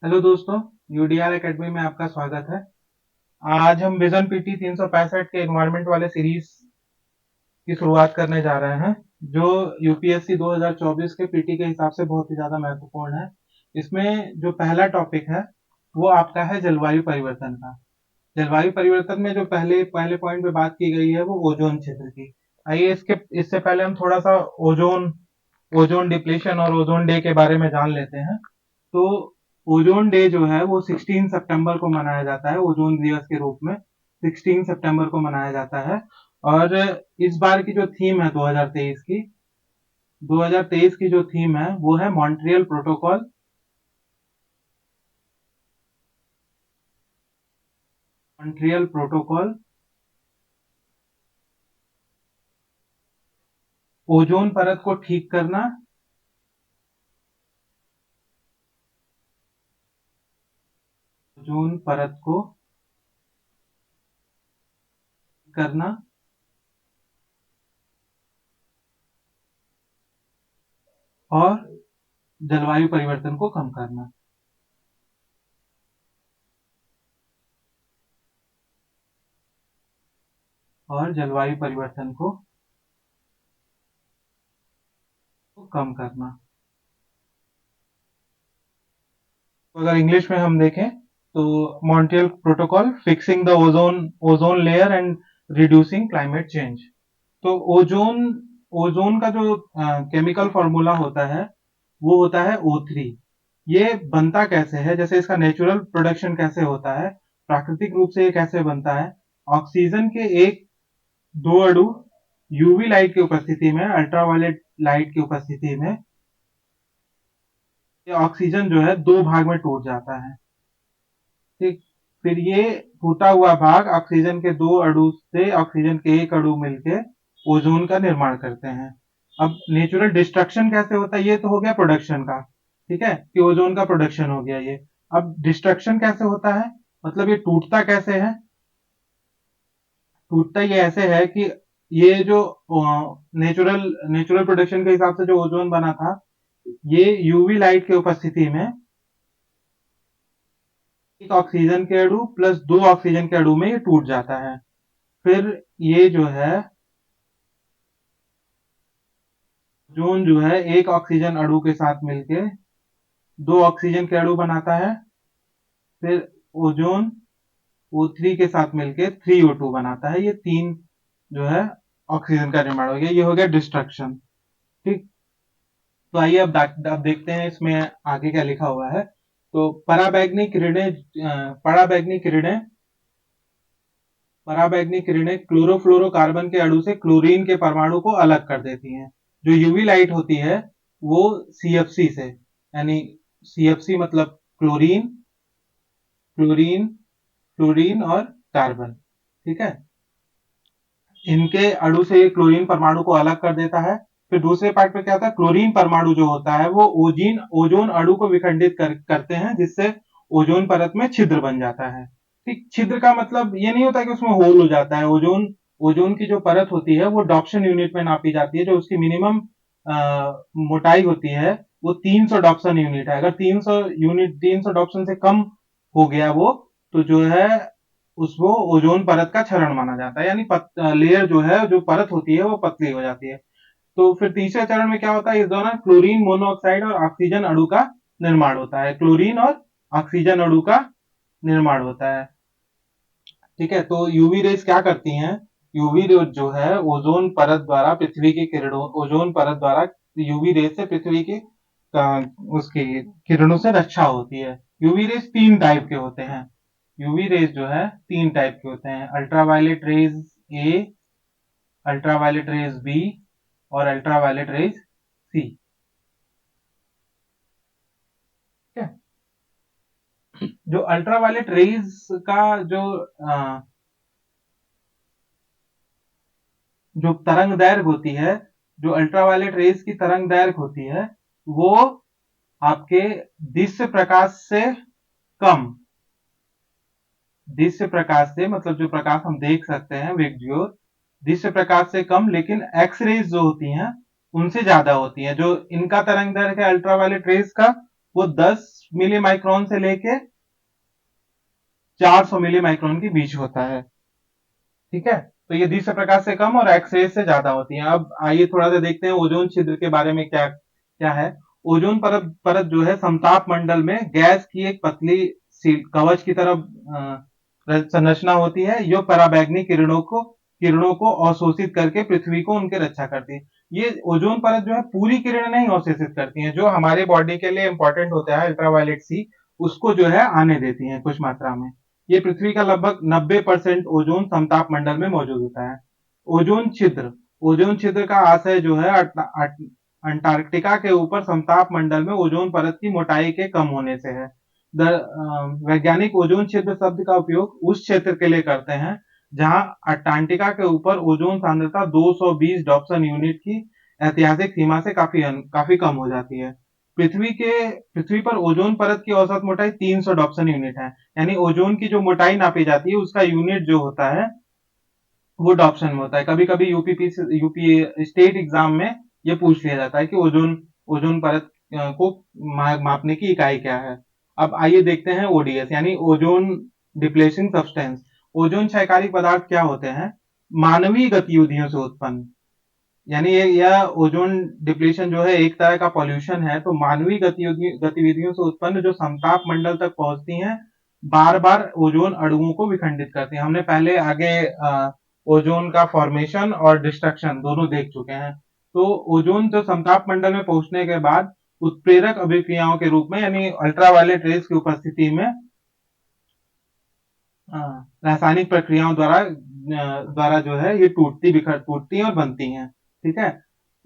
Hello दोस्तों, यूडीआर academy में आपका स्वागत है। आज हम विजन पीटी 365 के एनवायरनमेंट वाले सीरीज की शुरुआत करने जा रहे हैं, जो यूपीएससी 2024 के पीटी के हिसाब से बहुत ही ज्यादा महत्वपूर्ण है। इसमें जो पहला टॉपिक है वो आपका है जलवायु परिवर्तन का। जलवायु परिवर्तन में जो पहले पहले पॉइंट पे बात की गई है वो ओजोन क्षेत्र की। आइए इससे पहले हम थोड़ा सा ओजोन ओजोन डिप्लीशन और ओजोन डे के बारे में जान लेते हैं। तो ओजोन डे जो है वो 16 सितंबर को मनाया जाता है, ओजोन दिवस के रूप में 16 सितंबर को मनाया जाता है। और इस बार की जो थीम है 2023 की जो थीम है वो है Montreal protocol. Montreal protocol ozone परत को ठीक करना, ओजोन परत को करना और जलवायु परिवर्तन को कम करना। और जलवायु परिवर्तन को कम करना। तो अगर इंग्लिश में हम देखें तो Montreal protocol fixing the ozone ozone layer and reducing climate change. तो ओजोन ओजोन का जो केमिकल फॉर्मूला होता है वो होता है O3। ये बनता कैसे है, जैसे इसका नेचुरल प्रोडक्शन कैसे होता है, प्राकृतिक रूप से ये कैसे बनता है। ऑक्सीजन के एक दो अणु यूवी लाइट की उपस्थिति में, अल्ट्रावायलेट लाइट की उपस्थिति में ये ऑक्सीजन जो है दो भाग में टूट जाता है। ठीक, फिर ये टूटा हुआ भाग ऑक्सीजन के दो अणु से ऑक्सीजन के एक अणु मिलके ओजोन का निर्माण करते हैं। अब नेचुरल डिस्ट्रक्शन कैसे होता है, ये तो हो गया प्रोडक्शन का। ठीक है, कि ओजोन का प्रोडक्शन हो गया ये। अब डिस्ट्रक्शन कैसे होता है, मतलब ये टूटता कैसे है। टूटता ये ऐसे है कि ये जो नेचुरल नेचुरल प्रोडक्शन के हिसाब से जो ओजोन बना था, ये यूवी लाइट की उपस्थिति में एक ऑक्सीजन के अणु प्लस दो ऑक्सीजन के अणु में ये टूट जाता है। फिर ये जो है ओजोन जो है एक ऑक्सीजन अणु के साथ मिलके दो ऑक्सीजन के अणु बनाता है। फिर ओजोन O3 के साथ मिलके 3O2 बनाता है। ये तीन जो है ऑक्सीजन का निर्माण हो गया, ये हो गया डिस्ट्रक्शन। ठीक, तो आइए अब देखते हैं इसमें आगे क्या लिखा हुआ है। तो पराबैंगनी किरणें क्लोरोफ्लोरोकार्बन के अणु से क्लोरीन के परमाणु को अलग कर देती हैं। जो यूवी लाइट होती है वो सीएफसी से, यानी सीएफसी मतलब क्लोरीन, क्लोरीन, फ्लोरीन और कार्बन। ठीक है, इनके अणु से क्लोरीन परमाणु को अलग कर देता है। फिर दूसरे पार्ट में क्या होता है, क्लोरीन परमाणु जो होता है वो ओजोन अणु को विखंडित करते हैं, जिससे ओजोन परत में छिद्र बन जाता है। ठीक, छिद्र का मतलब ये नहीं होता कि उसमें होल हो जाता है। ओजोन ओजोन की जो परत होती है वो डॉप्शन यूनिट में नापी जाती है। जो उसकी मिनिमम मोटाई होती है वो 300 डॉप्शन यूनिट है। अगर 300 डॉप्शन से कम हो गया वो, तो जो है उसको ओजोन परत का क्षरण माना जाता है, यानी लेयर जो है, जो परत होती है वो पतली हो जाती है। तो फिर तीसरे चरण में क्या होता है, इस दौरान क्लोरीन मोनोऑक्साइड और ऑक्सीजन अणु का निर्माण होता है। क्लोरीन और ऑक्सीजन अणु का निर्माण होता है। ठीक है, तो यूवी रेज क्या करती हैं, यूवी रेज जो है ओजोन परत द्वारा पृथ्वी की किरणों, ओजोन परत द्वारा यूवी रेज से पृथ्वी की उसकी किरणों से रक्षा होती है। यूवी रेज तीन टाइप के होते हैं। यूवी रेज जो है तीन टाइप के होते हैं, ultraviolet rays A, ultraviolet rays B और अल्ट्रावायलेट रेज सी। ठीक है, जो अल्ट्रावायलेट रेज का जो जो तरंग दैर्घ्य होती है, जो अल्ट्रावायलेट रेज की तरंग दैर्घ्य होती है वो आपके दृश्य प्रकाश से कम, दृश्य प्रकाश से मतलब जो प्रकाश हम देख सकते हैं विजुअल, दृश्य प्रकाश से कम, लेकिन एक्स रेज जो होती हैं उनसे ज्यादा होती हैं। जो इनका तरंग दैर्घ्य है अल्ट्रावायलेट रेज का वो 10 मिली माइक्रोन से लेके 400 मिली माइक्रोन के बीच होता है। ठीक है, तो ये दृश्य प्रकाश से कम और एक्सरे से ज्यादा होती है। अब आइए थोड़ा सा देखते हैं ओजोन छिद्र के बारे में क्या क्या है। ओजोन परत परत जो है समताप मंडल में गैस की एक पतली कवच की तरह संरचना होती है। जो पराबैंगनी किरणों को अवशोषित करके पृथ्वी को उनके रक्षा करती है। ये ओजोन परत जो है पूरी किरण नहीं अवशोषित करती है, जो हमारे बॉडी के लिए इंपॉर्टेंट होता है अल्ट्रावायलेट सी, उसको जो है आने देती है कुछ मात्रा में। ये पृथ्वी का लगभग 90% ओजोन समताप मंडल में मौजूद होता है। ओजोन छिद्र का आशय जो है अंटार्कटिका के ऊपर समताप मंडल में ओजोन परत की मोटाई के कम होने से है। वैज्ञानिक ओजोन छिद्र शब्द का उपयोग उस क्षेत्र के लिए करते हैं जहां अंटार्कटिका के ऊपर ओजोन सांद्रता 220 डॉप्सन यूनिट की ऐतिहासिक सीमा से काफी कम हो जाती है। पृथ्वी पर ओजोन परत की औसत मोटाई 300 डॉप्सन यूनिट है। यानी ओजोन की जो मोटाई नापी जाती है उसका यूनिट जो होता है वो डॉप्शन में होता है। कभी कभी यूपी स्टेट एग्जाम में ये पूछ लिया जाता है कि ओजोन ओजोन परत को मापने की इकाई क्या है। अब आइए देखते हैं ओडीएस यानी ओजोन डिप्लेशन सब्सटेंस। ओजोन क्षयकारी पदार्थ क्या होते हैं? मानवीय गतिविधियों से उत्पन्न, यानी यह ओजोन डिप्लीशन जो है एक तरह का पॉल्यूशन है। तो मानवीय गतिविधियों से उत्पन्न जो समताप मंडल तक पहुंचती हैं, बार बार ओजोन अणुओं को विखंडित करती हैं। हमने पहले आगे ओजोन का फॉर्मेशन और डिस्ट्रक्शन दोनों देख चुके हैं। तो ओजोन जो समताप मंडल में पहुंचने के बाद उत्प्रेरक अभिक्रियाओं के रूप में यानी अल्ट्रावायलेट रेज की उपस्थिति में रासायनिक प्रक्रियाओं द्वारा जो है ये टूटती और बनती हैं। ठीक है,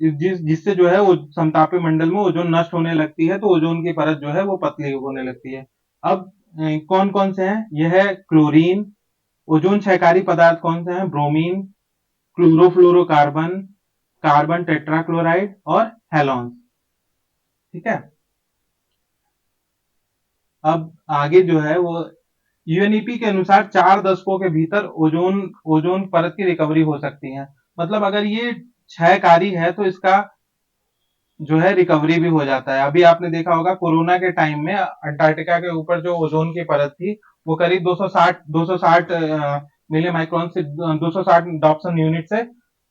जिससे जो है वो समतापी मंडल में ओजोन नष्ट होने लगती है, तो ओजोन की परत जो है वो पतली होने लगती है। अब कौन कौन से हैं? यह है क्लोरीन। ओजोन क्षयकारी पदार्थ कौन से हैं? ब्रोमीन, क्लोरोफ्लोरोकार्बन, कार्बन टेट्राक्लोराइड और हेलोन्स। ठीक है, अब आगे जो है वो यूएनईपी के अनुसार 4 दशकों के भीतर ओजोन ओजोन परत की रिकवरी हो सकती है। मतलब अगर ये क्षयकारी है तो इसका जो है रिकवरी भी हो जाता है। अभी आपने देखा होगा कोरोना के टाइम में अंटार्कटिका के ऊपर जो ओजोन की परत थी वो करीब 260 मिली माइक्रोन से 260 डॉप्सन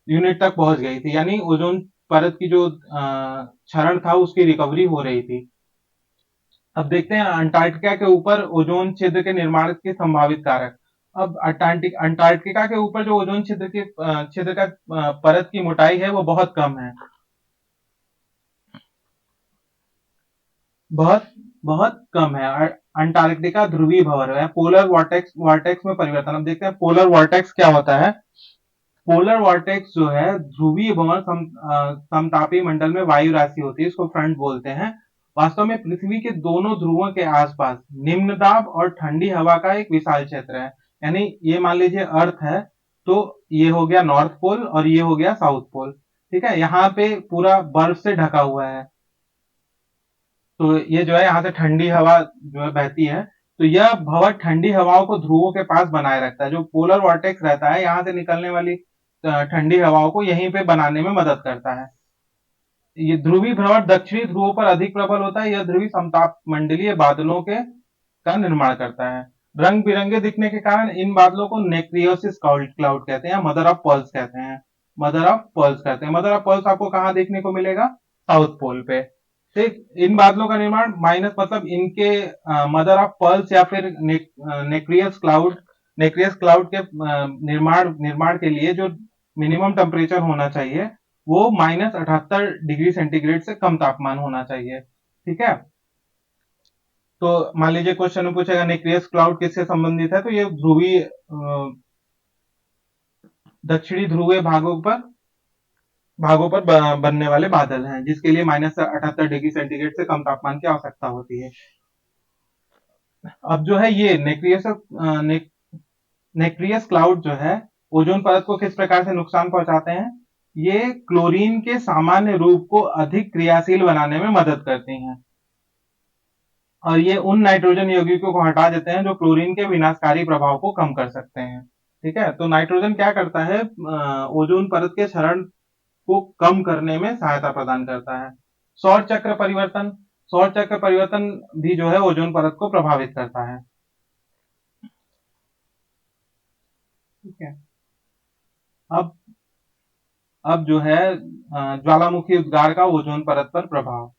यूनिट तक पहुंच गई थी। यानी ओजोन परत की जो क्षरण था उसकी रिकवरी हो रही थी। अब देखते हैं अंटार्कटिका के ऊपर ओजोन छिद्र के निर्माण के संभावित कारक। अब अंटार्कटिका के ऊपर जो ओजोन छिद्र का परत की मोटाई है वो बहुत कम है। बहुत बहुत कम है। अंटार्कटिका ध्रुवीय भंवर है। पोलर वॉर्टेक्स में परिवर्तन। अब देखते हैं पोलर वॉर्टेक्स क्या होता है। पोलर वॉर्टेक्स जो है ध्रुवीय भंवर समतापी मंडल में वायु राशि होती है, इसको फ्रंट बोलते हैं। वास्तव में पृथ्वी के दोनों ध्रुवों के आसपास निम्न दाब और ठंडी हवा का एक विशाल क्षेत्र है। यानी ये मान लीजिए अर्थ है, तो ये हो गया नॉर्थ पोल और ये हो गया साउथ पोल। ठीक है, यहाँ पे पूरा बर्फ से ढका हुआ है। तो ये जो है यहाँ से ठंडी हवा जो है बहती है। तो यह भंवर ठंडी हवाओं को ध्रुवों के पास बनाए रखता है। जो पोलर वॉर्टेक्स रहता है यहाँ से निकलने वाली ठंडी हवाओं को यहीं पे बनाने में मदद करता है। ये ध्रुवीय भ्रमण दक्षिणी ध्रुवों पर अधिक प्रबल होता है। यह ध्रुवीय समताप मंडलीय बादलों के का निर्माण करता है। रंग बिरंगे दिखने के कारण इन बादलों को नेक्रियोसिस क्लाउड कहते हैं, मदर ऑफ पर्ल्स कहते हैं। मदर ऑफ पर्ल्स आपको कहाँ देखने को मिलेगा? साउथ पोल पे। ठीक, इन बादलों का निर्माण माइनस मतलब इनके मदर ऑफ पर्ल्स या फिर नेक्रियस क्लाउड के निर्माण के लिए जो मिनिमम टेम्परेचर होना चाहिए वो -78 डिग्री सेंटीग्रेड से कम तापमान होना चाहिए। ठीक है, तो मान लीजिए क्वेश्चन में पूछेगा नेक्रियस क्लाउड किससे संबंधित है, तो ये ध्रुवीय दक्षिणी ध्रुवीय भागों पर बनने वाले बादल हैं, जिसके लिए -78 डिग्री सेंटीग्रेड से कम तापमान की आवश्यकता होती है। अब जो है ये नेक्रियस क्लाउड जो है ओजोन परत को किस प्रकार से नुकसान पहुंचाते हैं? ये क्लोरीन के सामान्य रूप को अधिक क्रियाशील बनाने में मदद करती हैं और ये उन नाइट्रोजन यौगिकों को हटा देते हैं जो क्लोरीन के विनाशकारी प्रभाव को कम कर सकते हैं। ठीक है, तो नाइट्रोजन क्या करता है? ओजोन परत के क्षरण को कम करने में सहायता प्रदान करता है। सौर चक्र परिवर्तन। सौर चक्र परिवर्तन भी जो है ओजोन परत को प्रभावित करता है। ठीक है। अब अब जो है ज्वालामुखी उद्गार का ओजोन परत पर प्रभाव।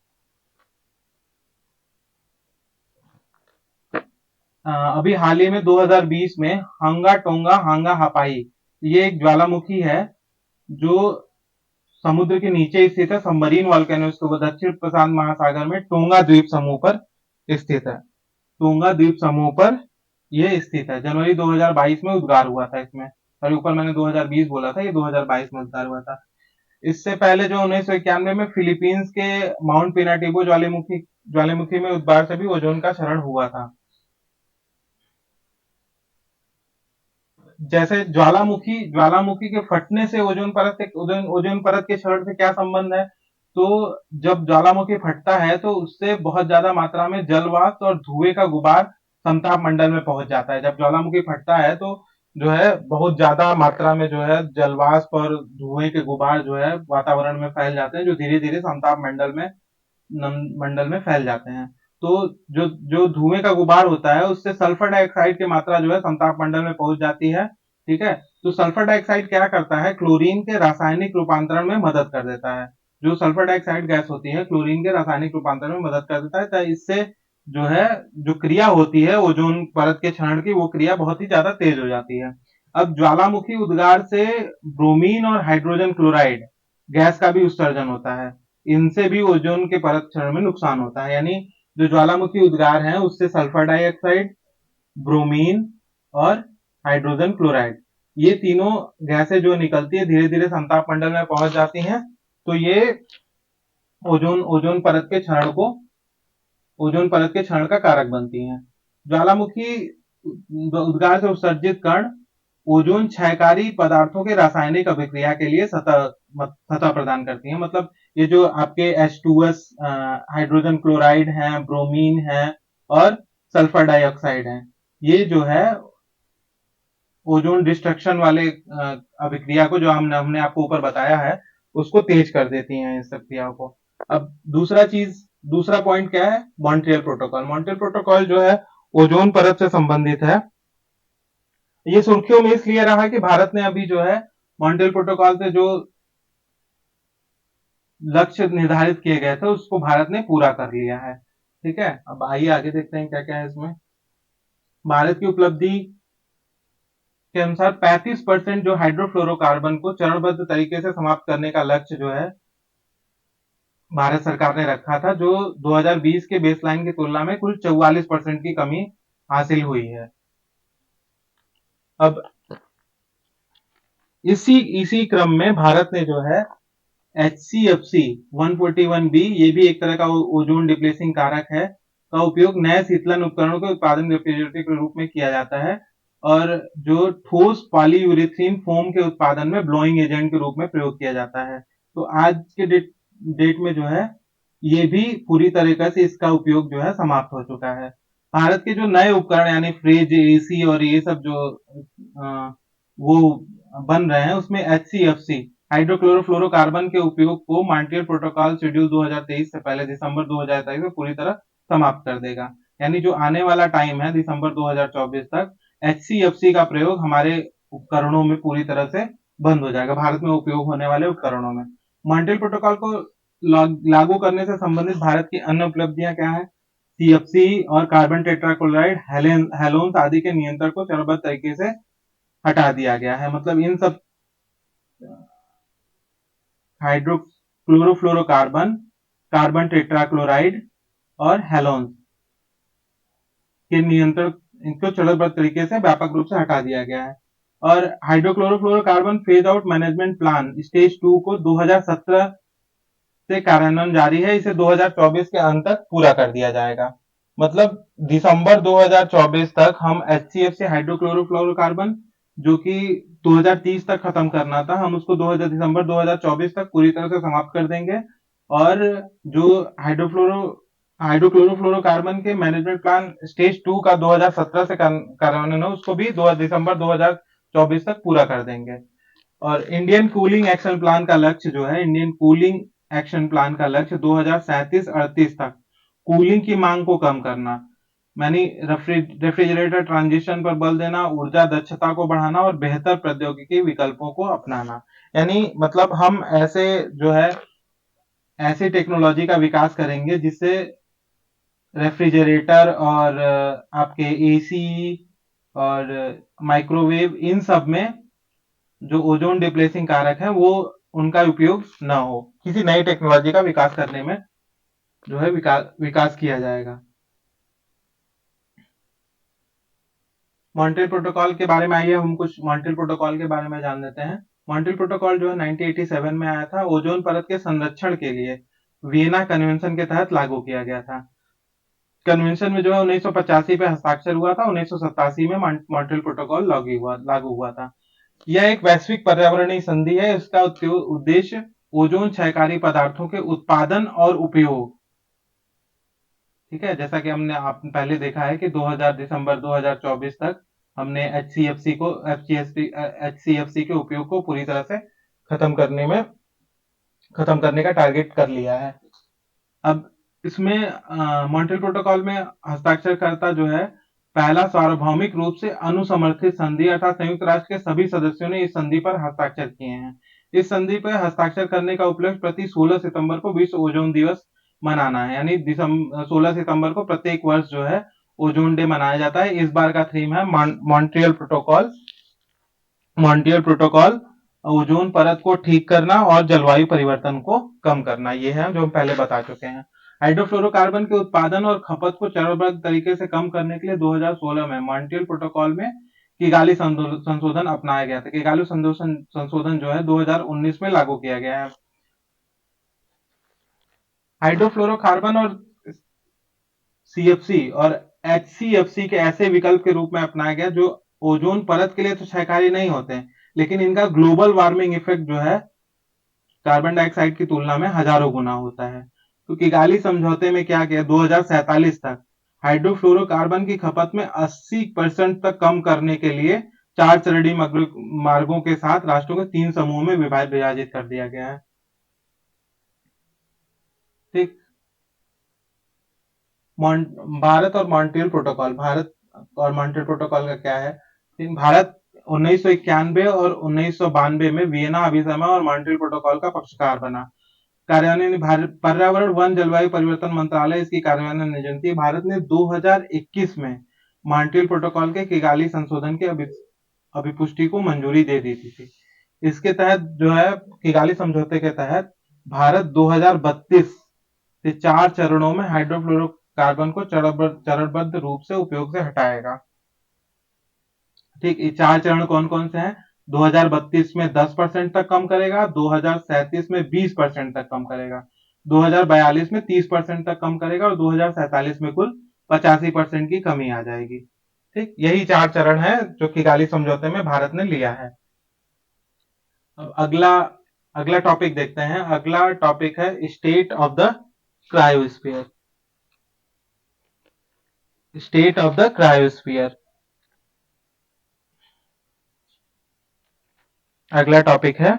अभी हाल ही में 2020 में हांगा टोंगा हांगा हापाई, ये एक ज्वालामुखी है जो समुद्र के नीचे स्थित है। सबमरीन वॉल्केनोस को दक्षिण प्रशांत महासागर में टोंगा द्वीप समूह पर स्थित है। टोंगा द्वीप समूह पर यह स्थित है। जनवरी 2022 में उद्गार हुआ था इसमें। और ऊपर मैंने 2020 बोला था, ये 2022 में उद्गार हुआ था। इससे पहले जो 1991 में फिलीपींस के माउंट पिनाटिबो ज्वालामुखी में उद्गार से भी ओजोन का क्षरण हुआ था। जैसे ज्वालामुखी के फटने से ओजोन परत के क्षरण से क्या संबंध है? तो जब ज्वालामुखी फटता है तो उससे बहुत ज्यादा मात्रा में जल वाष्प और धुएं का गुबार समताप मंडल में पहुंच जाता है। जब ज्वालामुखी फटता है तो जो है बहुत ज्यादा मात्रा में जो है जल वाष्प और धुएं के गुबार जो है वातावरण में फैल जाते हैं, जो धीरे धीरे समताप मंडल में फैल जाते हैं। तो जो जो धुएं का गुबार होता है उससे सल्फर डाइऑक्साइड की मात्रा जो है समताप मंडल में पहुंच जाती है। ठीक है। तो सल्फर डाइऑक्साइड क्या करता है? क्लोरीन के रासायनिक रूपांतरण में मदद कर देता है। जो सल्फर डाइऑक्साइड गैस होती है क्लोरीन के रासायनिक रूपांतरण में मदद कर देता है, तो इससे जो है जो क्रिया होती है ओजोन परत के क्षरण की, वो क्रिया बहुत ही ज्यादा तेज हो जाती है। अब ज्वालामुखी उद्गार से ब्रोमीन और हाइड्रोजन क्लोराइड गैस का भी उत्सर्जन होता है। इनसे भी ओजोन के परत क्षरण में नुकसान होता है। यानी जो ज्वालामुखी उद्गार है उससे सल्फर डाइऑक्साइड, ब्रोमीन और हाइड्रोजन क्लोराइड, ये तीनों गैसें जो निकलती है धीरे धीरे समताप मंडल में पहुंच जाती हैं। तो ये ओजोन ओजोन परत के क्षरण को ओजोन परत के क्षरण का कारक बनती हैं। ज्वालामुखी उद्गार से उत्सर्जित कण ओजोन क्षयकारी पदार्थों के रासायनिक अभिक्रिया के लिए सतह प्रदान करती है। मतलब ये जो आपके H2S हाइड्रोजन क्लोराइड है, ब्रोमीन है और सल्फर डाइऑक्साइड है, ये जो है ओजोन डिस्ट्रक्शन वाले अभिक्रिया को जो हमने आपको ऊपर बताया है उसको तेज कर देती हैं, इस सब क्रियाओं को। अब दूसरा पॉइंट क्या है? Montreal protocol. मॉन्ट्रियल प्रोटोकॉल जो है ओजोन परत से संबंधित है। ये सुर्खियों में इसलिए रहा कि भारत ने अभी जो है मॉन्ट्रियल प्रोटोकॉल से जो लक्ष्य निर्धारित किए गए थे उसको भारत ने पूरा कर लिया है। ठीक है। अब आइए आगे देखते हैं क्या क्या है इसमें। भारत की उपलब्धि के अनुसार 35% जो हाइड्रोफ्लोरोकार्बन को चरणबद्ध तरीके से समाप्त करने का लक्ष्य जो है भारत सरकार ने रखा था, जो 2020 के बेसलाइन की तुलना में कुल 44% की कमी हासिल हुई है। अब इसी क्रम में भारत ने जो है HCFC 141B, ये भी एक तरह का ओजोन डिप्लेसिंग कारक है, का उपयोग नए शीतलन उपकरणों के उत्पादन रेफ्रिजरेटर के रूप में किया जाता है और जो ठोस पॉलीयूरेथीन फोम के उत्पादन में ब्लोइंग एजेंट के रूप में प्रयोग किया जाता है। तो आज के डेट में जो है ये भी पूरी तरीके से इसका उपयोग जो है समाप्त हो चुका है। भारत के जो नए उपकरण यानी फ्रिज, एसी और ये सब जो वो बन रहे हैं उसमें HCFC हाइड्रोक्लोरोफ्लोरोकार्बन के उपयोग को मॉन्ट्रियल प्रोटोकॉल शेड्यूल 2023 से पहले दिसंबर 2023 में पूरी तरह समाप्त कर देगा। यानी जो आने वाला टाइम है दिसंबर 2024 तक HCFC का प्रयोग हमारे उपकरणों में पूरी तरह से बंद हो जाएगा, भारत में उपयोग होने वाले उपकरणों में। मॉन्ट्रियल प्रोटोकॉल को लागू करने से संबंधित भारत की अन्य उपलब्धियां क्या है? CFC और कार्बन टेट्राक्लोराइड, हेलोन्स आदि के नियंत्रण को चरणबद्ध तरीके से हटा दिया गया है। मतलब इन सब हाइड्रोक्लोरोफ्लोरोकार्बन, कार्बन टेट्राक्लोराइड और हेलोन्स के नियंत्रण इनको चरणबद्ध तरीके से व्यापक रूप से हटा दिया गया है। और hydrochlorofluorocarbon phase out management plan stage 2 को 2017 से कार्यान्वयन जारी है, इसे 2024 के अंत तक पूरा कर दिया जाएगा। मतलब दिसंबर 2024 तक हम HCFC हाइड्रोक्लोरोफ्लोरोकार्बन जो कि 2030 तक खत्म करना था, हम उसको दिसंबर 2024 तक पूरी तरह से समाप्त कर देंगे। और जो हाइड्रोक्लोरोफ्लोरोकार्बन के मैनेजमेंट प्लान स्टेज 2 का 2017 से कार्यान्वयन है उसको भी दिसंबर 2024 तक पूरा कर देंगे। और इंडियन कूलिंग एक्शन प्लान का लक्ष्य जो है इंडियन कूलिंग एक्शन प्लान का लक्ष्य 2037-38 तक कूलिंग की मांग को कम करना, यानी रेफ्रिजरेटर ट्रांजिशन पर बल देना, ऊर्जा दक्षता को बढ़ाना और बेहतर प्रौद्योगिकी विकल्पों को अपनाना। यानी मतलब हम ऐसे जो है ऐसी टेक्नोलॉजी का विकास करेंगे जिससे रेफ्रिजरेटर और आपके एसी और माइक्रोवेव इन सब में जो ओजोन डिप्लेसिंग कारक है वो उनका उपयोग ना हो। किसी नई टेक्नोलॉजी का विकास करने में जो है विकास किया जाएगा। मॉन्ट्रियल प्रोटोकॉल के बारे में आइए हम कुछ मॉन्ट्रियल प्रोटोकॉल के बारे में जान लेते हैं। मॉन्ट्रियल प्रोटोकॉल जो है 1987 में आया था, ओजोन परत के संरक्षण के लिए वियना कन्वेंशन के तहत लागू किया गया था। कन्वेंशन में जो है 1985 पे हस्ताक्षर हुआ था, 1987 में मॉन्ट्रियल प्रोटोकॉल लागू हुआ था। यह एक वैश्विक पर्यावरणीय संधि है। इसका उद्देश्य ओजोन क्षयकारी पदार्थों के उत्पादन और उपयोग, ठीक है, जैसा कि हमने आपने पहले देखा है कि दिसंबर 2024 तक हमने एचसीएफसी के उपयोग को पूरी तरह से खत्म करने का टारगेट कर लिया है। अब इसमें मॉन्ट्रियल प्रोटोकॉल में हस्ताक्षरकर्ता जो है पहला सार्वभौमिक रूप से अनुसमर्थित संधि अर्थात संयुक्त राष्ट्र के सभी सदस्यों ने इस संधि पर हस्ताक्षर किए हैं। इस संधि पर हस्ताक्षर करने का उपलक्ष्य प्रति 16 सितंबर को विश्व ओजोन दिवस मनाना है, यानी 16 सितंबर को प्रत्येक वर्ष जो है ओजोन डे मनाया जाता है। इस बार का थीम है मॉन्ट्रियल प्रोटोकॉल ओजोन परत को ठीक करना और जलवायु परिवर्तन को कम करना। ये है जो हम पहले बता चुके हैं। हाइड्रोफ्लोरोकार्बन के उत्पादन और खपत को चरणबद्ध तरीके से कम करने के लिए 2016 में मॉन्ट्रियल प्रोटोकॉल में किगाली संशोधन अपनाया गया था। किगाली संशोधन जो है 2019 में लागू किया गया है। हाइड्रोफ्लोरोकार्बन और सीएफसी और एचसीएफसी के ऐसे विकल्प के रूप में अपनाया गया जो ओजोन परत के लिए तो क्षयकारी नहीं होते हैं, लेकिन इनका ग्लोबल वार्मिंग इफेक्ट जो है कार्बन डाइऑक्साइड की तुलना में हजारों गुना होता है। तो किगाली समझौते में क्या किया, 2047 तक हाइड्रोफ्लोरोकार्बन की खपत में 80% तक कम करने के लिए 4 चरणीय मार्गों के साथ राष्ट्रों को 3 समूह में विभाजित कर दिया गया है। ठीक, भारत और मॉन्ट्रियल प्रोटोकॉल का क्या है? भारत 1991 और 1992 में वियना अभिसरण और मॉन्ट्रियल प्रोटोकॉल का पक्षकार बना। कार्यान्वयन पर्यावरण वन जलवायु परिवर्तन मंत्रालय इसकी कार्यान्वयन एजेंसी। भारत ने 2021 में मॉन्ट्रियल प्रोटोकॉल के किगाली संशोधन के अभिपुष्टि को मंजूरी दे दी थी। इसके तहत जो है किगाली समझौते के तहत भारत 2032 से 4 चरणों में हाइड्रोफ्लोरोकार्बन को चरणबद्ध रूप से उपयोग से हटाएगा। ठीक, ये 4 चरण कौन कौन से हैं? 2032 में 10% तक कम करेगा, 2037 में 20% तक कम करेगा, 2042 में 30% तक कम करेगा और 2047 में कुल 85% की कमी आ जाएगी। ठीक, यही 4 चरण है जो किगाली समझौते में भारत ने लिया है। अब अगला टॉपिक देखते हैं। अगला टॉपिक है state of the cryosphere. State of the cryosphere अगला टॉपिक है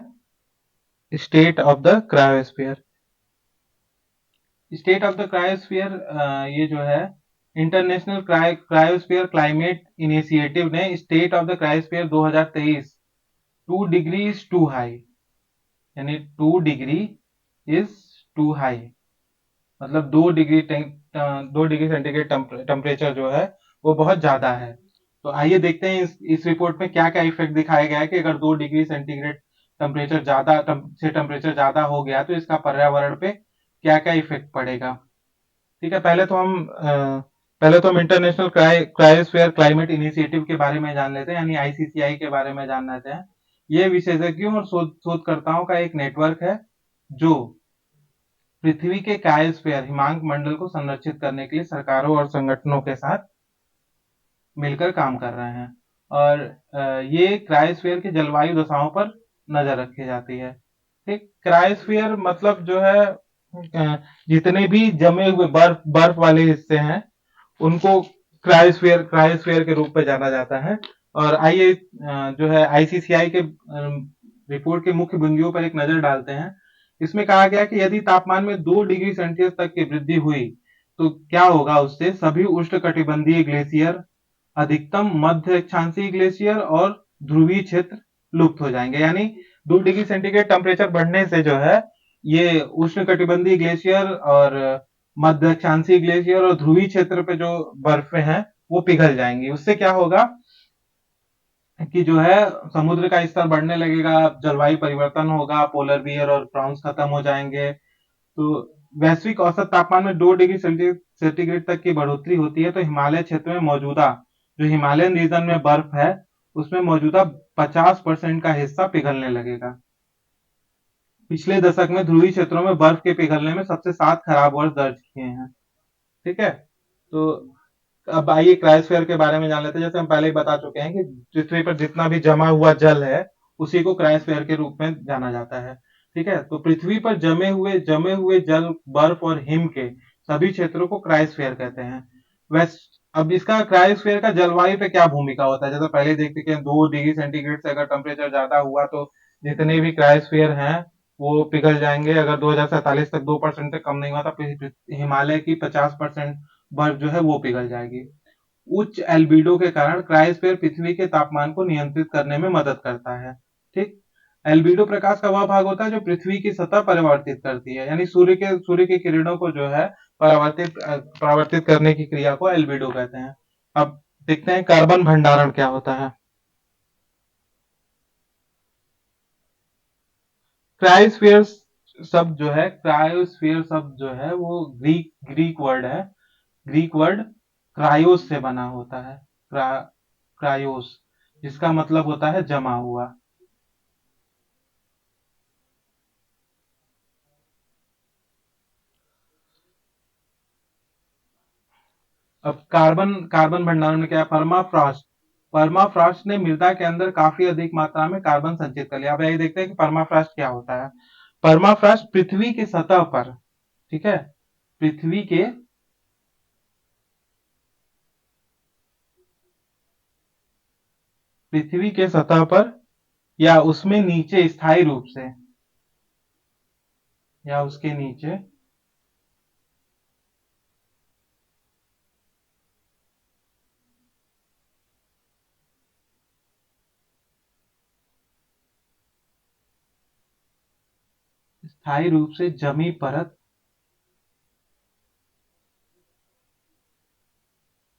state of the cryosphere. State of the cryosphere ये जो है इंटरनेशनल क्रायोस्फीयर क्लाइमेट इनिशिएटिव ने state of the cryosphere 2023 2 degree is too high, यानी 2 डिग्री इज टू हाई, मतलब 2 degree centigrade temperature जो है वो बहुत ज्यादा है। तो आइए देखते हैं इस रिपोर्ट में क्या क्या इफेक्ट दिखाया गया है कि अगर 2 डिग्री सेंटीग्रेड टेम्परेचर ज्यादा हो गया तो इसका पर्यावरण पे क्या क्या इफेक्ट पड़ेगा। ठीक है, पहले तो हम इंटरनेशनल क्रायोस्फीयर क्लाइमेट इनिशिएटिव के बारे में जान लेते हैं, यानी आईसीसीआई के बारे में जान लेते हैं। ये विशेषज्ञों और शोधकर्ताओं का एक नेटवर्क है जो पृथ्वी के क्रायोस्फीयर हिमांक मंडल को संरक्षित करने के लिए सरकारों और संगठनों के साथ मिलकर काम कर रहे हैं। और ये क्रायोस्फीयर की जलवायु दशाओं पर नजर रखी जाती है। ठीक, क्रायोस्फीयर मतलब जो है जितने भी जमे हुए बर्फ वाले हिस्से हैं उनको क्रायोस्फीयर के रूप में जाना जाता है। और आइए जो है आईसीसीआई के रिपोर्ट के मुख्य बिंदुओं पर एक नजर डालते हैं। इसमें कहा गया कि यदि तापमान में 2 डिग्री सेल्सियस तक की वृद्धि हुई तो क्या होगा उससे, सभी उष्णकटिबंधीय ग्लेशियर, अधिकतम मध्य अक्षांशीय ग्लेशियर और ध्रुवीय क्षेत्र लुप्त हो जाएंगे। यानी 2 डिग्री सेंटीग्रेड टेम्परेचर बढ़ने से जो है ये उष्णकटिबंधीय ग्लेशियर और मध्य अक्षांशीय ग्लेशियर और ध्रुवीय क्षेत्र पे जो बर्फे हैं वो पिघल जाएंगी। उससे क्या होगा कि जो है समुद्र का स्तर बढ़ने लगेगा, जलवायु परिवर्तन होगा, पोलर बियर और प्राउंस खत्म हो जाएंगे। तो वैश्विक औसत तापमान में 2 डिग्री सेंटीग्रेड तक की बढ़ोतरी होती है तो हिमालय क्षेत्र में मौजूदा जो हिमालयन रीजन में बर्फ है उसमें मौजूदा 50% का हिस्सा पिघलने लगेगा। पिछले दशक में ध्रुवीय क्षेत्रों में बर्फ के पिघलने में सबसे 7 खराब वर्ष दर्ज किए हैं। ठीक है, तो अब आइए क्रायोस्फीयर के बारे में जान लेते हैं। जैसे हम पहले ही बता चुके हैं कि पृथ्वी पर जितना भी जमा हुआ जल है उसी को क्रायोस्फीयर के रूप में जाना जाता है। ठीक है, तो पृथ्वी पर जमे हुए जल, बर्फ और हिम के सभी क्षेत्रों को क्रायोस्फीयर कहते हैं। वैस अब इसका क्रायोस्फीयर का जलवायु पे क्या भूमिका होता है, जैसे पहले देख चुके हैं 2 डिग्री सेंटीग्रेड से अगर टेम्परेचर ज्यादा हुआ तो जितने भी क्रायोस्फीयर हैं वो पिघल जाएंगे। अगर 2047 तक 2% से कम नहीं हुआ तो हिमालय की 50% बर्फ जो है वो पिघल जाएगी। उच्च एल्बिडो के कारण क्रायोस्फीयर पृथ्वी के तापमान को नियंत्रित करने में मदद करता है। ठीक, एल्बिडो प्रकाश का वह भाग होता है जो पृथ्वी की सतह परिवर्तित करती है, यानी सूर्य की किरणों को जो है परावर्तित करने की क्रिया को एल्बिडो कहते हैं। अब देखते हैं कार्बन भंडारण क्या होता है। क्रायोस्फीयर शब्द जो है वो ग्रीक वर्ड है। ग्रीक वर्ड क्रायोस से बना होता है। क्रायोस, जिसका मतलब होता है जमा हुआ। अब कार्बन कार्बन भंडारण में क्या है, परमाफ्रॉस्ट ने मृदा के अंदर काफी अधिक मात्रा में कार्बन संचित कर लिया। अब यही देखते हैं कि परमाफ्रॉस्ट क्या होता है। परमाफ्रॉस्ट पृथ्वी की सतह पर, ठीक है, पृथ्वी के पृथ्वी के सतह पर या उसमें नीचे स्थायी रूप से, या उसके नीचे स्थायी रूप से जमी परत,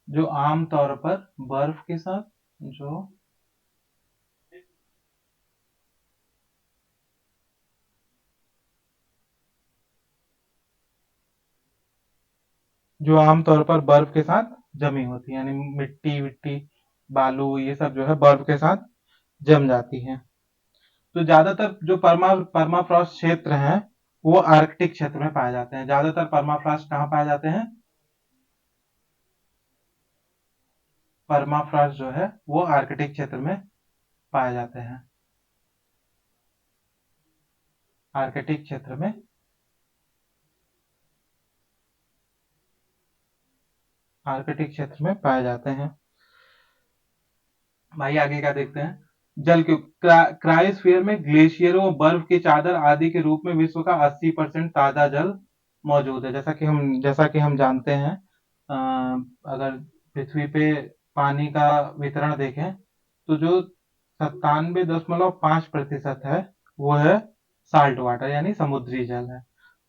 जो आमतौर पर बर्फ के साथ जो जो आमतौर पर बर्फ के साथ जमी होती है, यानी मिट्टी विट्टी बालू ये सब जो है बर्फ के साथ जम जाती है। तो ज्यादातर जो परमाफ्रॉस्ट क्षेत्र हैं वो आर्कटिक क्षेत्र में पाए जाते हैं। ज्यादातर परमाफ्रॉस्ट कहाँ पाए जाते हैं, परमाफ्रॉस्ट जो है वो आर्कटिक क्षेत्र में पाए जाते हैं। आर्कटिक क्षेत्र में आर्कटिक क्षेत्र में पाए जाते हैं। भाई आगे क्या देखते हैं, जल के क्रायोस्फीयर में ग्लेशियरों, बर्फ की चादर आदि के रूप में विश्व का 80% ताजा जल मौजूद है। जैसा कि हम जानते हैं, अगर पृथ्वी पे पानी का वितरण देखें तो जो 97.5% है वो है साल्ट वाटर, यानी समुद्री जल है।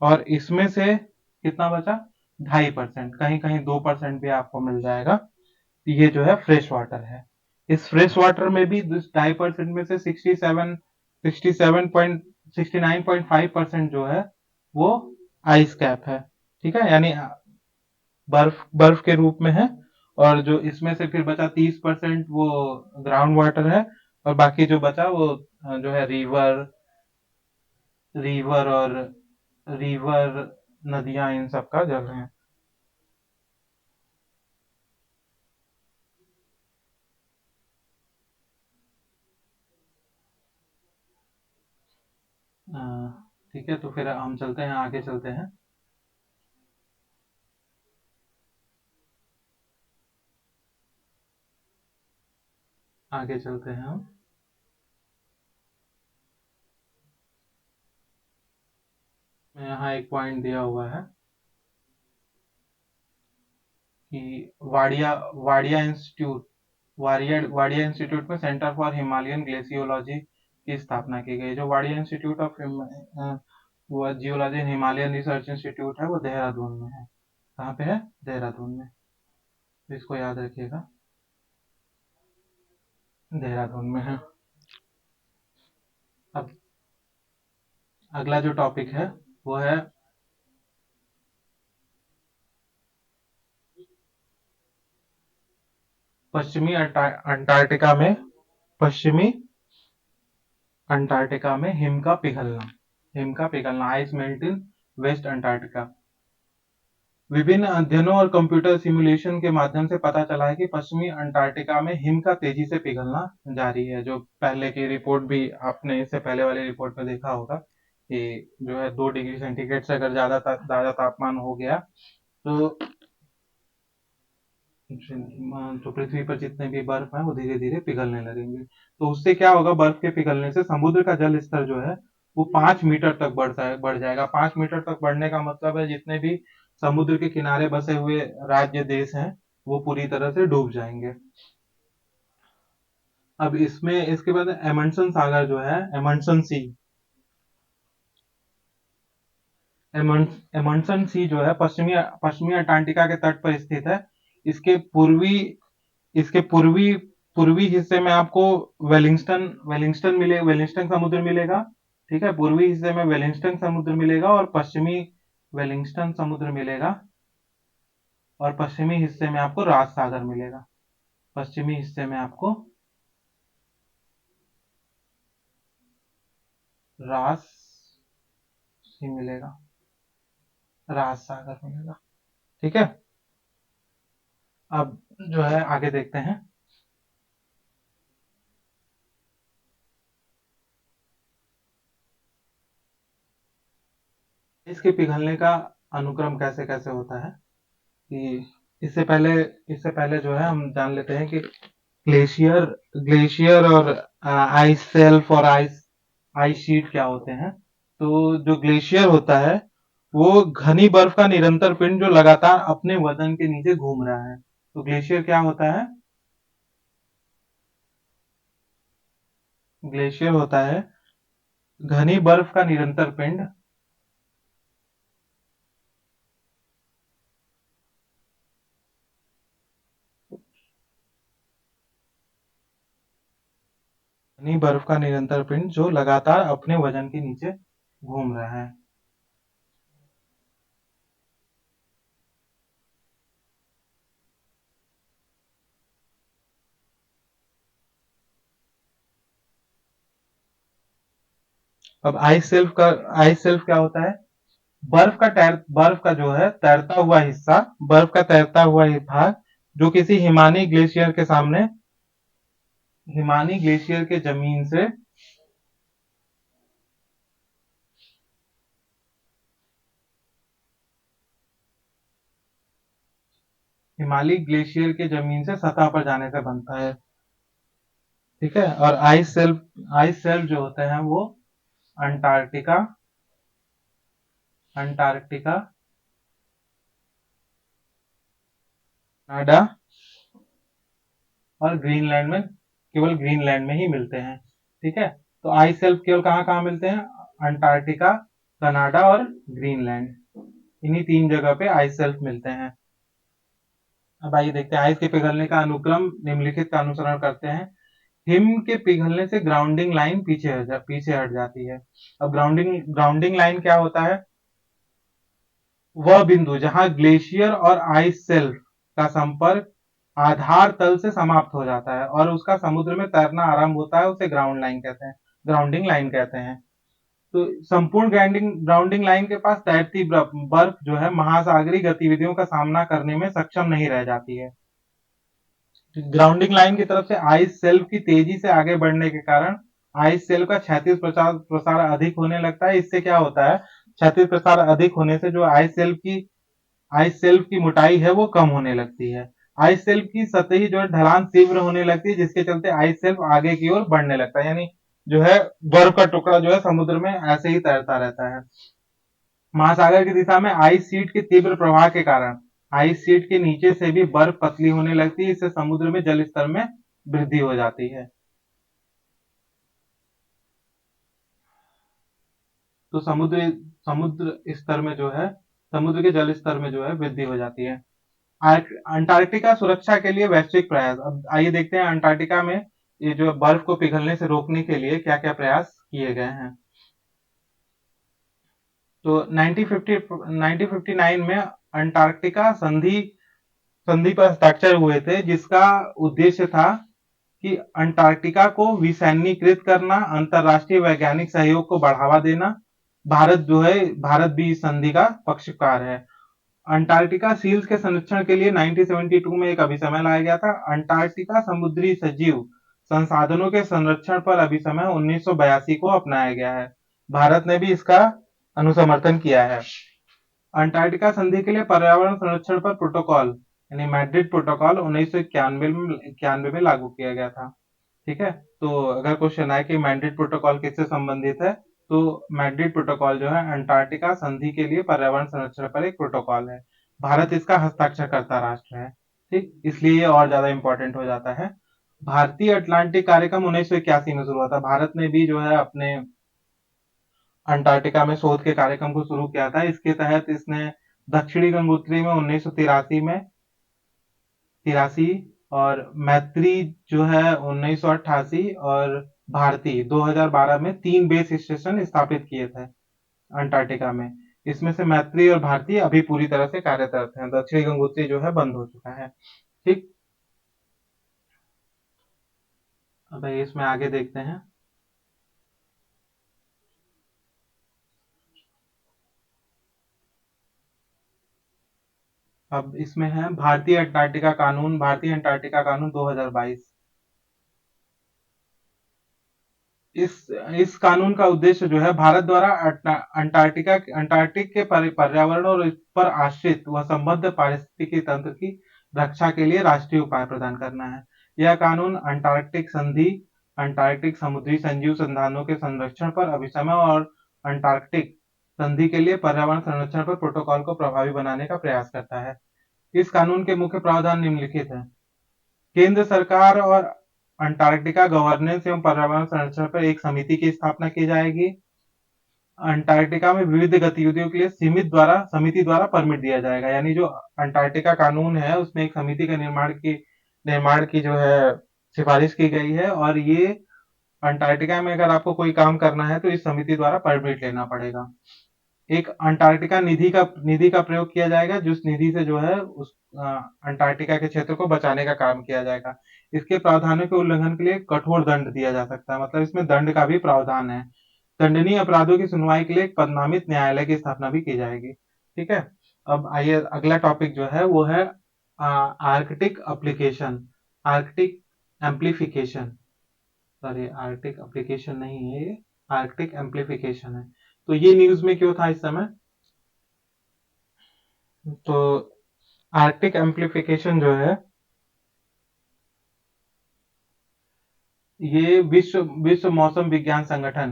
और इसमें से कितना बचा, 2.5%, कहीं कहीं 2% भी आपको मिल जाएगा, ये जो है फ्रेश वाटर है। इस फ्रेश वाटर में भी 2.5% में से 69.5% जो है वो आइस कैप है। ठीक है, यानी बर्फ बर्फ के रूप में है। और जो इसमें से फिर बचा 30% वो ग्राउंड वाटर है। और बाकी जो बचा वो जो है रिवर और रिवर नदियां इन सब का जल है। अ, ठीक है, तो फिर हम चलते हैं, आगे चलते हैं। आगे चलते हैं हम। यहाँ एक पॉइंट दिया हुआ है। कि वाडिया इंस्टीट्यूट में सेंटर फॉर हिमालयन ग्लेशियोलॉजी की स्थापना की गई। जो Wadia institute of geology Himalayan research institute है वो देहरादून में है। कहाँ पे है? देहरादून में। तो इसको याद रखिएगा, देहरादून में है। अब अगला जो टॉपिक है वो है पश्चिमी अंटार्कटिका में पश्चिमी अंटार्कटिका में हिम का पिघलना ice melt in West Antarctica. विभिन्न अध्ययनों और कंप्यूटर सिमुलेशन के माध्यम से पता चला है कि पश्चिमी अंटार्कटिका में हिम का तेजी से पिघलना जारी है। जो पहले की रिपोर्ट भी आपने इससे पहले वाली रिपोर्ट में देखा होगा कि जो है 2 डिग्री सेंटीग्रेड से अगर ज्यादा तापमान हो गया तो जो पृथ्वी पर जितने भी बर्फ है वो धीरे धीरे पिघलने लगेंगे। तो उससे क्या होगा, बर्फ के पिघलने से समुद्र का जल स्तर जो है वो 5 मीटर तक बढ़ जाएगा। 5 मीटर तक बढ़ने का मतलब है जितने भी समुद्र के किनारे बसे हुए राज्य देश हैं वो पूरी तरह से डूब जाएंगे। अब इसमें इसके बाद एमंडसन सागर जो है, एमंडसन सी जो है पश्चिमी पश्चिमी अंटार्कटिका के तट पर स्थित है। इसके पूर्वी इसके पूर्वी पूर्वी हिस्से में आपको वेलिंगस्टन समुद्र मिलेगा। ठीक है, पूर्वी हिस्से में वेलिंगस्टन समुद्र मिलेगा और पश्चिमी वेलिंगस्टन समुद्र मिलेगा और पश्चिमी हिस्से में आपको राज सागर मिलेगा। पश्चिमी हिस्से में आपको राज सी मिलेगा, राज सागर मिलेगा। ठीक है, अब जो है आगे देखते हैं। इसके पिघलने का अनुक्रम कैसे कैसे होता है कि इससे पहले जो है हम जान लेते हैं कि ग्लेशियर ग्लेशियर और आइस सेल्फ और आइस आइस शीट क्या होते हैं। तो जो ग्लेशियर होता है वो घनी बर्फ का निरंतर पिंड जो लगातार अपने वजन के नीचे घूम रहा है। तो ग्लेशियर क्या होता है? ग्लेशियर होता है घनी बर्फ का निरंतर पिंड घनी बर्फ का निरंतर पिंड जो लगातार अपने वजन के नीचे घूम रहा है। अब आइस सेल्फ क्या होता है? बर्फ का जो है तैरता हुआ हिस्सा, बर्फ का तैरता हुआ भाग जो किसी हिमानी ग्लेशियर के जमीन से हिमालय ग्लेशियर के जमीन से सतह पर जाने से बनता है। ठीक है, और आइस सेल्फ जो होते हैं वो अंटार्कटिका अंटार्कटिका कनाडा और ग्रीनलैंड में, केवल ग्रीनलैंड में ही मिलते हैं। ठीक है, तो आइस सेल्फ केवल कहाँ कहाँ मिलते हैं? अंटार्कटिका, कनाडा और ग्रीनलैंड, इन्हीं 3 जगह पे आइस सेल्फ मिलते हैं। अब आइए देखते हैं आइस के पिघलने का अनुक्रम निम्नलिखित का अनुसरण करते हैं। हिम के पिघलने से ग्राउंडिंग लाइन पीछे हट जाती है। अब ग्राउंडिंग लाइन क्या होता है? वह बिंदु जहां ग्लेशियर और आइस सेल्फ का संपर्क आधार तल से समाप्त हो जाता है और उसका समुद्र में तैरना आरंभ होता है, उसे ग्राउंडिंग लाइन कहते हैं। तो संपूर्ण ग्राउंडिंग लाइन के पास तैरती बर्फ जो है महासागरीय गतिविधियों का सामना करने में सक्षम नहीं रह जाती है। ग्राउंडिंग लाइन की तरफ से आइस सेल्फ की तेजी से आगे बढ़ने के कारण आइस सेल्फ का क्षैतिज प्रसार अधिक होने लगता है। इससे क्या होता है, क्षैतिज प्रसार अधिक होने से जो आइस सेल्फ की मोटाई है वो कम होने लगती है। आइस सेल्फ की सतही जो है ढलान तीव्र होने लगती है जिसके चलते आइस सेल्फ आगे की ओर बढ़ने लगता है। यानी जो है बर्फ का टुकड़ा जो है समुद्र में ऐसे ही तैरता रहता है। महासागर की दिशा में आइस शीट के तीव्र प्रवाह के कारण आइस शीट के नीचे से भी बर्फ पतली होने लगती है, इससे समुद्र में जल स्तर में वृद्धि हो जाती है। तो समुद्र स्तर में जो है, समुद्र के जल स्तर में जो है वृद्धि हो जाती है। अंटार्कटिका सुरक्षा के लिए वैश्विक प्रयास। अब आइए देखते हैं अंटार्कटिका में ये जो बर्फ को पिघलने से रोकने के लिए क्या क्या प्रयास किए गए हैं। तो 1959 में अंटार्कटिका संधि संधि पर हस्ताक्षर हुए थे, जिसका उद्देश्य था कि अंटार्कटिका को विसैन्यीकृत करना, अंतरराष्ट्रीय वैज्ञानिक सहयोग को बढ़ावा देना। भारत भी इस संधि का पक्षकार है। अंटार्कटिका सील्स के संरक्षण के लिए 1972 में एक अभिसमय लाया गया था। अंटार्कटिका समुद्री सजीव संसाधनों के संरक्षण पर अभिसमय 1982 को अपनाया गया है। भारत ने भी इसका अनुसमर्थन किया है। अंटार्कटिका संधि के लिए पर्यावरण संरक्षण पर प्रोटोकॉल यानी मैड्रिड प्रोटोकॉल 1991 में लागू किया गया था। ठीक है, तो अगर क्वेश्चन आए कि मैड्रिड प्रोटोकॉल किससे संबंधित है, तो मैड्रिड प्रोटोकॉल जो है अंटार्कटिका संधि के लिए पर्यावरण संरक्षण पर एक प्रोटोकॉल है। भारत इसका हस्ताक्षर करता राष्ट्र है। ठीक, इसलिए ये और ज्यादा इंपॉर्टेंट हो जाता है। भारतीय अटलांटिक कार्यक्रम 1981 में शुरू हुआ था। भारत ने भी जो है अपने अंटार्कटिका में शोध के कार्यक्रम को शुरू किया था। इसके तहत इसने दक्षिणी गंगोत्री में 1983 में तिरासी, और मैत्री जो है 1988, और भारती 2012 में 3 बेस स्टेशन स्थापित किए थे अंटार्कटिका में। इसमें से मैत्री और भारती अभी पूरी तरह से कार्यरत हैं। दक्षिणी गंगोत्री जो है बंद हो चुका है। ठीक, अब इसमें आगे देखते हैं। अब इसमें है भारतीय अंटार्कटिका कानून 2022। इस इस कानून का उद्देश्य जो है भारत द्वारा अंटार्कटिक के पर्यावरण और इस पर आश्रित व संबद्ध पारिस्थितिकी तंत्र की रक्षा के लिए राष्ट्रीय उपाय प्रदान करना है। यह कानून अंटार्कटिक संधि, अंटार्कटिक समुद्री संजीव संसाधनों के संरक्षण पर अभिसमय और अंटार्कटिक संधि के लिए पर्यावरण संरक्षण पर प्रोटोकॉल को प्रभावी बनाने का प्रयास करता है। इस कानून के मुख्य प्रावधान निम्नलिखित हैं। केंद्र सरकार और अंटार्कटिका गवर्नेंस एवं पर्यावरण संरक्षण पर एक समिति की स्थापना की जाएगी। अंटार्कटिका में विविध गतिविधियों के लिए समिति द्वारा परमिट दिया जाएगा। यानी जो अंटार्कटिका कानून है उसमें एक समिति का निर्माण की जो है सिफारिश की गई है, और ये अंटार्कटिका में अगर आपको कोई काम करना है तो इस समिति द्वारा परमिट लेना पड़ेगा। एक अंटार्कटिका निधि का प्रयोग किया जाएगा, जिस निधि से जो है उस अंटार्कटिका के क्षेत्र को बचाने का काम किया जाएगा। इसके प्रावधानों के उल्लंघन के लिए कठोर दंड दिया जा सकता है, मतलब इसमें दंड का भी प्रावधान है। दंडनीय अपराधों की सुनवाई के लिए एक पदनामित न्यायालय की स्थापना भी की जाएगी। ठीक है, अब आइए अगला टॉपिक जो है वो है Arctic application, Arctic amplification. Sorry, Arctic application नहीं है ये, आर्कटिक एम्प्लीफिकेशन है। तो ये न्यूज में क्यों था इस समय? तो आर्कटिक एम्प्लीफिकेशन जो है ये विश्व मौसम विज्ञान संगठन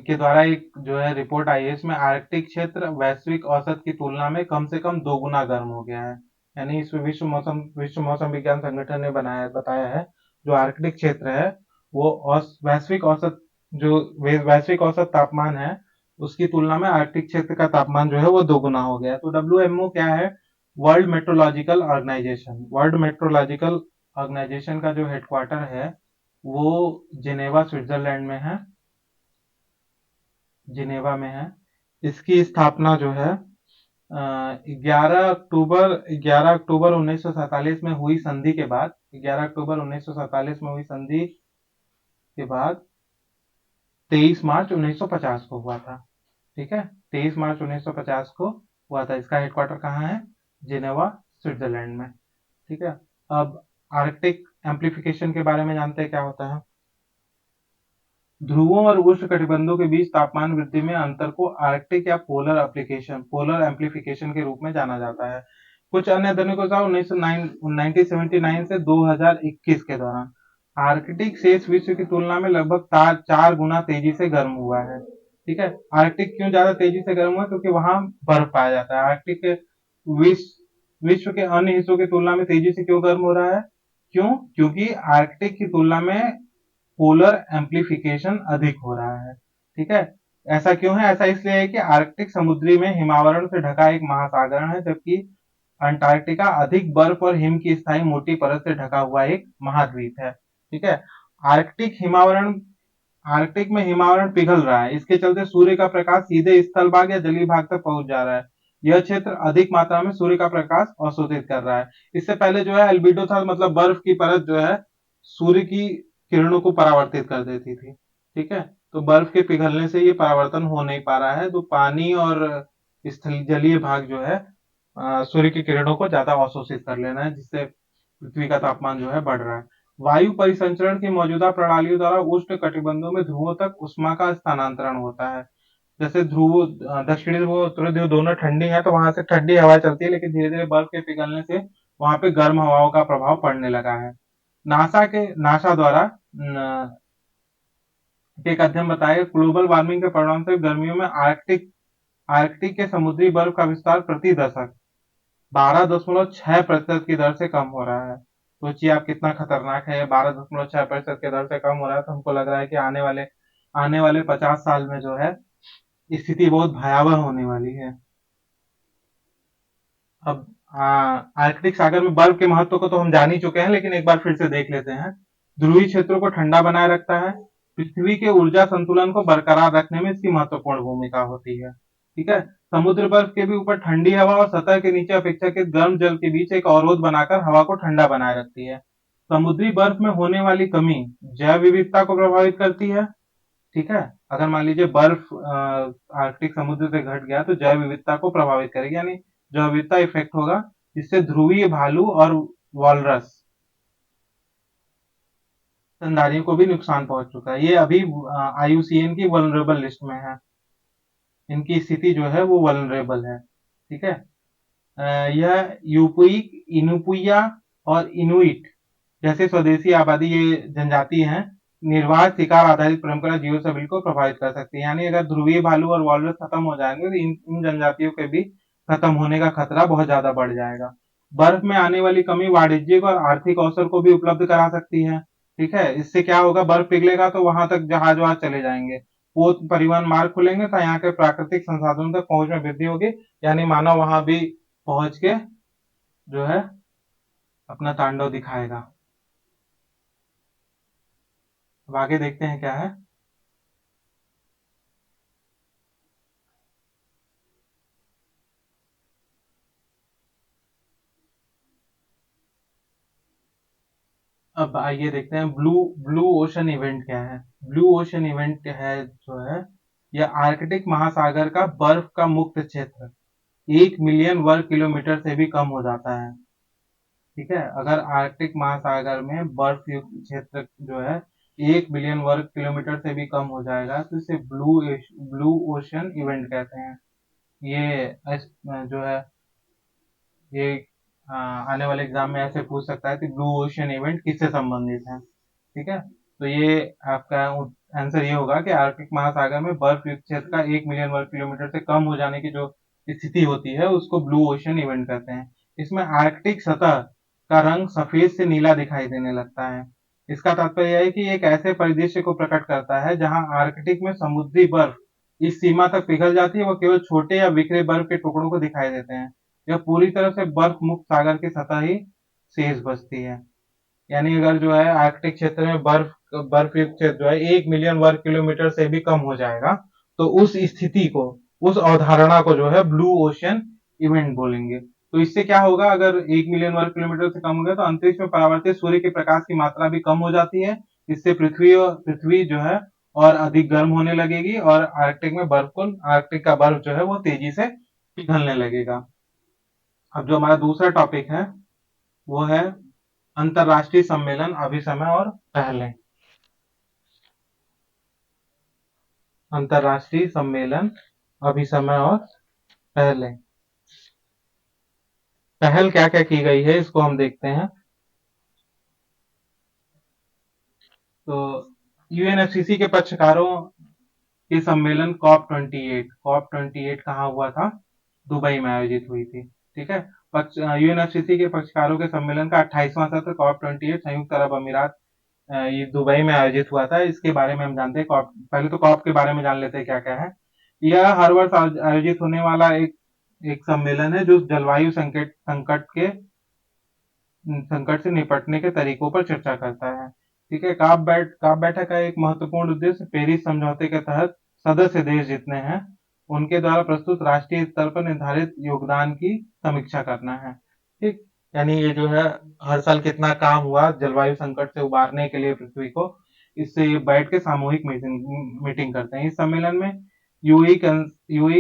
के द्वारा एक जो है रिपोर्ट आई है। इसमें आर्कटिक क्षेत्र वैश्विक औसत की तुलना में कम से कम दोगुना गर्म हो गया है। यानी इसमें विश्व मौसम विज्ञान संगठन ने बताया है जो आर्कटिक क्षेत्र है वो वैश्विक औसत तापमान है उसकी तुलना में आर्कटिक क्षेत्र का तापमान जो है वो दोगुना हो गया है। तो WMO क्या है? वर्ल्ड मेट्रोलॉजिकल ऑर्गेनाइजेशन का जो हेडक्वार्टर है वो जिनेवा स्विट्जरलैंड में है, जिनेवा में है। इसकी स्थापना जो है 11 अक्टूबर 1947 में हुई संधि के बाद, 11 अक्टूबर 1947 में हुई संधि के बाद 23 मार्च 1950 को हुआ था। ठीक है, 23 मार्च 1950 को हुआ था। इसका हेडक्वार्टर कहाँ है? जिनेवा स्विट्जरलैंड में। ठीक है, अब आर्कटिक एम्प्लीफिकेशन के बारे में जानते हैं क्या होता है। ध्रुवों और उष्ण कटिबंधों के बीच तापमान वृद्धि में अंतर को आर्कटिक या पोलर एम्प्लीफिकेशन के रूप में जाना जाता है। कुछ अन्य अध्ययनों के अनुसार 1979 से 2021 के दौरान आर्कटिक शेष विश्व की तुलना में लगभग 4 गुना तेजी से गर्म हुआ है। ठीक है, आर्कटिक क्यों ज्यादा तेजी से गर्म हुआ? क्योंकि वहां बर्फ पाया जाता है। आर्कटिक विश्व के अन्य हिस्सों की तुलना में तेजी से क्यों गर्म हो रहा है? क्यों? क्योंकि आर्कटिक की तुलना में पोलर एम्प्लीफिकेशन अधिक हो रहा है। ठीक है, ऐसा क्यों है? ऐसा इसलिए है कि आर्कटिक समुद्री में हिमावरण से ढका एक महासागर है, जबकि अंटार्कटिका अधिक बर्फ और हिम की स्थायी मोटी परत से ढका हुआ एक महाद्वीप है। ठीक है, आर्कटिक हिमावरण आर्कटिक में हिमावरण पिघल रहा है, इसके चलते सूर्य का प्रकाश सीधे स्थल भाग या जलीय भाग तक पहुंच जा रहा है। यह क्षेत्र अधिक मात्रा में सूर्य का प्रकाश अवशोषित कर रहा है। इससे पहले जो है एल्बिडो था, मतलब बर्फ की परत जो है सूर्य की किरणों को परावर्तित कर देती थी। ठीक है, तो बर्फ के पिघलने से ये परावर्तन हो नहीं पा रहा है, तो पानी और स्थल जलीय भाग जो है सूर्य की किरणों को ज्यादा अवशोषित कर लेना है, जिससे पृथ्वी का तापमान जो है बढ़ रहा है। वायु परिसंचरण की मौजूदा प्रणालियों द्वारा उष्ण कटिबंधों में ध्रुवों तक उष्मा का स्थानांतरण होता है। जैसे दक्षिणी ध्रुव और उत्तरी ध्रुव दोनों ठंडी है, तो वहां से ठंडी हवा चलती है, लेकिन धीरे धीरे बर्फ के पिघलने से वहां पे गर्म हवाओं का प्रभाव पड़ने लगा है। नासा द्वारा एक अध्ययन बताया ग्लोबल वार्मिंग के परिणाम से गर्मियों में आर्कटिक के समुद्री बर्फ का विस्तार प्रति दशक 12.6% की दर से कम हो रहा है। सोचिए आप कितना खतरनाक है, 12.6% की दर से कम हो रहा है, तो हमको लग रहा है कि आने वाले 50 साल में जो है स्थिति बहुत भयावह होने वाली है। अब आर्कटिक सागर में बर्फ के महत्व को तो हम जान ही चुके हैं, लेकिन एक बार फिर से देख लेते हैं। ध्रुवीय क्षेत्रों को ठंडा बनाए रखता है, पृथ्वी के ऊर्जा संतुलन को बरकरार रखने में इसकी महत्वपूर्ण भूमिका होती है। ठीक है, समुद्र बर्फ के भी ऊपर ठंडी हवा और सतह के नीचे अपेक्षाकृत गर्म जल के बीच एक अवरोध बनाकर हवा को ठंडा बनाए रखती है। समुद्री बर्फ में होने वाली कमी जैव विविधता को प्रभावित करती है। ठीक है, अगर मान लीजिए बर्फ आर्कटिक समुद्र से घट गया तो जैव विविधता को प्रभावित करेगी, यानी जैव विविधता इफेक्ट होगा, जिससे ध्रुवीय भालू और वॉलरस स्तनधारियों को भी नुकसान पहुंच चुका है। ये अभी IUCN की वल्नरेबल लिस्ट में है, इनकी स्थिति जो है वो वल्नरेबल है। ठीक है, यह यूपुई इनुपुया और इनुइट जैसे स्वदेशी आबादी ये जनजाति हैं, निर्वाह शिकार आधारित परंपरा जीवन शैली को प्रभावित कर सकती है। यानी अगर ध्रुवीय भालू और वॉलरस खत्म हो जाएंगे तो इन जनजातियों के भी खत्म होने का खतरा बहुत ज्यादा बढ़ जाएगा। बर्फ में आने वाली कमी वाणिज्यिक और आर्थिक अवसर को भी उपलब्ध करा सकती है। ठीक है, इससे क्या होगा, बर्फ पिघलेगा तो वहां तक जहाज वहाज चले जाएंगे, पोत परिवहन मार्ग खुलेंगे, तो यहाँ के प्राकृतिक संसाधनों तक पहुंच में वृद्धि होगी, यानी मानव वहां भी पहुंच के जो है अपना तांडव दिखाएगा। अब आगे देखते हैं क्या है। अब आइए देखते हैं ब्लू ब्लू ओशन इवेंट क्या है। ब्लू ओशन इवेंट है जो है, यह आर्कटिक महासागर का बर्फ का मुक्त क्षेत्र 1 मिलियन वर्ग किलोमीटर से भी कम हो जाता है। ठीक है, अगर आर्कटिक महासागर में बर्फ युक्त क्षेत्र जो है 1 मिलियन वर्ग किलोमीटर से भी कम हो जाएगा, तो इसे ब्लू ओशन इवेंट कहते हैं। ये जो है ये आने वाले एग्जाम में ऐसे पूछ सकता है कि ब्लू ओशन इवेंट किससे संबंधित है। ठीक है, तो ये आपका आंसर ये होगा कि आर्कटिक महासागर में बर्फ युक्त क्षेत्र का 1 मिलियन वर्ग किलोमीटर से कम हो जाने की जो स्थिति होती है उसको ब्लू ओशन इवेंट कहते हैं। इसमें आर्कटिक सतह का रंग सफेद से नीला दिखाई देने लगता है। इसका तात्पर्य है कि एक ऐसे परिदृश्य को प्रकट करता है जहां आर्कटिक में समुद्री बर्फ इस सीमा तक पिघल जाती है, वह केवल छोटे या बिखरे बर्फ के टुकड़ों को दिखाई देते हैं। यह पूरी तरह से बर्फ मुक्त सागर की सतह ही शेष बचती है। यानी अगर जो है आर्कटिक क्षेत्र में बर्फ युक्त क्षेत्र जो है 1 मिलियन वर्ग किलोमीटर से भी कम हो जाएगा, तो उस स्थिति को, उस अवधारणा को जो है ब्लू ओशन इवेंट बोलेंगे। तो इससे क्या होगा, अगर 1 मिलियन वर्ग किलोमीटर से कम हो गया तो अंतरिक्ष में परावर्तित सूर्य के प्रकाश की मात्रा भी कम हो जाती है। इससे पृथ्वी जो है और अधिक गर्म होने लगेगी, और आर्कटिक का बर्फ जो है वो तेजी से पिघलने लगेगा। अब जो हमारा दूसरा टॉपिक है वो है अंतरराष्ट्रीय सम्मेलन अभी समय और पहले। अंतरराष्ट्रीय सम्मेलन अभी समय और पहले। पहल क्या क्या की गई है इसको हम देखते हैं। तो यूएनएफसीसी के पक्षकारों की सम्मेलन COP28 कहाँ हुआ था? दुबई में आयोजित हुई थी। ठीक है। यूएनएफसीसी के पक्षकारों के सम्मेलन का 28वां सत्र COP28 संयुक्त अरब अमीरात ये दुबई में आयोजित हुआ था। इसके बारे में हम जानते हैं। कॉप पहले तो कॉप के बारे में जान लेते हैं क्या क्या है। यह हर वर्ष आयोजित होने वाला एक एक सम्मेलन है जो जलवायु संकट से निपटने के तरीकों पर चर्चा करता है। ठीक है। काप बैठक का एक महत्वपूर्ण उद्देश्य पेरिस समझौते के तहत सदस्य देश जितने हैं उनके द्वारा प्रस्तुत राष्ट्रीय स्तर पर निर्धारित योगदान की समीक्षा करना है। ठीक। यानी ये जो है हर साल कितना काम हुआ जलवायु संकट से उबारने के लिए पृथ्वी को, इससे ये बैठ के सामूहिक मीटिंग करते हैं। इस सम्मेलन में यूई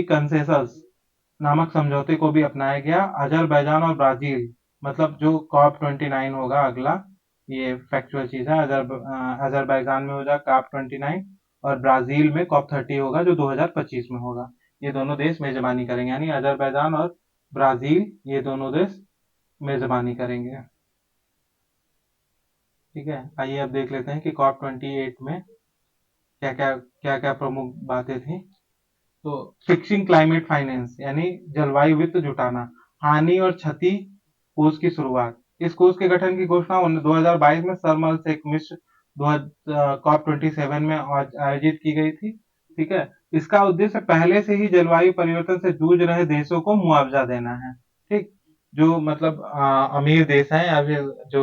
कंसेंसस नामक समझौते को भी अपनाया गया। अजरबैजान और ब्राजील, मतलब जो COP29 होगा अगला, ये फैक्चुअल चीज है। अजरबैजान में होगा COP29 और ब्राजील में COP30 होगा जो 2025 में होगा। ये दोनों देश मेजबानी करेंगे, यानी अजरबैजान और ब्राजील ये दोनों देश मेजबानी करेंगे। ठीक है। आइए अब देख लेते हैं कि COP28 में क्या क्या प्रमुख बातें थी। तो फिक्सिंग क्लाइमेट फाइनेंस यानी जलवायु वित्त जुटाना, हानि और क्षति कोष की शुरुआत। इस कोष के गठन की घोषणा 2022 में शर्म शेख मिश्र COP27 में आयोजित की गई थी। ठीक है। इसका उद्देश्य पहले से ही जलवायु परिवर्तन से जूझ रहे देशों को मुआवजा देना है। ठीक। जो मतलब अमीर देश हैं या फिर जो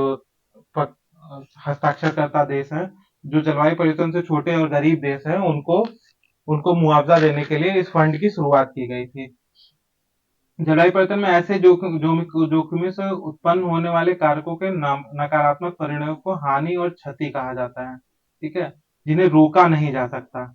हस्ताक्षरकर्ता देश हैं, जो जलवायु परिवर्तन से छोटे और गरीब देश हैं, उनको उनको मुआवजा देने के लिए इस फंड की शुरुआत की गई थी। जलवायु परिवर्तन में ऐसे जोखिमों से उत्पन्न होने वाले कारकों के नकारात्मक परिणामों को हानि और क्षति कहा जाता है। ठीक है। जिन्हें रोका नहीं जा सकता।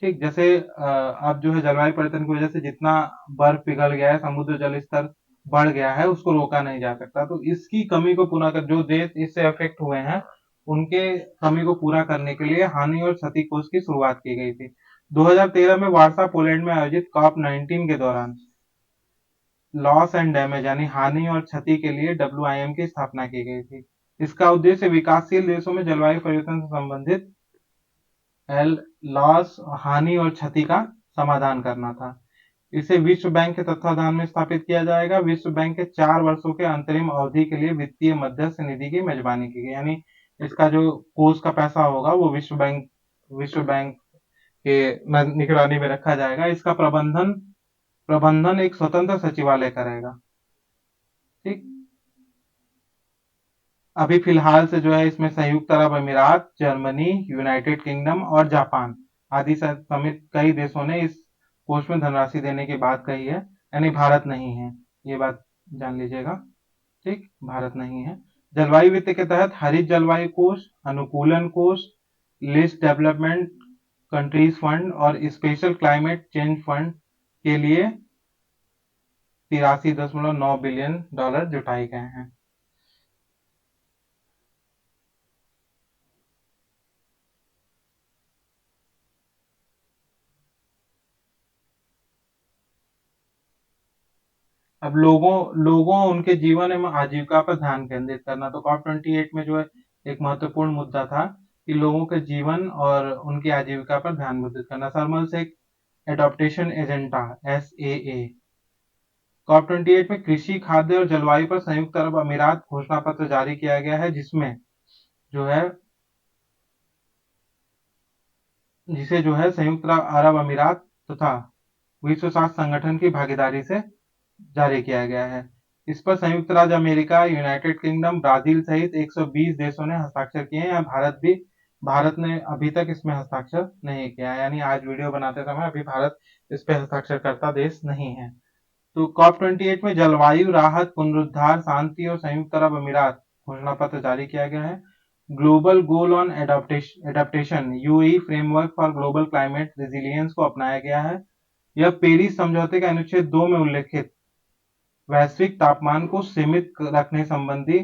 ठीक। जैसे अब जो है जलवायु परिवर्तन की वजह से जितना बर्फ पिघल गया है, समुद्र जल स्तर बढ़ गया है, उसको रोका नहीं जा सकता। तो इसकी कमी को पूरा कर, जो देश इससे अफेक्ट हुए हैं उनके कमी को पूरा करने के लिए हानि और क्षति कोष की शुरुआत की गई थी। 2013 में वार्सा पोलैंड में आयोजित COP19 के दौरान लॉस एंड डैमेज यानी हानि और क्षति के लिए WIM की स्थापना की गई थी। इसका उद्देश्य विकासशील देशों में जलवायु परिवर्तन से संबंधित लॉस, हानि और क्षति का समाधान करना था। इसे विश्व बैंक के तत्वाधान में स्थापित किया जाएगा। विश्व बैंक के 4 वर्षों के अंतरिम अवधि के लिए वित्तीय मध्यस्थ निधि की मेजबानी की गई। यानी इसका जो कोष का पैसा होगा वो विश्व बैंक के निगरानी में रखा जाएगा। इसका प्रबंधन एक स्वतंत्र सचिवालय करेगा। ठीक। अभी फिलहाल से जो है इसमें संयुक्त अरब अमीरात, जर्मनी, यूनाइटेड किंगडम और जापान आदि समेत कई देशों ने इस कोष में धनराशि देने की बात कही है। यानी भारत नहीं है, ये बात जान लीजिएगा। ठीक। भारत नहीं है। जलवायु वित्त के तहत हरित जलवायु कोष, अनुकूलन कोष, लिस्ट डेवलपमेंट कंट्रीज फंड और स्पेशल क्लाइमेट चेंज फंड के लिए 83.9 बिलियन डॉलर जुटाए गए हैं। अब लोगों उनके जीवन एवं आजीविका पर ध्यान केंद्रित करना। तो COP28 में जो है एक महत्वपूर्ण मुद्दा था कि लोगों के जीवन और उनकी आजीविका पर ध्यान केंद्रित करना। शर्म Sheikh adaptation agenda SAA। COP28 में कृषि, खाद्य और जलवायु पर संयुक्त अरब अमीरात घोषणा पत्र जारी किया गया है, जो है जिसे जो है संयुक्त अरब अमीरात तथा विश्व स्वास्थ्य संगठन की भागीदारी से जारी किया गया है। इस पर संयुक्त राज्य अमेरिका, यूनाइटेड किंगडम, ब्राजील सहित 120 देशों ने हस्ताक्षर किए हैं। भारत ने अभी तक इसमें हस्ताक्षर नहीं किया है। यानी आज वीडियो बनाते समय अभी भारत इस पे हस्ताक्षर करता देश नहीं है। तो COP28 में जलवायु राहत, पुनरुद्धार, शांति और संयुक्त अरब अमीरात घोषणा पत्र जारी किया गया है। Global goal on adaptation UAE framework for global climate resilience को अपनाया गया है। यह पेरिस समझौते के अनुच्छेद 2 में उल्लेखित वैश्विक तापमान को सीमित रखने संबंधी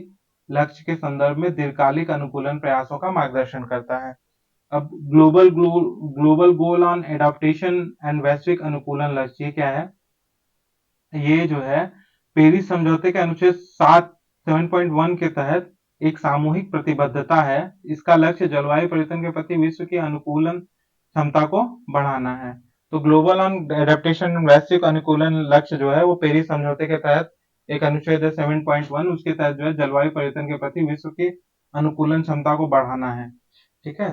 लक्ष्य के संदर्भ में दीर्घकालिक अनुकूलन प्रयासों का मार्गदर्शन करता है। अब global goal on adaptation and वैश्विक अनुकूलन लक्ष्य क्या है? ये जो है पेरिस समझौते के अनुच्छेद 7.1 के तहत एक सामूहिक प्रतिबद्धता है। इसका लक्ष्य जलवायु परिवर्तन के प्रति विश्व की अनुकूलन क्षमता को बढ़ाना है। तो ग्लोबल ऑन एडेप्टेशन वैश्विक अनुकूलन लक्ष्य जो है वो पेरिस समझौते के तहत एक अनुच्छेद है 7.1, उसके तहत जो है जलवायु परिवर्तन के प्रति विश्व की अनुकूलन क्षमता को बढ़ाना है। ठीक है,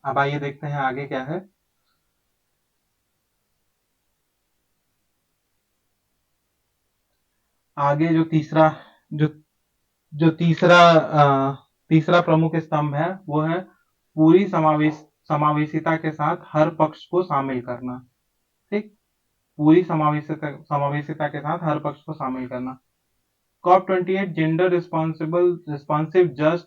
अब आइए देखते हैं आगे क्या है। आगे जो जो तीसरा प्रमुख स्तंभ है वो है पूरी समावेशिता के साथ हर पक्ष को शामिल करना। ठीक, पूरी समावेशिता के साथ हर पक्ष को शामिल करना। COP28 gender responsive just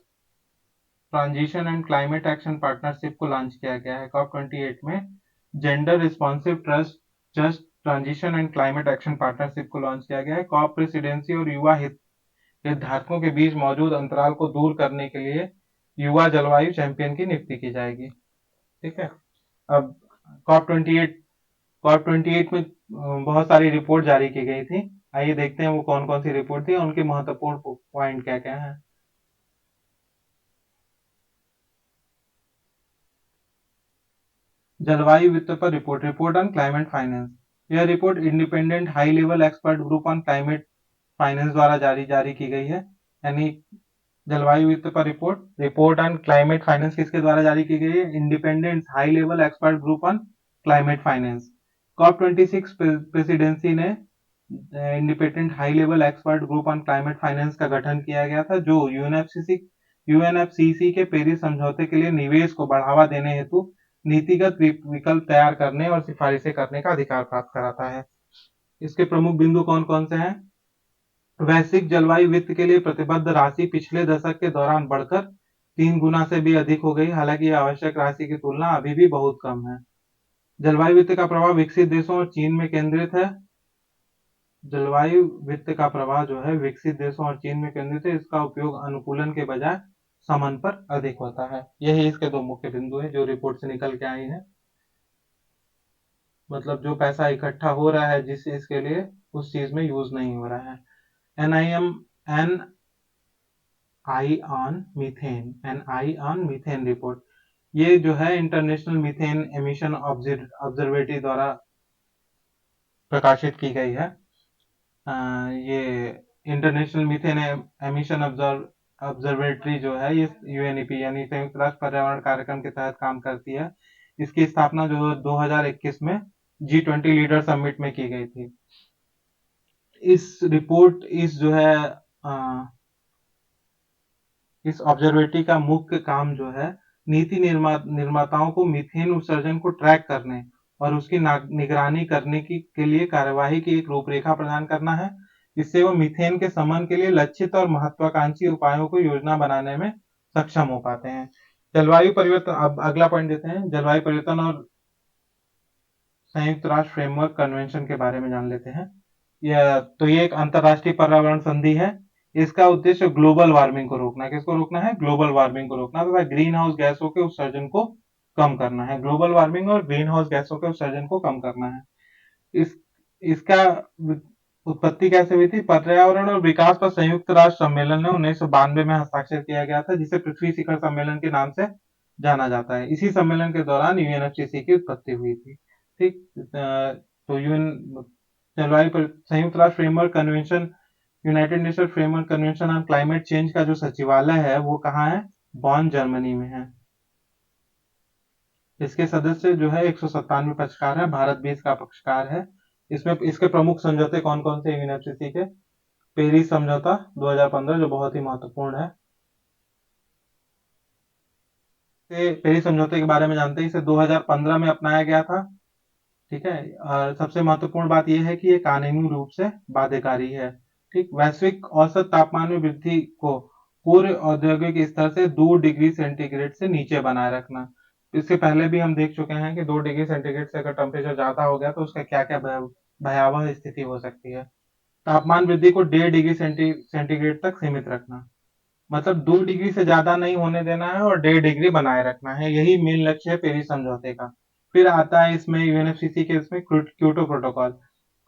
transition and climate action partnership को लॉन्च किया गया है। COP28 में gender responsive trust just transition and climate action partnership को लॉन्च किया गया है। कॉप प्रेसिडेंसी और युवा हितधारकों के बीच मौजूद अंतराल को दूर करने के लिए युवा जलवायु चैंपियन की नियुक्ति की जाएगी। ठीक है, अब COP28 में बहुत सारी रिपोर्ट जारी की गई थी। आइए देखते हैं वो कौन कौन सी रिपोर्ट थी और उनके महत्वपूर्ण पॉइंट क्या क्या है। जलवायु वित्त पर रिपोर्ट ऑन क्लाइमेट फाइनेंस। यह report independent high level expert group on climate finance द्वारा जारी की गई है। यानी जलवायु वित्त पर रिपोर्ट ऑन क्लाइमेट फाइनेंस किसके द्वारा जारी की गई है? Independent high level expert group on climate finance. COP26 presidency ने independent high level expert group on climate finance का गठन किया गया था, जो यूएनएफसीसी के पेरिस समझौते के लिए निवेश को बढ़ावा देने हेतु नीतिगत विकल्प तैयार करने और सिफारिशें करने का अधिकार प्राप्त कराता है। इसके प्रमुख बिंदु कौन कौन से हैं? वैश्विक जलवायु वित्त के लिए प्रतिबद्ध राशि पिछले दशक के दौरान बढ़कर 3 गुना से भी अधिक हो गई, हालांकि यह आवश्यक राशि की तुलना अभी भी बहुत कम है। जलवायु वित्त का प्रभाव विकसित देशों और चीन में केंद्रित है। जलवायु वित्त का प्रभाव जो है विकसित देशों और चीन में केंद्रित है। इसका उपयोग अनुकूलन के बजाय समन पर अधिक होता है। यही इसके दो मुख्य बिंदु है जो रिपोर्ट से निकल के आई है। मतलब जो पैसा इकट्ठा हो रहा है जिस चीज के लिए, उस चीज में यूज नहीं हो रहा है। An eye on methane report, ये जो है इंटरनेशनल मीथेन एमिशन ऑब्जर्वेटरी द्वारा प्रकाशित की गई है। ये इंटरनेशनल मीथेन एमिशन ऑब्जर्वेटरी जो है ये यूएनईपी यानी संयुक्त राष्ट्र पर्यावरण कार्यक्रम के तहत काम करती है। इसकी स्थापना जो 2021 में G20 लीडर समिट में की गई थी। इस ऑब्जर्वेटरी का मुख्य काम जो है नीति निर्माताओं को मीथेन उत्सर्जन को ट्रैक करने और उसकी निगरानी करने के लिए कार्यवाही की एक रूपरेखा प्रदान करना है। इससे वो मीथेन के शमन के लिए लक्षित और महत्वाकांक्षी उपायों को योजना बनाने में सक्षम हो पाते हैं। जलवायु परिवर्तन, अब अगला पॉइंट देते हैं, जलवायु परिवर्तन और संयुक्त राष्ट्र फ्रेमवर्क कन्वेंशन के बारे में जान लेते हैं। ये एक अंतरराष्ट्रीय पर्यावरण संधि है। इसका उद्देश्य ग्लोबल वार्मिंग को रोकना है। किसको रोकना है? ग्लोबल वार्मिंग को रोकना तथा ग्रीन हाउस गैसों के उत्सर्जन को कम करना है। ग्लोबल वार्मिंग और ग्रीन हाउस गैसों के उत्सर्जन को कम करना है। इसका उत्पत्ति कैसे हुई थी? पर्यावरण और विकास पर संयुक्त राष्ट्र सम्मेलन ने 1992 में हस्ताक्षर किया गया था, जिसे पृथ्वी शिखर सम्मेलन के नाम से जाना जाता है। इसी सम्मेलन के दौरान यूएनएफसीसी की उत्पत्ति हुई थी। ठीक, तो संयुक्त राष्ट्र framework convention, United nation framework convention on climate change का जो सचिवालय है वो कहाँ है? बॉन, जर्मनी में है। इसके सदस्य जो है 197 पक्षकार है, भारत भी इसका पक्षकार है। इसमें इसके प्रमुख समझौते कौन कौन से यूएनएफसीसी के? पेरिस समझौता 2015 जो बहुत ही महत्वपूर्ण है। पेरिस समझौते के बारे में जानते हैं, इसे 2015 में अपनाया गया था। ठीक है, और सबसे महत्वपूर्ण बात यह है कि ये कानूनी रूप से बाध्यकारी है। ठीक, वैश्विक औसत तापमान में वृद्धि को पूर्व औद्योगिक स्तर से 2 डिग्री सेंटीग्रेड से नीचे बनाए रखना। इससे पहले भी हम देख चुके हैं कि 2 डिग्री सेंटीग्रेड से अगर टेम्परेचर ज्यादा हो गया तो उसका क्या क्या भयावह स्थिति हो सकती है। तापमान वृद्धि को 1.5 डिग्री सेंटीग्रेड तक सीमित रखना, मतलब 2 डिग्री से ज्यादा नहीं होने देना है और 1.5 डिग्री बनाए रखना है। यही मेन लक्ष्य है पेरिस समझौते का। फिर आता है इसमें यूएनएफसीसी के इसमें क्योटो प्रोटोकॉल।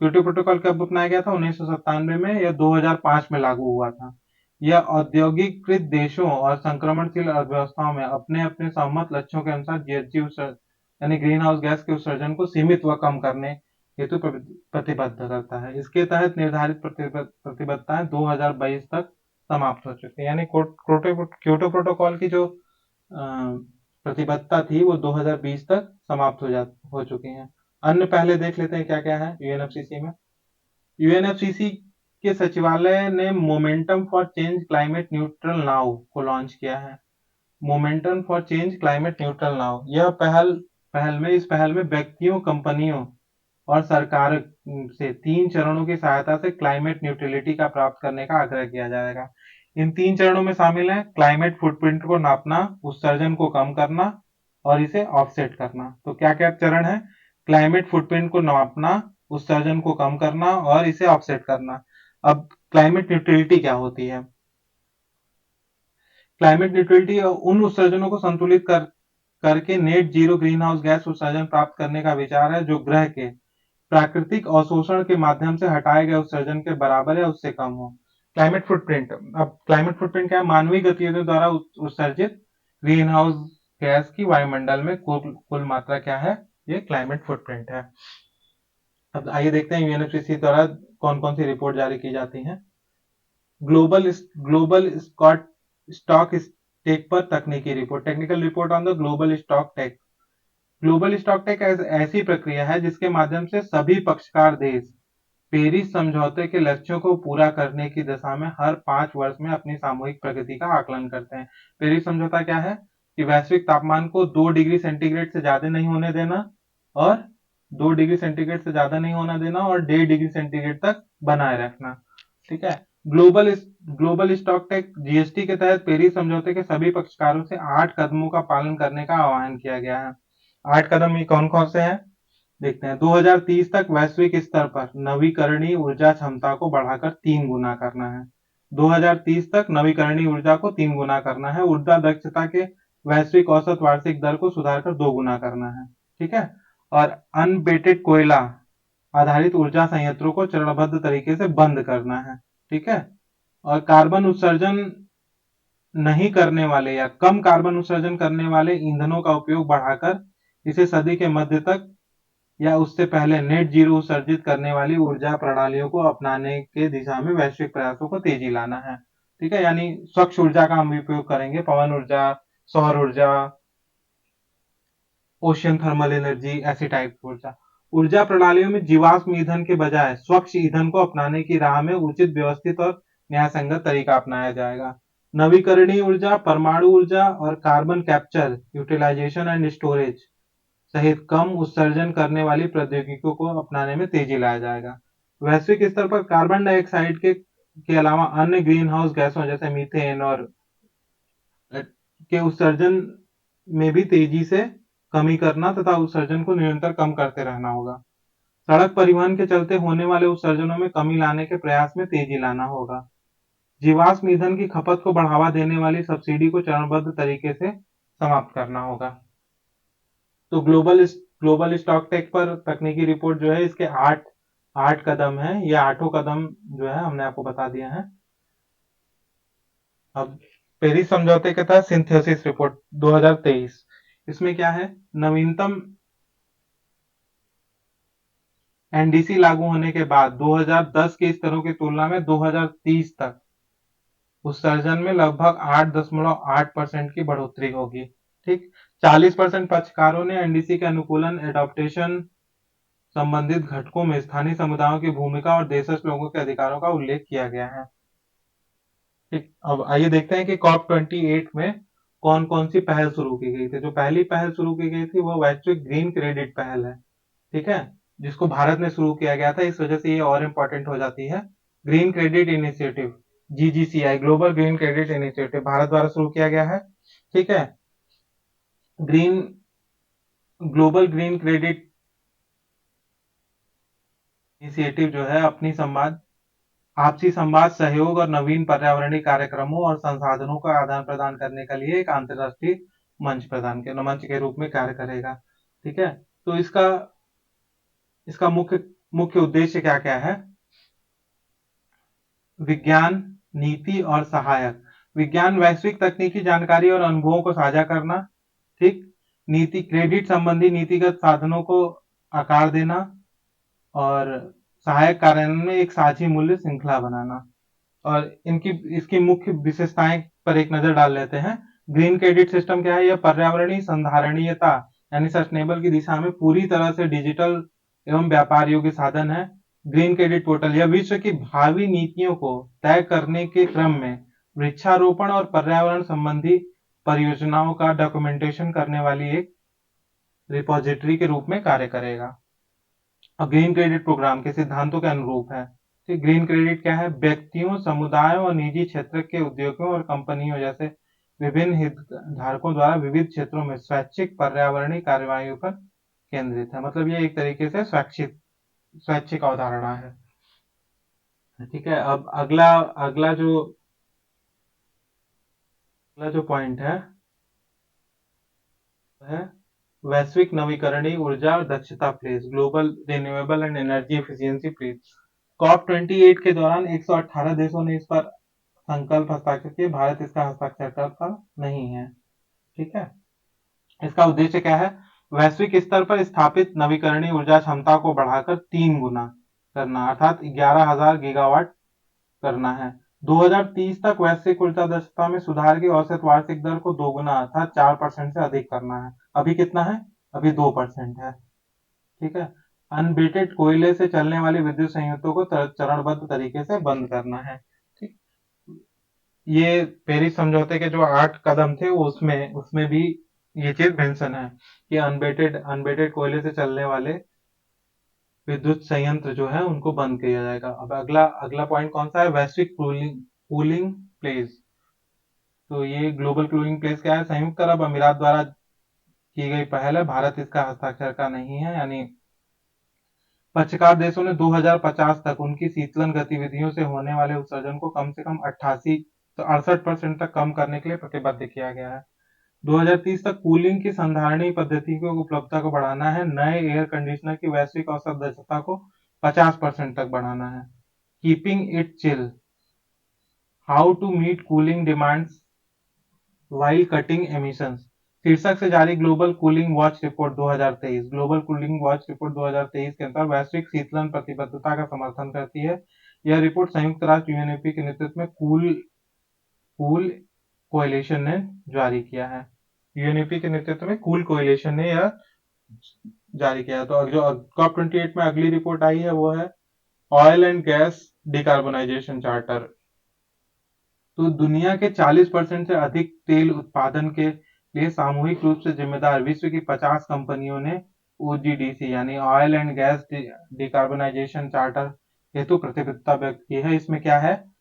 क्योटो प्रोटोकॉल कब अपनाया गया था? 1997 में या 2005 में लागू हुआ था। यह औद्योगिकृत देशों और संक्रमणशील अर्थव्यवस्थाओं में अपने अपने सहमत लक्ष्यों के अनुसार जीएचजी यानी ग्रीन हाउस गैस के उत्सर्जन को सीमित व कम करने हेतु प्रतिबद्ध करता है। इसके तहत निर्धारित प्रतिबद्धताएं 2022 तक समाप्त हो चुकी है। यानी क्योटो प्रोटोकॉल की जो प्रतिबद्धता थी वो 2020 तक समाप्त हो चुकी है। अन्य पहले देख लेते हैं क्या क्या है यूएनएफसीसी में। यूएनएफसीसी के सचिवालय ने momentum for change climate neutral now को लॉन्च किया है। Momentum for change climate neutral now, यह इस पहल में व्यक्तियों, कंपनियों और सरकार से 3 चरणों की सहायता से क्लाइमेट न्यूट्रलिटी का प्राप्त करने का आग्रह किया जाएगा। इन 3 चरणों में शामिल है क्लाइमेट फुटप्रिंट को नापना, उत्सर्जन को कम करना और इसे ऑफसेट करना। तो क्या क्या चरण है? क्लाइमेट फुटप्रिंट को नापना, उत्सर्जन को कम करना और इसे ऑफसेट करना। अब क्लाइमेट न्यूट्रलिटी क्या होती है? क्लाइमेट न्यूट्रलिटी उन उत्सर्जनों को संतुलित करके net zero green house gas उत्सर्जन प्राप्त करने का विचार है जो ग्रह के प्राकृतिक अवशोषण के माध्यम से हटाए गए उत्सर्जन के बराबर या उससे कम हो। क्लाइमेट फुटप्रिंट, अब क्लाइमेट फुटप्रिंट क्या है? मानवीय गतिविधियों द्वारा उत्सर्जित ग्रीन हाउस गैस की वायुमंडल में कुल मात्रा क्या है? ये क्लाइमेट फुटप्रिंट है। अब आइए देखते हैं यूएनएफसीसी द्वारा कौन कौन सी रिपोर्ट जारी की जाती है। ग्लोबल स्टॉक टेक पर तकनीकी रिपोर्ट, technical report on the global stocktake. Global stocktake ऐसी प्रक्रिया है जिसके माध्यम से सभी पक्षकार देश पेरिस समझौते के लक्ष्यों को पूरा करने की दिशा में हर 5 वर्ष में अपनी सामूहिक प्रगति का आकलन करते हैं। पेरिस समझौता क्या है? कि वैश्विक तापमान को 2 डिग्री सेंटीग्रेड से ज्यादा नहीं होने देना और 2 डिग्री सेंटीग्रेड से ज्यादा नहीं होना देना और 1.5 डिग्री सेंटीग्रेड तक बनाए रखना। ठीक है। ग्लोबल स्टॉक टेक जीएसटी के तहत पेरिस समझौते के सभी पक्षकारों से 8 कदमों का पालन करने का आह्वान किया गया है। 8 कदम ये कौन कौन से हैं? देखते हैं। 2030 तक वैश्विक स्तर पर नवीकरणीय ऊर्जा क्षमता को बढ़ाकर 3 गुना करना है। 2030 तक नवीकरणीय ऊर्जा को 3 गुना करना है। ऊर्जा दक्षता के वैश्विक औसत वार्षिक दर को सुधारकर 2 गुना करना है। ठीक है। और अनबेटेड कोयला आधारित ऊर्जा संयंत्रों को चरणबद्ध तरीके से बंद करना है। ठीक है। और कार्बन उत्सर्जन नहीं करने वाले या कम कार्बन उत्सर्जन करने वाले ईंधनों का उपयोग बढ़ाकर इसे सदी के मध्य तक या उससे पहले नेट जीरो उत्सर्जित करने वाली ऊर्जा प्रणालियों को अपनाने के दिशा में वैश्विक प्रयासों को तेजी लाना है। ठीक है। यानी स्वच्छ ऊर्जा का हम उपयोग करेंगे, पवन ऊर्जा, सौर ऊर्जा, ओशियन थर्मल एनर्जी, ऐसी टाइप की ऊर्जा प्रणालियों में जीवाश्म ईंधन के बजाय स्वच्छ ईंधन को अपनाने की राह में उचित, व्यवस्थित और न्यायसंगत तरीका अपनाया जाएगा। नवीकरणीय ऊर्जा, परमाणु ऊर्जा और carbon capture, utilisation and storage सहित कम उत्सर्जन करने वाली प्रौद्योगिकियों को अपनाने में तेजी लाया जाएगा। वैश्विक स्तर पर कार्बन डाइऑक्साइड के अलावा अन्य ग्रीन हाउस गैसों जैसे मीथेन और के उत्सर्जन में भी तेजी से कमी करना तथा उत्सर्जन को निरंतर कम करते रहना होगा। सड़क परिवहन के चलते होने वाले उत्सर्जनों में कमी लाने के प्रयास में तेजी लाना होगा। जीवाश्म ईंधन की खपत को बढ़ावा देने वाली सब्सिडी को चरणबद्ध तरीके से समाप्त करना होगा। तो ग्लोबल स्टॉक टेक पर तकनीकी रिपोर्ट जो है, इसके 8 कदम है। ये 8 कदम जो है हमने आपको बता दिया है। अब पेरिस समझौते के तहत सिंथेसिस रिपोर्ट 2023, इसमें क्या है? नवीनतम एनडीसी लागू होने के बाद 2010 के स्तरों की तुलना में 2030 तक उत्सर्जन में लगभग 8.8% की बढ़ोतरी होगी। ठीक। 40% पक्षकारों ने एनडीसी के अनुकूलन, एडॉप्टेशन संबंधित घटकों में स्थानीय समुदायों की भूमिका और देशस्थ लोगों के अधिकारों का उल्लेख किया गया है। ठीक। अब आइए देखते हैं कि COP 28 में कौन कौन सी पहल शुरू की गई थी। जो पहली पहल शुरू की गई थी वो वैश्विक ग्रीन क्रेडिट पहल है। ठीक है। जिसको भारत में शुरू किया गया था, इस वजह से ये और इंपॉर्टेंट हो जाती है। Green credit initiative, GGCI, global green credit initiative, Bharat द्वारा शुरू किया गया है। ठीक है। ग्लोबल ग्रीन क्रेडिट इनिशिएटिव जो है अपनी आपसी संवाद, सहयोग और नवीन पर्यावरणीय कार्यक्रमों और संसाधनों का आदान प्रदान करने के लिए एक अंतरराष्ट्रीय मंच के रूप में कार्य करेगा। ठीक है। तो इसका मुख्य उद्देश्य क्या क्या है? विज्ञान, नीति और सहायक। विज्ञान, वैश्विक तकनीकी जानकारी और अनुभवों को साझा करना। ठीक। नीति, क्रेडिट संबंधी नीतिगत साधनों को आकार देना। और सहायक कार्यान्वयन में एक साझी मूल्य श्रृंखला बनाना। और इसकी मुख्य विशेषताएं पर एक नजर डाल लेते हैं। ग्रीन क्रेडिट सिस्टम क्या है? यह पर्यावरणीय संधारणीयता यानी सस्टेनेबल की दिशा में पूरी तरह से डिजिटल एवं व्यापार योग्य साधन है। ग्रीन क्रेडिट पोर्टल यह विश्व की भावी नीतियों को तय करने के क्रम में वृक्षारोपण और पर्यावरण संबंधी परियोजनाओं का डॉक्यूमेंटेशन करने वाली एक रिपोजिटरी के रूप में कार्य करेगा। और ग्रीन क्रेडिट प्रोग्राम के सिद्धांतों के अनुरूप है। तो ग्रीन क्रेडिट क्या है? व्यक्तियों, समुदायों और निजी क्षेत्र के उद्योगों और कंपनियों जैसे विभिन्न हितधारकों द्वारा विविध क्षेत्रों में स्वैच्छिक पर्यावरणीय कार्यवाही पर केंद्रित है। मतलब ये एक तरीके से स्वैच्छिक अवधारणा है। ठीक है, अब अगला जो पॉइंट है वैश्विक नवीकरणीय ऊर्जा और दक्षता place, global renewable and energy efficiency place. COP28 के दौरान 118 देशों ने इस पर संकल्प हस्ताक्षर किए। भारत इसका हस्ताक्षरकर्ता नहीं है। ठीक है, इसका उद्देश्य क्या है? वैश्विक स्तर पर स्थापित नवीकरणीय ऊर्जा क्षमता को बढ़ाकर 3 गुना करना, अर्थात 11,000 गीगावाट करना है। 2030 तक वैश्विक ऊर्जा दक्षता में सुधार की औसत वार्षिक दर को 2 गुना अर्थात 4% से अधिक करना है। अभी कितना है? अभी 2% है। ठीक है, अनबेटेड कोयले से चलने वाली विद्युत संयंत्रों को चरणबद्ध तरीके से बंद करना है। ठीक, ये पेरिस समझौते के जो 8 कदम थे उसमें उसमें भी ये चीज मेंशन है कि अनबेटेड कोयले से चलने वाले विद्युत संयंत्र जो है उनको बंद किया जाएगा। अब अगला अगला पॉइंट कौन सा है? वैश्विक कूलिंग प्लेस। तो ये ग्लोबल कूलिंग प्लेस क्या है? संयुक्त अरब अमीरात द्वारा की गई पहल है। भारत इसका हस्ताक्षर का नहीं है। यानी पक्षकार देशों ने 2050 तक उनकी शीतलन गतिविधियों से होने वाले उत्सर्जन को कम से कम 68% तक कम करने के लिए प्रतिबद्ध किया गया है। 2030 तक कूलिंग की संधारणीय पद्धति की उपलब्धता को बढ़ाना है। नए एयर कंडीशनर की वैश्विक औसत दक्षता को 50% तक बढ़ाना है। Keeping it chill, how to meet cooling demands while cutting emissions शीर्षक से जारी global cooling watch report 2023। Global cooling watch report 2023 के अनुसार वैश्विक शीतलन प्रतिबद्धता का समर्थन करती है। यह रिपोर्ट संयुक्त राष्ट्र यूएनईपी के नेतृत्व में कूल कोएलिशन ने जारी किया है। यूएनईपी के नेतृत्व में कूल कोएलिशन ने यह जारी किया है। तो जो COP28 में अगली रिपोर्ट आई है वो है oil and gas decarbonisation charter. तो दुनिया के 40% से अधिक तेल उत्पादन के लिए सामूहिक रूप से जिम्मेदार विश्व की 50 कंपनियों ने OGDC यानी oil and gas decarbonisation charter हेतु प्रतिबद्धता व्यक्त की है। इसमें क्या है?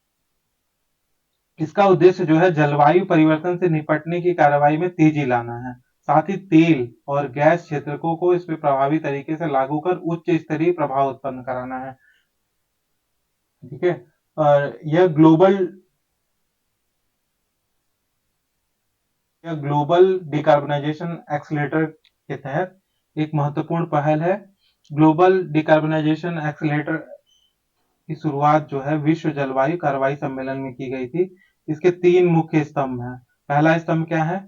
इसका उद्देश्य जो है जलवायु परिवर्तन से निपटने की कार्रवाई में तेजी लाना है। साथ ही तेल और गैस क्षेत्रकों को इस पर प्रभावी तरीके से लागू कर उच्च स्तरीय प्रभाव उत्पन्न कराना है। ठीक है, और यह ग्लोबल डिकार्बोनाइजेशन एक्सीलरेटर के तहत एक महत्वपूर्ण पहल है। ग्लोबल डिकार्बोनाइजेशन एक्सीलरेटर की शुरुआत जो है विश्व जलवायु कार्रवाई सम्मेलन में की गई थी। इसके 3 मुख्य स्तंभ हैं। पहला स्तंभ क्या है?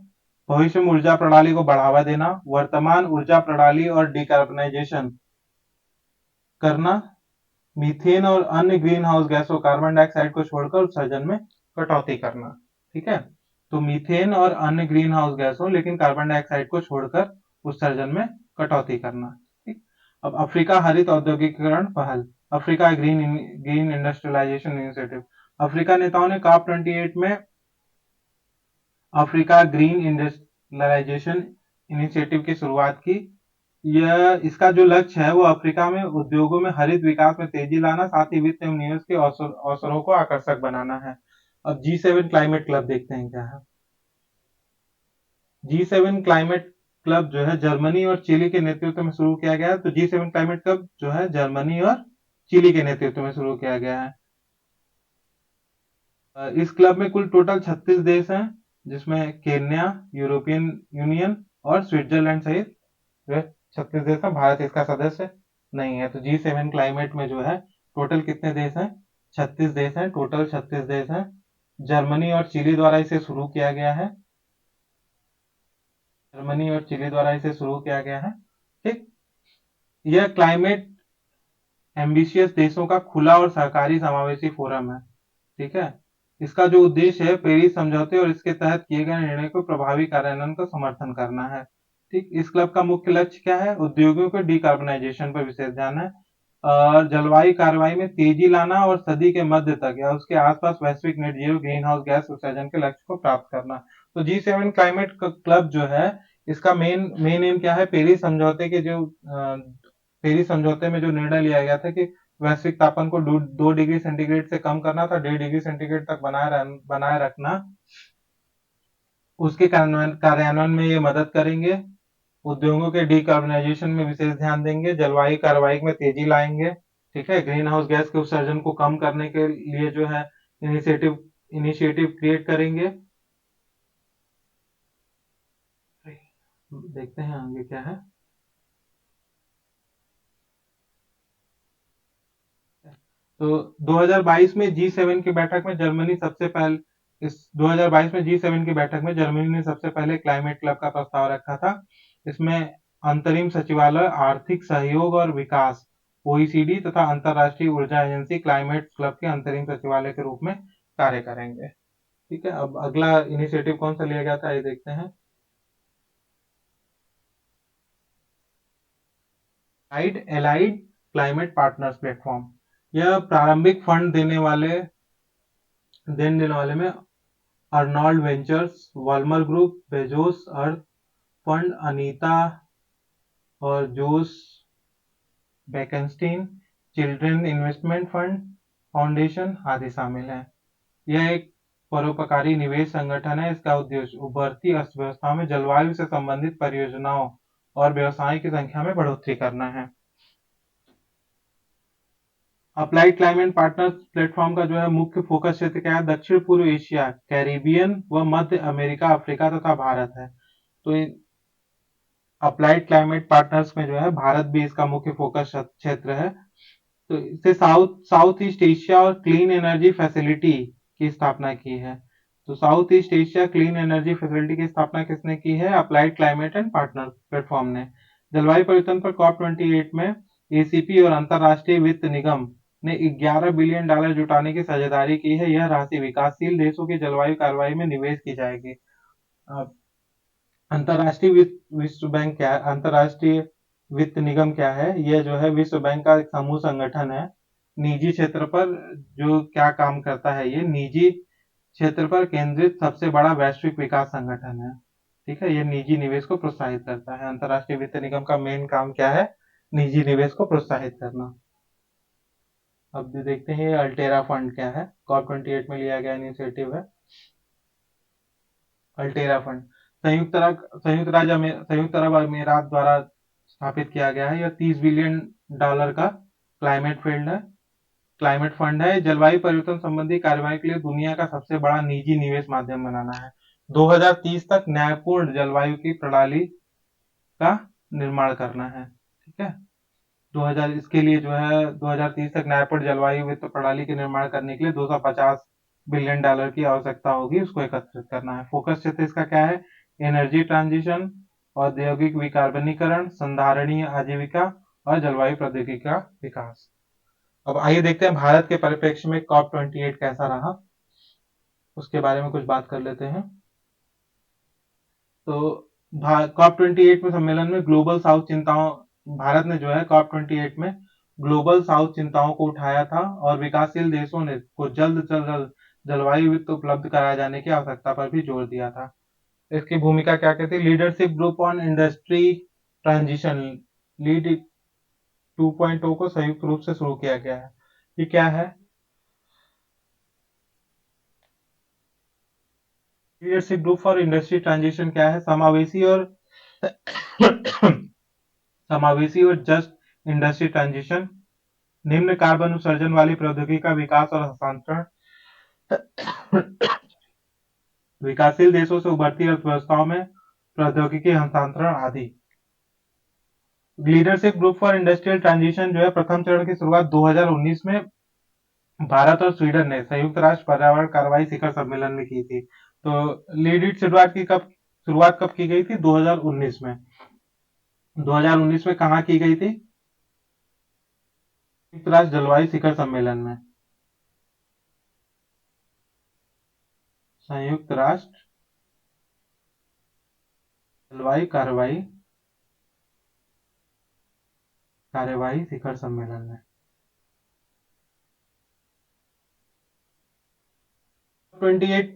भविष्य में ऊर्जा प्रणाली को बढ़ावा देना, वर्तमान ऊर्जा प्रणाली और डिकार्बोनाइजेशन करना, मीथेन और अन्य ग्रीन हाउस गैसों कार्बन डाइऑक्साइड को छोड़कर उत्सर्जन में कटौती करना। ठीक है, तो मीथेन और अन्य ग्रीन हाउस गैसों लेकिन कार्बन डाइऑक्साइड को छोड़कर उत्सर्जन में कटौती करना। ठीक, अब अफ्रीका हरित औद्योगिकीकरण पहल, Africa green industrialisation initiative. Africa नेताओं ने COP28 में अफ्रीका ग्रीन इंडस्ट्रियलाइजेशन इनिशिएटिव की शुरुआत की। यह इसका जो लक्ष्य है वो अफ्रीका में उद्योगों में हरित विकास में तेजी लाना, साथ ही वित्त एवं निवेश के अवसरों को आकर्षक बनाना है। अब G7 क्लाइमेट क्लब देखते हैं क्या है। G7 क्लाइमेट क्लब जो है जर्मनी और चिली के नेतृत्व में शुरू किया गया है। तो G7 क्लाइमेट क्लब जो है जर्मनी और चिली के नेतृत्व में शुरू किया गया है। इस क्लब में कुल टोटल 36 देश हैं, जिसमें केन्या, यूरोपियन यूनियन और स्विट्जरलैंड सहित 36 देश हैं। भारत इसका सदस्य नहीं है। तो G7 क्लाइमेट में जो है टोटल कितने देश हैं? 36 देश हैं, टोटल 36 देश हैं। जर्मनी और चिली द्वारा इसे शुरू किया गया है। ठीक, यह क्लाइमेट एम्बिशियस देशों का खुला और सहकारी समावेशी फोरम है। ठीक है। इसका जो उद्देश्य है पेरिस समझौते और इसके तहत किए गए निर्णय को प्रभावी कार्यान्वयन का समर्थन करना है। ठीक, इस क्लब का मुख्य लक्ष्य क्या है? उद्योगों के डिकार्बनाइजेशन पर विशेष ध्यान है और जलवायु कार्रवाई में तेजी लाना और सदी के मध्य तक या उसके आसपास वैश्विक net zero green house gas उत्सर्जन के लक्ष्य को प्राप्त करना। तो G7 क्लाइमेट क्लब जो है, इसका मेन मेन एम क्या है? पेरिस समझौते में जो निर्णय लिया गया था कि वैश्विक तापमान को 2 डिग्री सेंटीग्रेड से कम करना था, 1.5 डिग्री सेंटीग्रेड तक बनाए रखना, उसके कार्यान्वयन में ये मदद करेंगे। उद्योगों के डिकार्बनाइजेशन में विशेष ध्यान देंगे, जलवायु कार्रवाई में तेजी लाएंगे। ठीक है, ग्रीन हाउस गैस के उत्सर्जन को कम करने के लिए जो है इनिशिएटिव इनिशिएटिव क्रिएट करेंगे। देखते हैं आगे क्या है। तो 2022 में G7 की बैठक में जर्मनी सबसे पहले इस 2022 में G7 की बैठक में जर्मनी ने सबसे पहले क्लाइमेट क्लब का प्रस्ताव रखा था। इसमें अंतरिम सचिवालय, आर्थिक सहयोग और विकास OECD तथा अंतरराष्ट्रीय ऊर्जा एजेंसी क्लाइमेट क्लब के अंतरिम सचिवालय के रूप में कार्य करेंगे। ठीक है, अब अगला इनिशिएटिव कौन सा लिया गया था ये देखते हैं। एलाइड क्लाइमेट पार्टनर्स प्लेटफॉर्म, यह प्रारंभिक फंड देने वाले में अर्नॉल्ड वेंचर्स, वॉल्मर ग्रुप, बेजोस अर्थ फंड, अनीता और जोस बेकेनस्टीन चिल्ड्रन इन्वेस्टमेंट फंड फाउंडेशन आदि शामिल हैं। यह एक परोपकारी निवेश संगठन है। इसका उद्देश्य उभरती अर्थव्यवस्था में जलवायु से संबंधित परियोजनाओं और व्यवसाय की संख्या में बढ़ोतरी करना है। अप्लाइड क्लाइमेट पार्टनर्स प्लेटफॉर्म का जो है मुख्य फोकस क्षेत्र क्या है? दक्षिण पूर्व एशिया, कैरिबियन व मध्य अमेरिका, अफ्रीका तथा भारत है। तो अप्लाइड क्लाइमेट पार्टनर्स में जो है भारत भी इसका मुख्य फोकस क्षेत्र है। तो इसे साउथ ईस्ट एशिया और क्लीन एनर्जी फैसिलिटी की स्थापना की है। तो south east Asia clean energy facility की स्थापना किसने की है? Applied climate and partner platform ने। जलवायु परिवर्तन पर COP28 में एसीपी और अंतरराष्ट्रीय वित्त निगम ने $11 बिलियन जुटाने की साझेदारी की है। यह राशि विकासशील देशों की जलवायु कार्रवाई में निवेश की जाएगी। अंतरराष्ट्रीय वित्त निगम क्या है? यह जो है विश्व बैंक का एक समूह संगठन है, निजी क्षेत्र पर जो क्या काम करता है, ये निजी क्षेत्र पर केंद्रित सबसे बड़ा वैश्विक विकास संगठन है। ठीक है, ये निजी निवेश को प्रोत्साहित करता है। अंतरराष्ट्रीय वित्त निगम का मेन काम क्या है? निजी निवेश को प्रोत्साहित करना। अब भी देखते हैं अल्टेरा फंड क्या है। COP28 में लिया गया इनिशिएटिव है अल्टेरा फंड। संयुक्त अरब अमीरात द्वारा स्थापित किया गया है। यह $30 बिलियन का क्लाइमेट फंड है। जलवायु परिवर्तन संबंधी कार्रवाई के लिए दुनिया का सबसे बड़ा निजी निवेश माध्यम बनाना है। 2030 तक न्यायपूर्ण जलवायु की प्रणाली का निर्माण करना है। ठीक है, 2000 इसके लिए जो है 2030 तक न्यायपूर्ण जलवायु वित्त प्रणाली के निर्माण करने के लिए $250 बिलियन की आवश्यकता होगी, उसको एकत्रित करना है। फोकस क्षेत्र इसका क्या है? एनर्जी ट्रांजिशन, औद्योगिक विकार्बनीकरण, संधारणीय आजीविका और जलवायु प्रौद्योगिकी का विकास। अब आइए देखते हैं भारत के परिप्रेक्ष्य में COP28 कैसा रहा, उसके बारे में कुछ बात कर लेते हैं। तो COP28 में सम्मेलन में भारत ने जो है COP28 में ग्लोबल साउथ चिंताओं को उठाया था और विकासशील देशों ने को जल्द से जल्द जलवायु वित्त उपलब्ध कराए जाने की आवश्यकता पर भी जोर दिया था। इसकी भूमिका क्या कहती है? Leadership group on industry transition, lead 2.0 को संयुक्त रूप से शुरू किया गया है। ये क्या है? Leadership group for industry transition क्या है? समावेशी और जस्ट इंडस्ट्री ट्रांजिशन, निम्न कार्बन उत्सर्जन वाली प्रौद्योगिकी का विकास और हस्तांतरण, विकासशील देशों से उभरती अर्थव्यवस्थाओं में प्रौद्योगिकी हस्तांतरण आदि। Leadership group for industrial transition जो है प्रथम चरण की शुरुआत 2019 में भारत और स्वीडन ने संयुक्त राष्ट्र पर्यावरण कार्रवाई शिखर सम्मेलन में की थी। तो लीड शुरुआत कब की गई थी? 2019 में। 2019 में कहाँ की गई थी? संयुक्त राष्ट्र जलवायु शिखर सम्मेलन में, संयुक्त राष्ट्र जलवायु कार्यवाही शिखर सम्मेलन में 28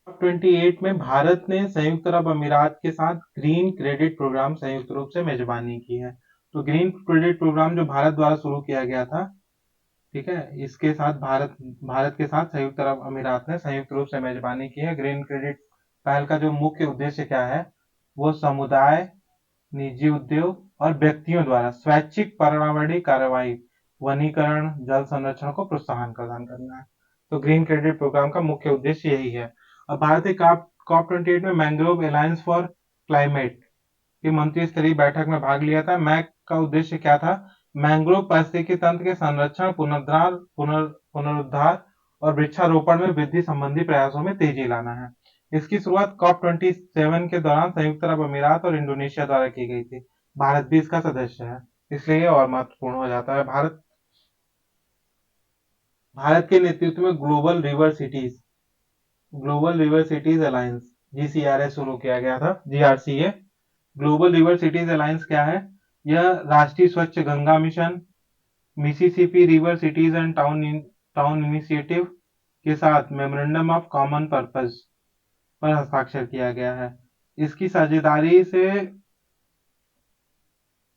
28 में भारत ने संयुक्त अरब अमीरात के साथ ग्रीन क्रेडिट प्रोग्राम संयुक्त रूप से मेजबानी की है। तो ग्रीन क्रेडिट प्रोग्राम जो भारत द्वारा शुरू किया गया था, ठीक है, इसके साथ भारत के साथ संयुक्त अरब अमीरात ने संयुक्त रूप से मेजबानी की है। ग्रीन क्रेडिट पहल का जो मुख्य उद्देश्य क्या है, वो समुदाय, निजी उद्योग और व्यक्तियों द्वारा स्वैच्छिक पर्यावरणीय कार्रवाई, वनीकरण, जल संरक्षण को प्रोत्साहन प्रदान करना है। तो ग्रीन क्रेडिट प्रोग्राम का मुख्य उद्देश्य यही है। अब भारत ने कॉप 28 में मैंग्रोव अलायंस फॉर क्लाइमेट की मंत्री स्तरीय बैठक में भाग लिया था। मैक का उद्देश्य क्या था? मैंग्रोव पारिस्थितिकी तंत्र के संरक्षण, पुनरुद्धार और वृक्षारोपण में वृद्धि संबंधी प्रयासों में तेजी लाना है। इसकी शुरुआत कॉप 27 के दौरान संयुक्त अरब अमीरात और इंडोनेशिया द्वारा की गई थी। भारत भी इसका सदस्य है, इसलिए ये और महत्वपूर्ण हो जाता है। भारत के नेतृत्व में global river cities alliance GCRA शुरू किया गया था। GRCA global river cities alliance क्या है? यह राष्ट्रीय स्वच्छ Ganga mission, Mississippi river cities and town initiative के साथ मेमोरेंडम ऑफ कॉमन पर्पस पर हस्ताक्षर किया गया है। इसकी साझेदारी से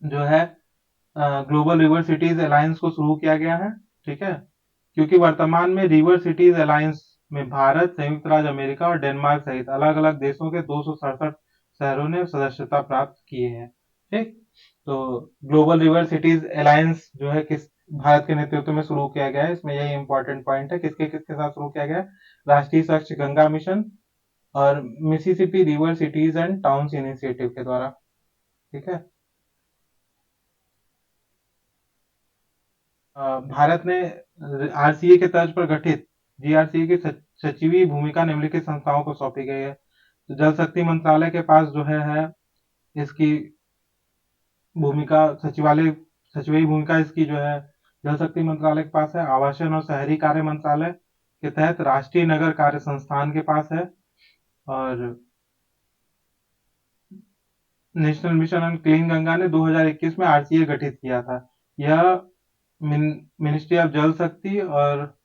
जो है ग्लोबल रिवर सिटीज अलायंस को शुरू किया गया है, ठीक है, क्योंकि वर्तमान में रिवर सिटीज अलायंस में भारत, संयुक्त राज्य अमेरिका और डेनमार्क सहित अलग अलग देशों के 267 शहरों ने सदस्यता प्राप्त किए हैं। ठीक, तो ग्लोबल रिवर सिटीज अलायंस जो है किस भारत के नेतृत्व में शुरू किया गया है, इसमें यही इंपॉर्टेंट पॉइंट है। किसके किसके साथ शुरू किया गया है? राष्ट्रीय स्वच्छ गंगा मिशन और Mississippi river cities and towns initiative के द्वारा, ठीक है। भारत ने RCA के तर्ज पर गठित GRCA की सचिवीय भूमिका निम्नलिखित संस्थाओं को सौंपी गई है। तो जल शक्ति मंत्रालय के पास जो है इसकी भूमिका सचिवीय भूमिका इसकी जो है जल शक्ति मंत्रालय के पास है। आवासन और शहरी कार्य मंत्रालय के तहत राष्ट्रीय नगर कार्य संस्थान के पास है और national mission on clean Ganga ने 2021 में RCA गठित किया था। यह मिनिस्ट्री ऑफ जल शक्ति और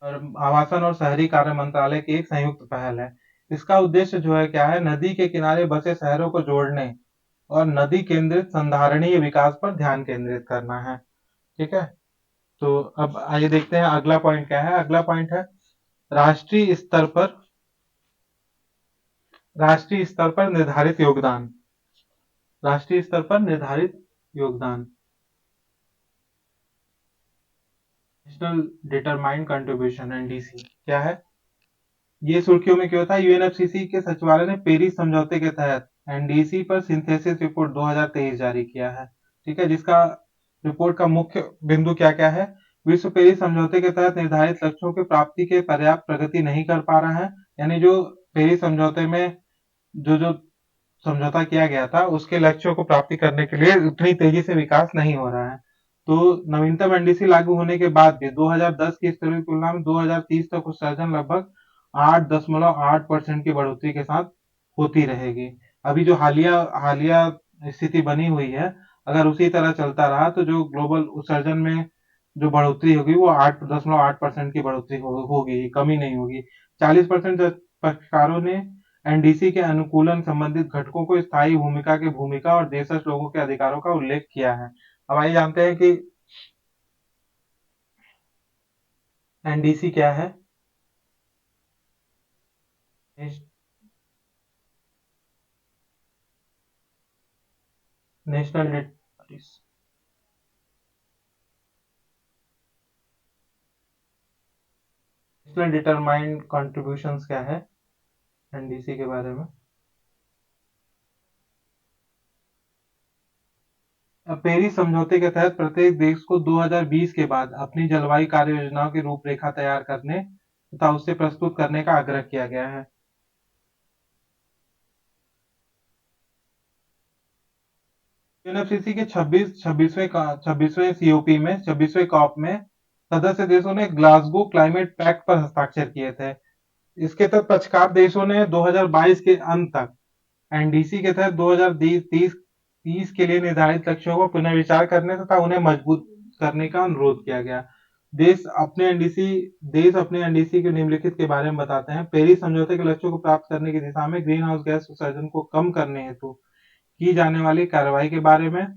आवासन और शहरी कार्य मंत्रालय की एक संयुक्त पहल है। इसका उद्देश्य जो है क्या है? नदी के किनारे बसे शहरों को जोड़ने और नदी केंद्रित संधारणीय विकास पर ध्यान केंद्रित करना है, ठीक है। तो अब आइए देखते हैं अगला पॉइंट क्या है। अगला पॉइंट है राष्ट्रीय स्तर पर निर्धारित योगदान। राष्ट्रीय स्तर पर निर्धारित योगदान, नेशनल डिटरमाइंड कंट्रीब्यूशन, NDC क्या है? ये सुर्खियों में क्यों था? UNFCCC के सचिवालय ने पेरिस समझौते के तहत NDC पर सिंथेसिस रिपोर्ट 2023 जारी किया है, ठीक है, जिसका रिपोर्ट का मुख्य बिंदु क्या क्या है? विश्व पेरिस समझौते के तहत निर्धारित लक्ष्यों की प्राप्ति के पर्याप्त प्रगति नहीं कर पा रहा है। यानी जो पेरिस समझौते में जो समझौता किया गया था उसके लक्ष्यों को प्राप्ति करने के लिए उतनी तेजी से विकास नहीं हो रहा है। तो नवीनतम NDC लागू होने के बाद भी 2010 की स्तर की तुलना में 2030 तक उत्सर्जन लगभग 8.8% की बढ़ोतरी के साथ होती रहेगी। अभी जो हालिया स्थिति बनी हुई है, अगर उसी तरह चलता रहा तो जो ग्लोबल उत्सर्जन में जो बढ़ोतरी होगी वो 8.8% की बढ़ोतरी होगी, कमी नहीं होगी। 40% पक्षकारों ने NDC के अनुकूलन संबंधित घटकों को स्थायी भूमिका और देशज लोगों के अधिकारों का उल्लेख किया है। अब आइए जानते हैं कि NDC क्या है। नेशनल डिटरमाइंड कॉन्ट्रीब्यूशंस क्या है NDC के बारे में? पेरिस समझौते के तहत प्रत्येक देश को 2020 के बाद अपनी जलवायु कार्य योजनाओं की रूपरेखा तैयार करने तथा उसे प्रस्तुत करने का आग्रह किया गया है। यूएनएफसीसी के 26वें सीओपी में 26वें कॉप में सदस्य देशों ने ग्लासगो क्लाइमेट पैक्ट पर हस्ताक्षर किए थे। इसके तहत पक्षकार देशों ने 2022 के अंत तक एनडीसी के तहत 2030 के लिए निर्धारित लक्ष्यों को पुनर्विचार करने तथा उन्हें मजबूत करने का अनुरोध किया गया। देश अपने एनडीसी के निम्नलिखित के बारे में बताते हैं। पेरिस समझौते के लक्ष्यों को प्राप्त करने की दिशा में ग्रीन हाउस गैस उत्सर्जन को कम करने हेतु की जाने वाली कार्रवाई के बारे में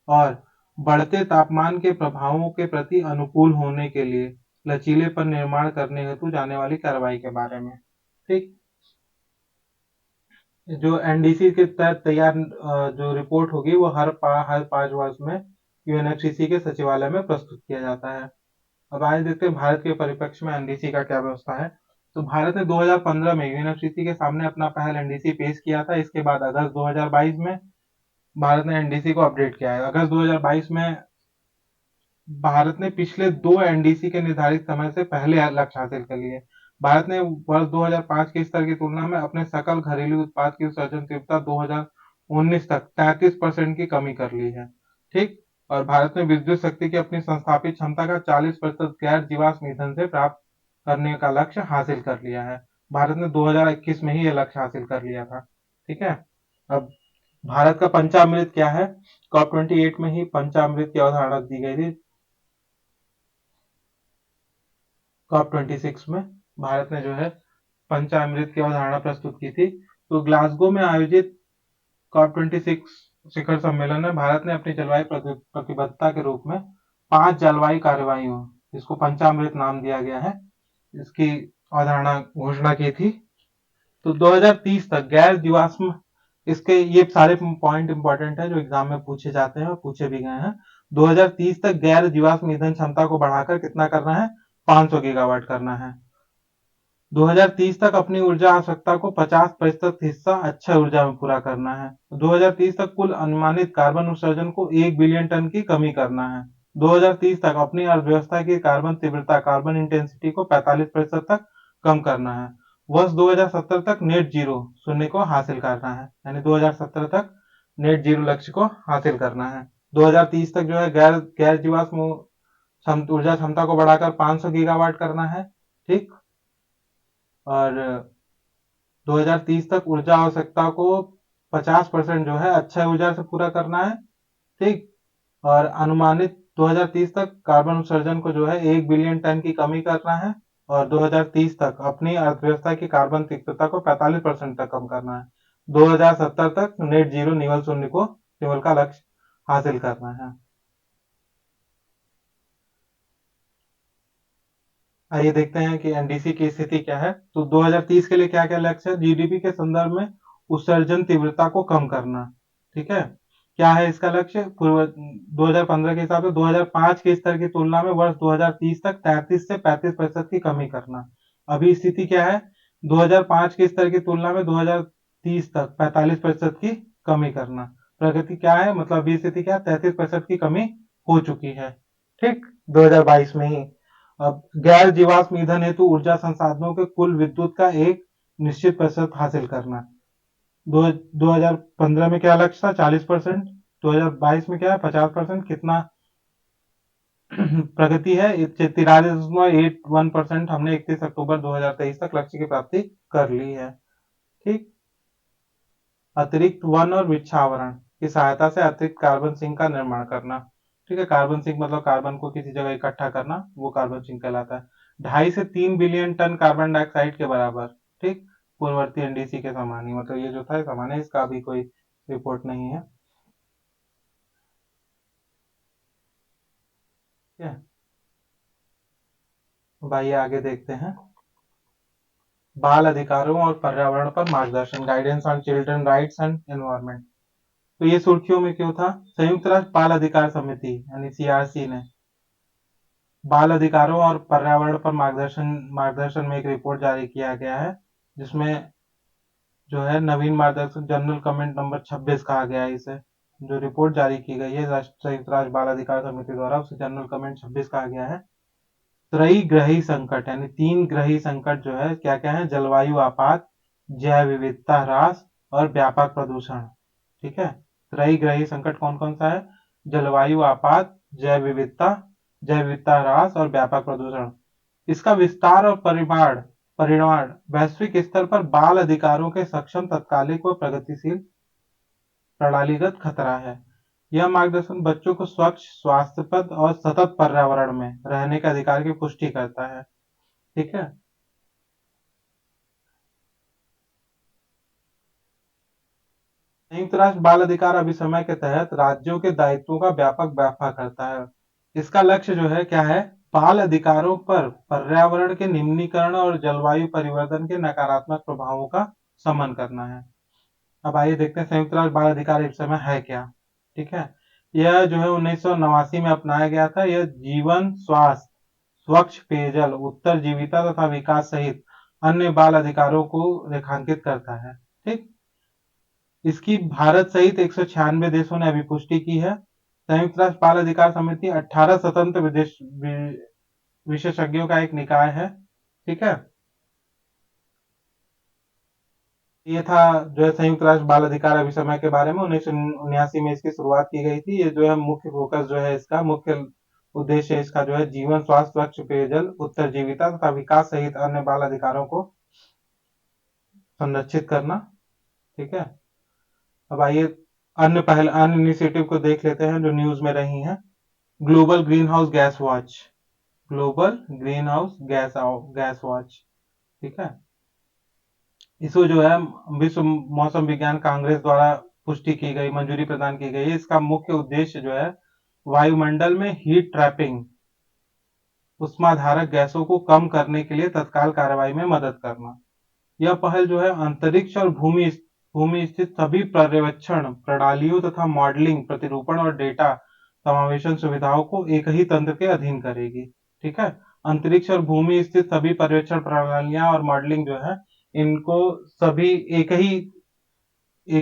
और बढ़ते तापमान के प्रभावों के प्रति अनुकूल होने के लिए लचीलेपन निर्माण करने हेतु जाने वाली कार्रवाई के बारे में। ठीक, जो एनडीसी के तहत तैयार जो रिपोर्ट होगी वो हर 5 वर्ष में यूएनएफसीसी के सचिवालय में प्रस्तुत किया जाता है। अब आगे देखते हैं भारत के परिप्रेक्ष्य में एनडीसी का क्या व्यवस्था है। तो भारत ने 2015 में यूएनएफसीसी के सामने अपना पहला एनडीसी पेश किया था। इसके बाद अगस्त 2022 में भारत ने एनडीसी को अपडेट किया है। अगस्त 2022 में भारत ने पिछले 2 एनडीसी के निर्धारित समय से पहले लक्ष्य हासिल कर लिए। भारत ने वर्ष 2005 के स्तर की तुलना में अपने सकल घरेलू उत्पाद की उत्सर्जन तीव्रता 2019 तक 33% की कमी कर ली है। ठीक, और भारत ने विद्युत शक्ति की अपनी संस्थापित क्षमता का 40% गैर जीवाश्म ईंधन से प्राप्त करने का लक्ष्य हासिल कर लिया है। भारत ने 2021 में ही यह लक्ष्य हासिल कर लिया था। ठीक है, अब भारत का पंचामृत क्या है। COP28 में ही पंचामृत की अवधारणा दी गई थी। COP26 में भारत ने जो है पंचामृत की अवधारणा प्रस्तुत की थी। तो ग्लासगो में आयोजित COP26 शिखर सम्मेलन में भारत ने अपनी जलवायु प्रतिबद्धता के रूप में 5 जलवायु कार्रवाइयों, जिसको पंचामृत नाम दिया गया है, इसकी अवधारणा घोषणा की थी। तो 2030 तक गैर जीवाश्म, इसके ये सारे पॉइंट इंपॉर्टेंट है जो एग्जाम में पूछे जाते हैं और पूछे भी गए हैं। 2030 तक गैर जीवाश्म ईंधन क्षमता को बढ़ाकर कितना करना है, 500 गीगावाट करना है। 2030 तक अपनी ऊर्जा आवश्यकता को 50% हिस्सा अक्षय ऊर्जा में पूरा करना है। 2030 तक कुल अनुमानित कार्बन उत्सर्जन को 1 बिलियन टन की कमी करना है। 2030 तक अपनी अर्थव्यवस्था की कार्बन तीव्रता, कार्बन इंटेंसिटी को 45% तक कम करना है। वर्ष 2070 तक नेट जीरो शून्य को हासिल करना है, यानी 2070 तक नेट जीरो लक्ष्य को हासिल करना है। 2030 तक जो है गैर जीवाश्म ऊर्जा क्षमता को बढ़ाकर 500 गीगावाट करना है। ठीक, और 2030 तक ऊर्जा आवश्यकता को 50% जो है अक्षय ऊर्जा से पूरा करना है। ठीक, और अनुमानित 2030 तक कार्बन उत्सर्जन को जो है 1 बिलियन टन की कमी करना है और 2030 तक अपनी अर्थव्यवस्था की कार्बन तीव्रता को 45% तक कम करना है। 2070 तक नेट जीरो निवल शून्य को केवल का लक्ष्य हासिल करना है। आइए देखते हैं कि एनडीसी की स्थिति क्या है। तो 2030 के लिए क्या क्या लक्ष्य है। जीडीपी के संदर्भ में उत्सर्जन तीव्रता को कम करना। ठीक है, क्या है इसका लक्ष्य। पूर्व 2015 के हिसाब से 2005 के स्तर की तुलना में वर्ष 2030 तक 33 से 35% की कमी करना। अभी स्थिति क्या है, 2005 के स्तर की तुलना में 2030 तक 45% की कमी करना। प्रगति क्या है, मतलब अभी स्थिति क्या है, 33% की कमी हो चुकी है। ठीक, 2022 में ही। अब गैर जीवाश्म ईंधन हेतु ऊर्जा संसाधनों के कुल विद्युत का एक निश्चित प्रतिशत हासिल करना। 2015 में क्या लक्ष्य था, 40%। 2022 में क्या है, 50%। कितना प्रगति है, 43.81% हमने 31 अक्टूबर 2023 तक लक्ष्य की प्राप्ति कर ली है। ठीक, अतिरिक्त वन और वृक्षावरण की सहायता से अतिरिक्त कार्बन सिंक का निर्माण करना। ठीक है, कार्बन सिंक मतलब कार्बन को किसी जगह इकट्ठा करना, वो कार्बन सिंक कहलाता है। 2.5 से 3 बिलियन टन कार्बन डाइऑक्साइड के बराबर। ठीक, पूर्ववर्ती एनडीसी के समान ही, मतलब ये जो था समान है, इसका अभी कोई रिपोर्ट नहीं है। ठीक है, भाई आगे देखते हैं। बाल अधिकारों और पर्यावरण पर मार्गदर्शन, guidance on children rights and environment. तो ये सुर्खियों में क्यों था। संयुक्त राष्ट्र बाल अधिकार समिति यानी सीआरसी ने बाल अधिकारों और पर्यावरण पर मार्गदर्शन में एक रिपोर्ट जारी किया गया है, जिसमें जो है नवीन मार्गदर्शक जनरल कमेंट नंबर 26 कहा गया है। इसे जो रिपोर्ट जारी की गई है संयुक्त राष्ट्र बाल अधिकार समिति द्वारा, उसे जनरल कमेंट 26 कहा गया है। त्रयी संकट यानी 3 ग्रही संकट जो है क्या क्या है, जलवायु आपात, जैव विविधता ह्रास और व्यापक प्रदूषण। ठीक है, त्रयी ग्रही संकट कौन कौन सा है? जलवायु आपात, जैव विविधता ह्रास और व्यापक प्रदूषण। इसका विस्तार और परिमाण वैश्विक स्तर पर बाल अधिकारों के सक्षम, तत्कालिक व प्रगतिशील प्रणालीगत खतरा है। यह मार्गदर्शन बच्चों को स्वच्छ, स्वास्थ्यप्रद और सतत पर्यावरण में रहने के अधिकार की पुष्टि करता है। ठीक है। संयुक्त राष्ट्र बाल अधिकार अभिसमय के तहत राज्यों के दायित्वों का व्यापक व्याख्या करता है। इसका लक्ष्य जो है क्या है? बाल अधिकारों पर पर्यावरण के निम्नीकरण और जलवायु परिवर्तन के नकारात्मक प्रभावों का शमन करना है। अब आइए देखते हैं संयुक्त राष्ट्र बाल अधिकार अभिसमय है क्या। ठीक है। यह जो है 1989 में अपनाया गया था। यह जीवन, स्वास्थ्य, स्वच्छ पेयजल, उत्तरजीविता तथा विकास सहित अन्य बाल अधिकारों को रेखांकित करता है। ठीक। इसकी भारत सहित 196 देशों ने अभी पुष्टि की है। संयुक्त राष्ट्र बाल अधिकार समिति 18 स्वतंत्र विशेषज्ञों का एक निकाय है। ठीक है। ये था जो है संयुक्त राष्ट्र बाल अधिकार अभिसमय के बारे में। 1979 में इसकी शुरुआत की गई थी। ये जो है मुख्य फोकस जो है इसका मुख्य उद्देश्य इसका जो है जीवन, स्वास्थ्य, स्वच्छ पेयजल, उत्तरजीविता तथा विकास सहित अन्य बाल अधिकारों को संरक्षित करना। ठीक है। अब आइए अन्य इनिशिएटिव को देख लेते हैं जो न्यूज में रही हैं। Global green house gas watch, global green house gas watch. ठीक है। इसको जो है विश्व मौसम विज्ञान कांग्रेस द्वारा पुष्टि की गई, मंजूरी प्रदान की गई है। इसका मुख्य उद्देश्य जो है वायुमंडल में हीट ट्रैपिंग, उष्माधारक गैसों को कम करने के लिए तत्काल कार्रवाई में मदद करना। यह पहल जो है अंतरिक्ष और भूमि स्थित सभी पर्यवेक्षण प्रणालियों तथा मॉडलिंग, प्रतिरूपण और डेटा समावेशन सुविधाओं को एक ही तंत्र के अधीन करेगी। ठीक है। अंतरिक्ष और भूमि स्थित सभी पर्यवेक्षण प्रणालियां और मॉडलिंग जो है इनको सभी एक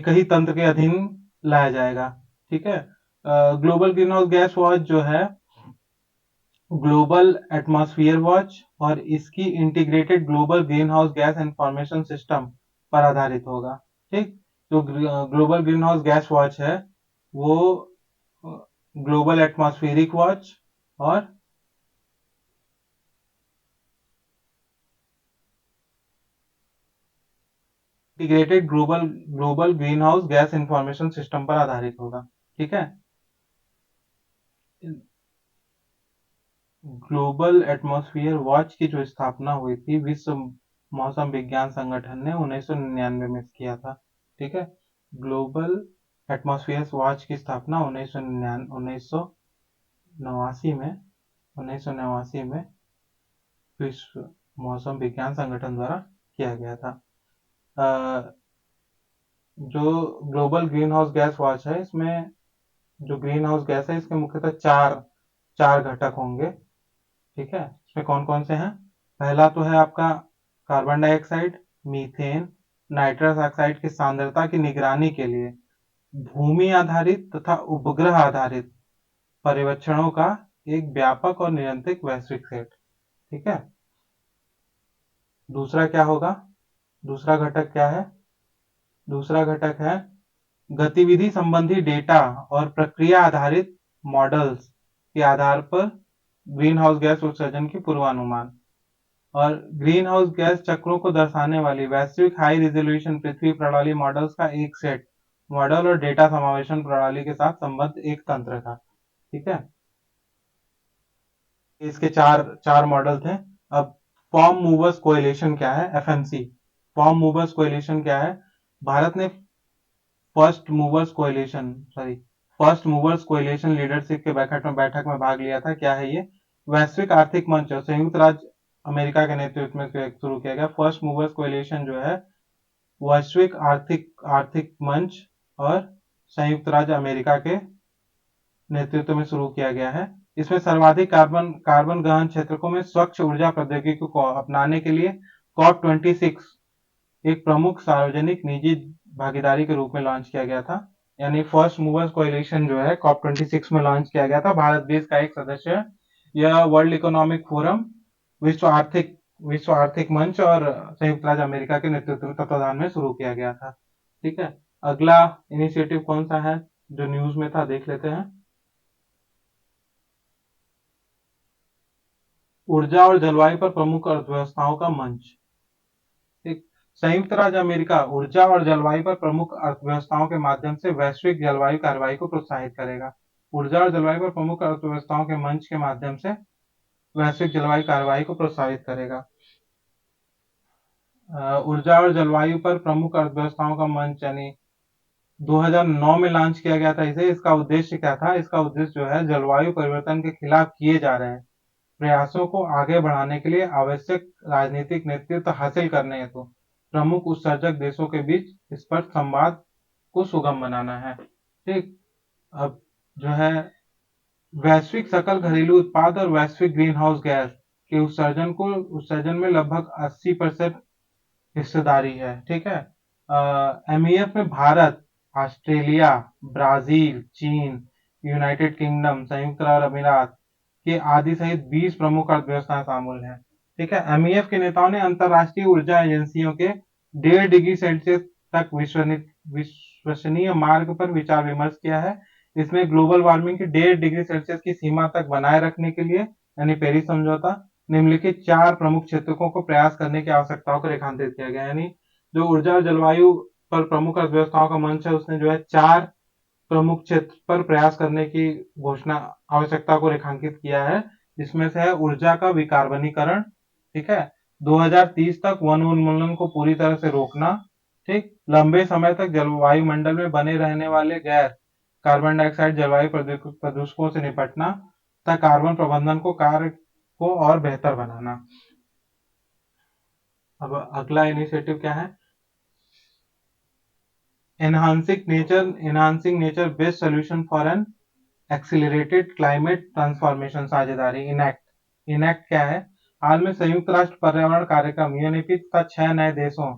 ही तंत्र के अधीन लाया जाएगा। ठीक है। Global green house gas watch जो है ग्लोबल एटमॉस्फेयर वॉच और इसकी integrated global green house gas information system पर आधारित होगा। ठीक। जो global green house gas watch है वो ग्लोबल एटमॉस्फेरिक वॉच और integrated global green house gas information system पर आधारित होगा। ठीक है। ग्लोबल एटमॉस्फेयर वॉच की जो स्थापना हुई थी विश्व मौसम विज्ञान संगठन ने 1999 में किया था। ठीक है। ग्लोबल एटमॉस्फेयर वॉच की स्थापना 1989 में विश्व मौसम विज्ञान संगठन द्वारा किया गया था। जो global green house gas watch है इसमें जो ग्रीन हाउस गैस है इसके मुख्यतः चार घटक होंगे। ठीक है। इसमें कौन कौन से हैं? पहला तो है आपका carbon dioxide, methane, nitrous oxide की सांद्रता की निगरानी के लिए भूमि आधारित तथा उपग्रह आधारित पर्यवेक्षणों का एक व्यापक और निरंतर वैश्विक सेट। ठीक है। दूसरा क्या होगा? दूसरा घटक क्या है? दूसरा घटक है गतिविधि संबंधी डेटा और प्रक्रिया आधारित मॉडल्स के आधार पर ग्रीन हाउस गैस उत्सर्जन की पूर्वानुमान और ग्रीन हाउस गैस चक्रों को दर्शाने वाली वैश्विक हाई रिजोल्यूशन पृथ्वी प्रणाली मॉडल्स का एक सेट, मॉडल और डेटा समावेशन प्रणाली के साथ संबद्ध एक तंत्र था। ठीक है। इसके चार चार मॉडल थे। अब फॉर्म मूवर्स कोएलिशन क्या है? एफएमसी। फॉर्म मूवर्स कोएलिशन क्या है? भारत ने फर्स्ट मूवर्स कोएलिशन लीडरशिप के बैठक में भाग लिया था। क्या है ये? वैश्विक आर्थिक मंच और संयुक्त राज्य अमेरिका के नेतृत्व में शुरू किया गया। फर्स्ट मूवर्स कोएलिशन जो है वैश्विक आर्थिक मंच और संयुक्त राज्य अमेरिका के नेतृत्व में शुरू किया गया है। इसमें सर्वाधिक कार्बन गहन क्षेत्रों में स्वच्छ ऊर्जा प्रौद्योगिकी को अपनाने के लिए COP26 एक प्रमुख सार्वजनिक निजी भागीदारी के रूप में लॉन्च किया गया था। यानी फर्स्ट मूवर्स कोएलिशन जो है COP26 में लॉन्च किया गया था। भारत देश का एक सदस्य है। यह वर्ल्ड इकोनॉमिक फोरम, विश्व आर्थिक मंच और संयुक्त राज्य अमेरिका के नेतृत्व तत्वाधान में शुरू किया गया था। ठीक है। अगला इनिशिएटिव कौन सा है? जो न्यूज में था देख लेते हैं। ऊर्जा और जलवायु पर प्रमुख अर्थव्यवस्थाओं का मंच। एक संयुक्त राज्य अमेरिका ऊर्जा और जलवायु पर प्रमुख अर्थव्यवस्थाओं के माध्यम से वैश्विक जलवायु कार्रवाई को प्रोत्साहित करेगा। ऊर्जा और जलवायु पर प्रमुख अर्थव्यवस्थाओं के मंच के माध्यम से वैश्विक जलवायु कार्रवाई को प्रोत्साहित करेगा। ऊर्जा और जलवायु पर प्रमुख अर्थव्यवस्थाओं का मंच यानी 2009 में लॉन्च किया गया था इसे। इसका उद्देश्य क्या था? इसका उद्देश्य जो है जलवायु परिवर्तन के खिलाफ किए जा रहे प्रयासों को आगे बढ़ाने के लिए आवश्यक राजनीतिक नेतृत्व हासिल करने हेतु प्रमुख उत्सर्जक देशों के बीच इस पर संवाद को सुगम बनाना है। ठीक। अब जो है वैश्विक सकल घरेलू उत्पाद और वैश्विक ग्रीन हाउस गैस के उत्सर्जन में लगभग 80% हिस्सेदारी है। ठीक है। एमईएफ में भारत, ऑस्ट्रेलिया, ब्राजील, चीन, यूनाइटेड किंगडम, संयुक्त अरब अमीरात के आदि सहित 20 प्रमुख अर्थव्यवस्थाएं शामिल हैं। ठीक है। एमईएफ के नेताओं ने अंतरराष्ट्रीय ऊर्जा एजेंसियों के 1.5 डिग्री सेल्सियस तक विश्वसनीय मार्ग पर विचार विमर्श किया है। इसमें ग्लोबल वार्मिंग की 1.5 डिग्री सेल्सियस की सीमा तक बनाए रखने के लिए यानी पेरिस समझौता निम्नलिखित 4 प्रमुख क्षेत्रों को प्रयास करने की आवश्यकताओं को रेखांकित किया गया। यानी जो ऊर्जा और जलवायु पर प्रमुख अर्थव्यवस्थाओं का मंच है उसने जो है 4 प्रमुख क्षेत्र पर प्रयास करने की घोषणा आवश्यकता को रेखांकित किया है, जिसमें से है ऊर्जा का विकार्बनीकरण। ठीक है। 2030 तक वन उन्मूलन को पूरी तरह से रोकना। ठीक। लंबे समय तक वायुमंडल में बने रहने वाले गैस कार्बन डाइऑक्साइड जलवायु प्रदूषकों से निपटना तथा कार्बन प्रबंधन को कार्य को और बेहतर बनाना। अब अगला इनिशिएटिव क्या है? Enhancing nature based solution for an accelerated climate transformation साझेदारी इनैक्ट। इनैक्ट क्या है? हाल में संयुक्त राष्ट्र पर्यावरण कार्यक्रम यूएनईपी तथा 6 नए देशों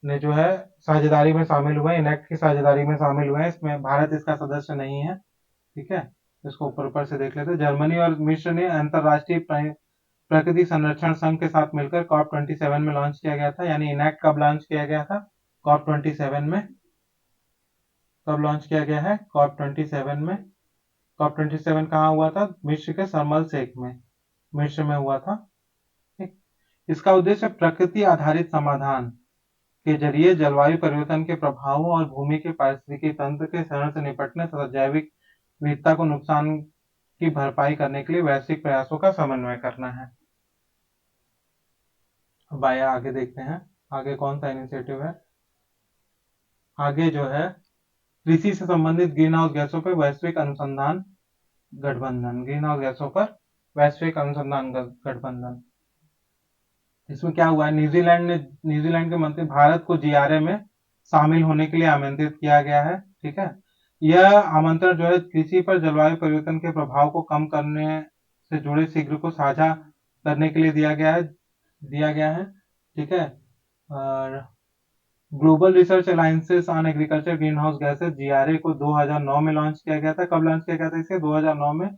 ने जो है साझेदारी में शामिल हुए, इनैक्ट की साझेदारी में शामिल हुए हैं। इसमें भारत इसका सदस्य नहीं है। ठीक है। इसको ऊपर ऊपर से देख लेते हैं। जर्मनी और मिस्र ने अंतरराष्ट्रीय प्रकृति संरक्षण संघ के साथ मिलकर COP27 में लॉन्च किया गया था। यानी इनैक्ट कब लॉन्च किया गया था? COP27 में। कब लॉन्च किया गया है? COP27 में। COP27 कहाँ हुआ था? मिस्र के शर्म एल शेख में, मिस्र में हुआ था। ठीक। इसका उद्देश्य प्रकृति आधारित समाधान के जरिए जलवायु परिवर्तन के प्रभावों और भूमि के पारिस्थितिकी तंत्र के क्षरण से निपटने तथा जैविक विविधता को नुकसान की भरपाई करने के लिए वैश्विक प्रयासों का समन्वय करना है। अब आगे देखते हैं आगे कौन सा इनिशिएटिव है। आगे जो है कृषि से संबंधित ग्रीन हाउस गैसों पर वैश्विक अनुसंधान गठबंधन। ग्रीन हाउस गैसों पर वैश्विक अनुसंधान गठबंधन। इसमें क्या हुआ है? न्यूजीलैंड के मंत्री भारत को जीआरए में शामिल होने के लिए आमंत्रित किया गया है। ठीक है। यह आमंत्रण जो है कृषि पर जलवायु परिवर्तन के प्रभाव को कम करने से जुड़े शीघ्र को साझा करने के लिए दिया गया है। ठीक है। और global research alliances on agriculture green house gases जीआरए को 2009 में लॉन्च किया गया था। कब लॉन्च किया गया था इसे? 2009 में।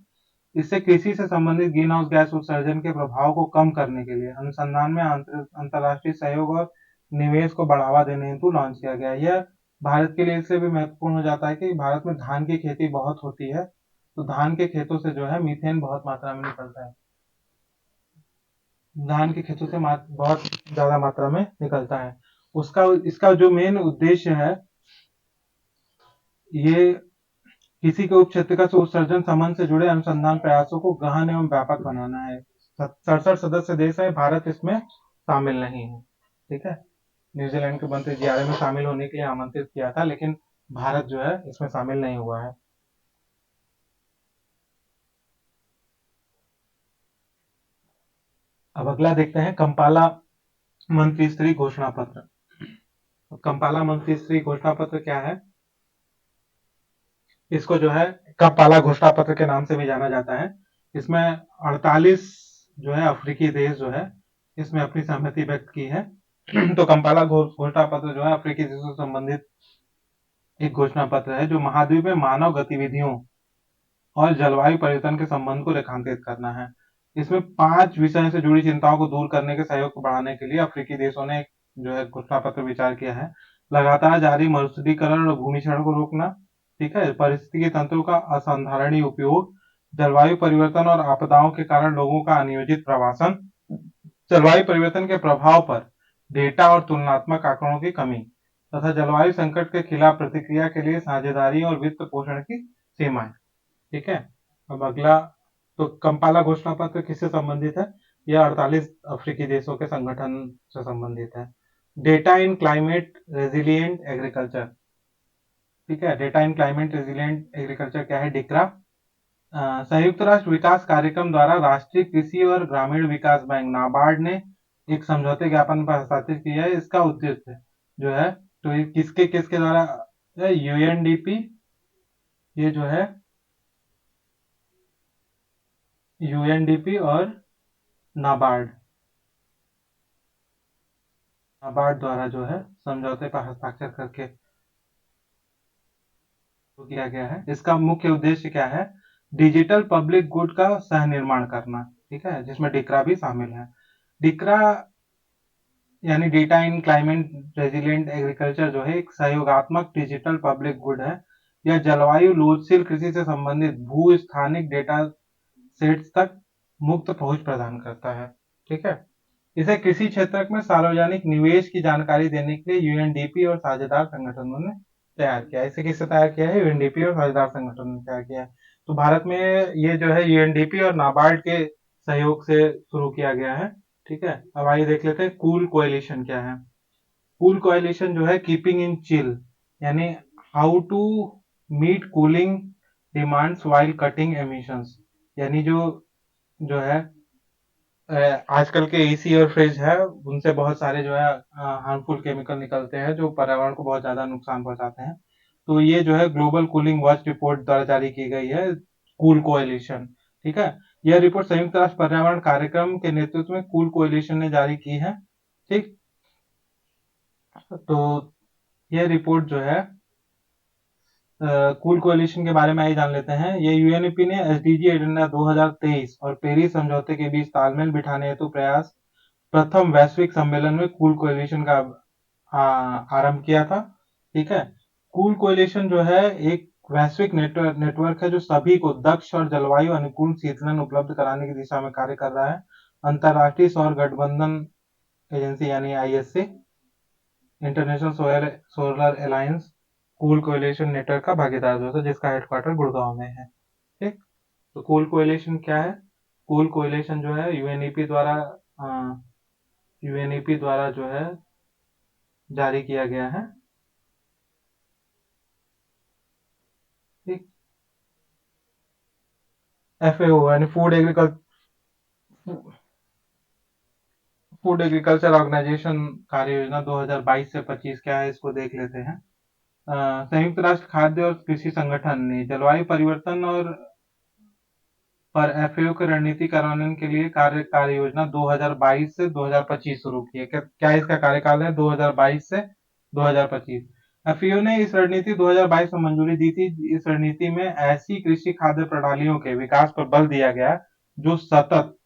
इससे कृषि से संबंधित ग्रीन हाउस गैस उत्सर्जन के प्रभाव को कम करने के लिए अनुसंधान में अंतरराष्ट्रीय सहयोग और निवेश को बढ़ावा देने हेतु लॉन्च किया गया। यह भारत के लिए इसलिए भी महत्वपूर्ण हो जाता है कि भारत में धान की खेती बहुत होती है, तो धान के खेतों से जो है मीथेन बहुत मात्रा में निकलता है। धान के खेतों से बहुत ज्यादा मात्रा में निकलता है। इसका जो मेन उद्देश्य है ये किसी के उप क्षेत्र का उत्सर्जन संबंध से जुड़े अनुसंधान प्रयासों को गहन एवं व्यापक बनाना है। 67 सदस्य देश है, भारत इसमें शामिल नहीं है। ठीक है। न्यूजीलैंड के मंत्री जीआरए में शामिल होने के लिए आमंत्रित किया था, लेकिन भारत जो है इसमें शामिल नहीं हुआ है। अब अगला देखते हैं कंपाला मंत्री स्तरीय घोषणा पत्र। कंपाला मंत्री स्तरीय घोषणा पत्र क्या है? इसको जो है कंपाला घोषणा पत्र के नाम से भी जाना जाता है। इसमें 48 जो है अफ्रीकी देश जो है इसमें अपनी सहमति व्यक्त की है। तो कंपाला घोषणा पत्र जो है अफ्रीकी देशों से संबंधित एक घोषणा पत्र है जो महाद्वीप में मानव गतिविधियों और जलवायु परिवर्तन के संबंध को रेखांकित करना है। इसमें 5 विषयों से जुड़ी चिंताओं को दूर करने के सहयोग को बढ़ाने के लिए अफ्रीकी देशों ने जो है घोषणा पत्र विचार किया है। लगातार जारी मरुस्थलीकरण और भूमि क्षरण को रोकना, ठीक है, पारिस्थितिकी तंत्रों का असाधारणीय उपयोग, जलवायु परिवर्तन और आपदाओं के कारण लोगों का अनियोजित प्रवासन, जलवायु परिवर्तन के प्रभाव पर डेटा और तुलनात्मक आंकड़ों की कमी तथा जलवायु संकट के खिलाफ प्रतिक्रिया के लिए साझेदारी और वित्त पोषण की सीमाएं। ठीक है, अब अगला, तो कंपाला घोषणा पत्र किससे संबंधित है? यह 48 अफ्रीकी देशों के संगठन से संबंधित है। डेटा इन क्लाइमेट रेजिलियंट एग्रीकल्चर, ठीक है, डेटा इन क्लाइमेट रेजिलियंट एग्रीकल्चर क्या है? डिक्रा। संयुक्त राष्ट्र विकास कार्यक्रम द्वारा राष्ट्रीय कृषि और ग्रामीण विकास बैंक नाबार्ड ने एक समझौते ज्ञापन पर हस्ताक्षर किया है। इसका उद्देश्य जो है, तो ये किसके किसके द्वारा? यूएनडीपी, ये जो है यूएनडीपी और नाबार्ड, नाबार्ड द्वारा जो है समझौते पर हस्ताक्षर करके किया गया है। इसका मुख्य उद्देश्य क्या है? डिजिटल पब्लिक गुड का सह निर्माण करना, ठीक है, जिसमें डिक्रा भी शामिल है। डिक्रा यानी डेटा इन क्लाइमेट रेजिलिएंट एग्रीकल्चर जो है एक सहयोगात्मक डिजिटल पब्लिक गुड है। यह जलवायु लोचशील कृषि से संबंधित भू स्थानिक डेटा सेट्स तक मुक्त पहुंच प्रदान करता है। ठीक है, इसे कृषि क्षेत्र में सार्वजनिक निवेश की जानकारी देने के लिए यूएनडीपी और साझेदार संगठनों ने तैयार किया है। इसे किससे तैयार किया है? यूएनडीपी और साझेदार संगठनों ने तैयार किया है। तो भारत में ये जो है यूएनडीपी और नाबार्ड के सहयोग से शुरू किया गया है। ठीक है, अब आइए देख लेते हैं कूल कोएलिशन क्या है। कूल कोएलिशन जो है कीपिंग इन चिल, यानी how to meet cooling demands while cutting emissions, यानी जो है आजकल के एसी और फ्रिज है, उनसे बहुत सारे जो है हार्मफुल केमिकल निकलते हैं जो पर्यावरण को बहुत ज्यादा नुकसान पहुंचाते हैं। तो ये जो है ग्लोबल कूलिंग वॉच रिपोर्ट द्वारा जारी की गई है, कूल कोएलिशन। ठीक है, यह रिपोर्ट संयुक्त राष्ट्र पर्यावरण कार्यक्रम के नेतृत्व में कूल कोएलिशन ने जारी की है। ठीक, तो यह रिपोर्ट जो है कूल कोएलिशन के बारे में ही जान लेते हैं। ये यूएनईपी ने एसडीजी एजेंडा 2023 और पेरिस समझौते के बीच तालमेल बिठाने हेतु प्रयास प्रथम वैश्विक सम्मेलन में कूल कोएलिशन का आरंभ किया था। ठीक है, कूल कोएलिशन जो है एक वैश्विक नेटवर्क है जो सभी को दक्ष और जलवायु अनुकूल शीतलन उपलब्ध कराने की दिशा में कार्य कर रहा है। अंतरराष्ट्रीय सौर गठबंधन एजेंसी यानी ISA, international solar alliance cool coalition network का भागीदार दोस्त है, जिसका हेडक्वार्टर गुड़गांव में है। ठीक, तो कूल कोएलिशन क्या है? कूल कोएलिशन जो है यूएनईपी द्वारा जो है जारी किया गया है। ठीक, एफएओ यानी फूड एग्रीकल्चर ऑर्गेनाइजेशन कार्य योजना 2022 से 25 क्या है, इसको देख लेते हैं। संयुक्त राष्ट्र खाद्य और कृषि संगठन ने जलवायु परिवर्तन और पर एफएओ की रणनीति कार्यान्वयन के लिए कार्य योजना 2022 से 2025 शुरू की है। क्या इसका कार्यकाल है? 2022 से 2025। एफएओ ने इस रणनीति 2022 में मंजूरी दी थी। इस रणनीति में ऐसी कृषि खाद्य प्रणालियों के विकास पर बल दिया गया जो सतत,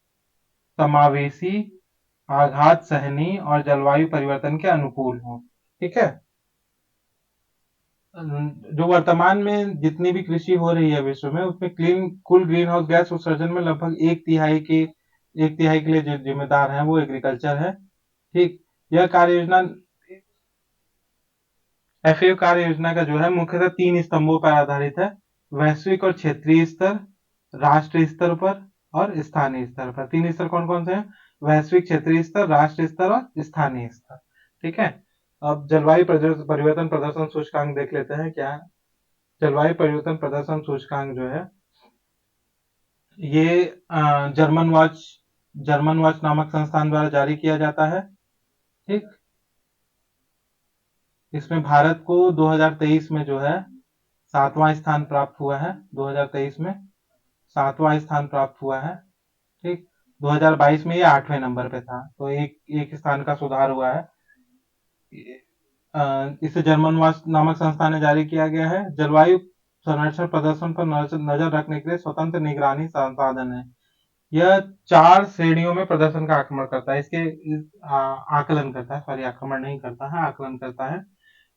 समावेशी, आघात सहनी और जलवायु परिवर्तन के अनुकूल हो। ठीक है, जो वर्तमान में जितनी भी कृषि हो रही है विश्व में, उसमें कुल ग्रीन हाउस गैस उत्सर्जन में लगभग एक तिहाई के लिए जो जिम्मेदार है वो एग्रीकल्चर है। ठीक, यह कार्य योजना एफएओ कार्य योजना का जो है मुख्यतः 3 स्तंभों पर आधारित है: वैश्विक और क्षेत्रीय स्तर, राष्ट्रीय स्तर पर और स्थानीय स्तर पर। 3 स्तर कौन कौन से हैं? वैश्विक, क्षेत्रीय स्तर, राष्ट्रीय स्तर और स्थानीय स्तर। ठीक है, अब जलवायु परिवर्तन प्रदर्शन सूचकांक देख लेते हैं क्या है। जलवायु परिवर्तन प्रदर्शन सूचकांक जो है ये जर्मन वॉच नामक संस्थान द्वारा जारी किया जाता है। ठीक, इसमें भारत को 2023 में जो है 7वां स्थान प्राप्त हुआ है। 2023 में 7वां स्थान प्राप्त हुआ है। ठीक, 2022 में ये 8वें नंबर पे था, तो एक स्थान का सुधार हुआ है। इसे जर्मन वॉच नामक संस्थान ने जारी किया गया है। जलवायु संरक्षण प्रदर्शन पर नजर रखने के लिए स्वतंत्र निगरानी संसाधन है। यह 4 श्रेणियों में प्रदर्शन का आकलन करता है। आकलन करता है, सॉरी, आक्रमण नहीं करता है, आकलन करता है।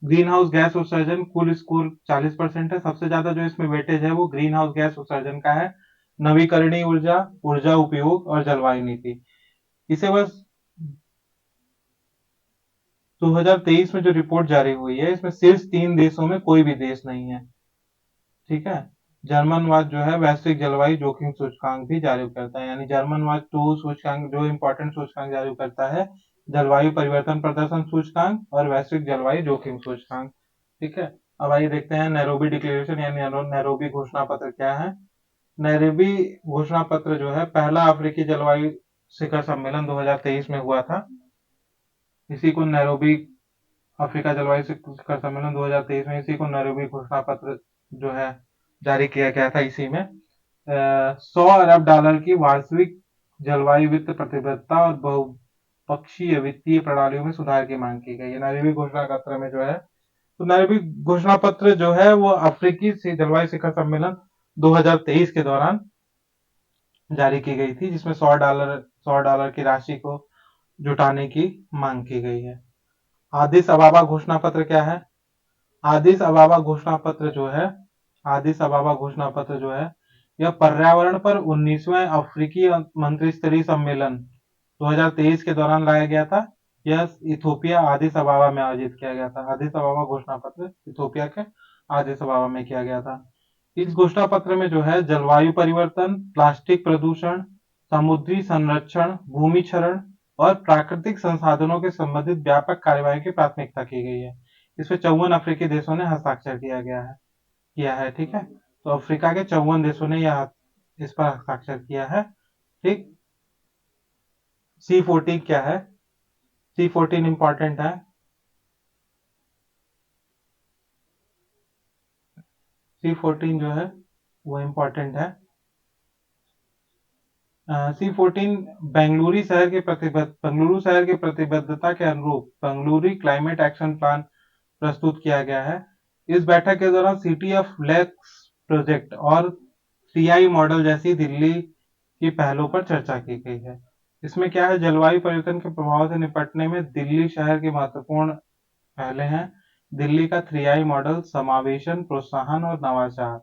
ग्रीन हाउस गैस उत्सर्जन कुल स्कोर 40% है। सबसे ज्यादा जो इसमें वेटेज है वो ग्रीन हाउस गैस उत्सर्जन का है। नवीकरणीय ऊर्जा, ऊर्जा उपयोग और जलवायु नीति। इसे बस 2023 में जो रिपोर्ट जारी हुई है इसमें शीर्ष 3 देशों में कोई भी देश नहीं है। ठीक है। जर्मन वाच जो है वैश्विक जलवायु जोखिम सूचकांक भी जारी करता है, यानी जर्मन वाच 2 सूचकांक जो इंपॉर्टेंट सूचकांक जारी करता है, जलवायु परिवर्तन प्रदर्शन सूचकांक और वैश्विक जलवायु जोखिम सूचकांक। ठीक है। अब आइए देखते हैं नैरोबी डिक्लेरेशन यानी नैरोबी घोषणा पत्र क्या है। नैरोबी घोषणा पत्र जो है पहला अफ्रीकी जलवायु शिखर सम्मेलन 2023 में हुआ था। इसी को नैरोबी अफ्रीका जलवायु शिखर सम्मेलन 2023 में इसी को नैरोबी घोषणा पत्र जो है जारी किया गया था। इसी में 100 अरब डॉलर की वार्षिक जलवायु वित्त प्रतिबद्धता और बहुपक्षीय वित्तीय प्रणालियों में सुधार की मांग की गई है। नैरोबी घोषणा पत्र में जो है, तो नैरोबी घोषणा पत्र जो है वो अफ्रीकी जलवायु शिखर सम्मेलन 2023 के दौरान जारी की गई थी, जिसमें 100 डॉलर की राशि को जुटाने की मांग की गई है। आदिस अबाबा घोषणा पत्र क्या है? आदिस अबाबा घोषणा पत्र जो है, आदिस अबाबा घोषणा पत्र जो है यह पर्यावरण पर 19वें अफ्रीकी मंत्रिस्तरीय सम्मेलन 2023 के दौरान लाया गया था। यह इथोपिया आदिस अबाबा में आयोजित किया गया था। आदिस अबाबा घोषणा पत्र इथोपिया के आदिस अबाबा में किया गया था। इस घोषणा पत्र में जो है जलवायु परिवर्तन, प्लास्टिक प्रदूषण, समुद्री संरक्षण, भूमि क्षरण और प्राकृतिक संसाधनों के संबंधित व्यापक कार्यवाही की प्राथमिकता की गई है। इसमें 54 अफ्रीकी देशों ने हस्ताक्षर किया है। ठीक है। तो अफ्रीका के 54 देशों ने यह इस पर हस्ताक्षर किया है। ठीक। C14 क्या है? C14 इंपॉर्टेंट है। C14 जो है वो इंपॉर्टेंट है। C14 बेंगलुरु शहर की प्रतिबद्धता के अनुरूप बेंगलुरु क्लाइमेट एक्शन प्लान प्रस्तुत किया गया है। इस बैठक के दौरान सिटी ऑफ लेक्स प्रोजेक्ट और 3I मॉडल जैसी दिल्ली की पहलों पर चर्चा की गई है। इसमें क्या है, जलवायु परिवर्तन के प्रभाव से निपटने में दिल्ली शहर की महत्वपूर्ण पहले हैं। दिल्ली का 3I मॉडल समावेशन, प्रोत्साहन और नवाचार।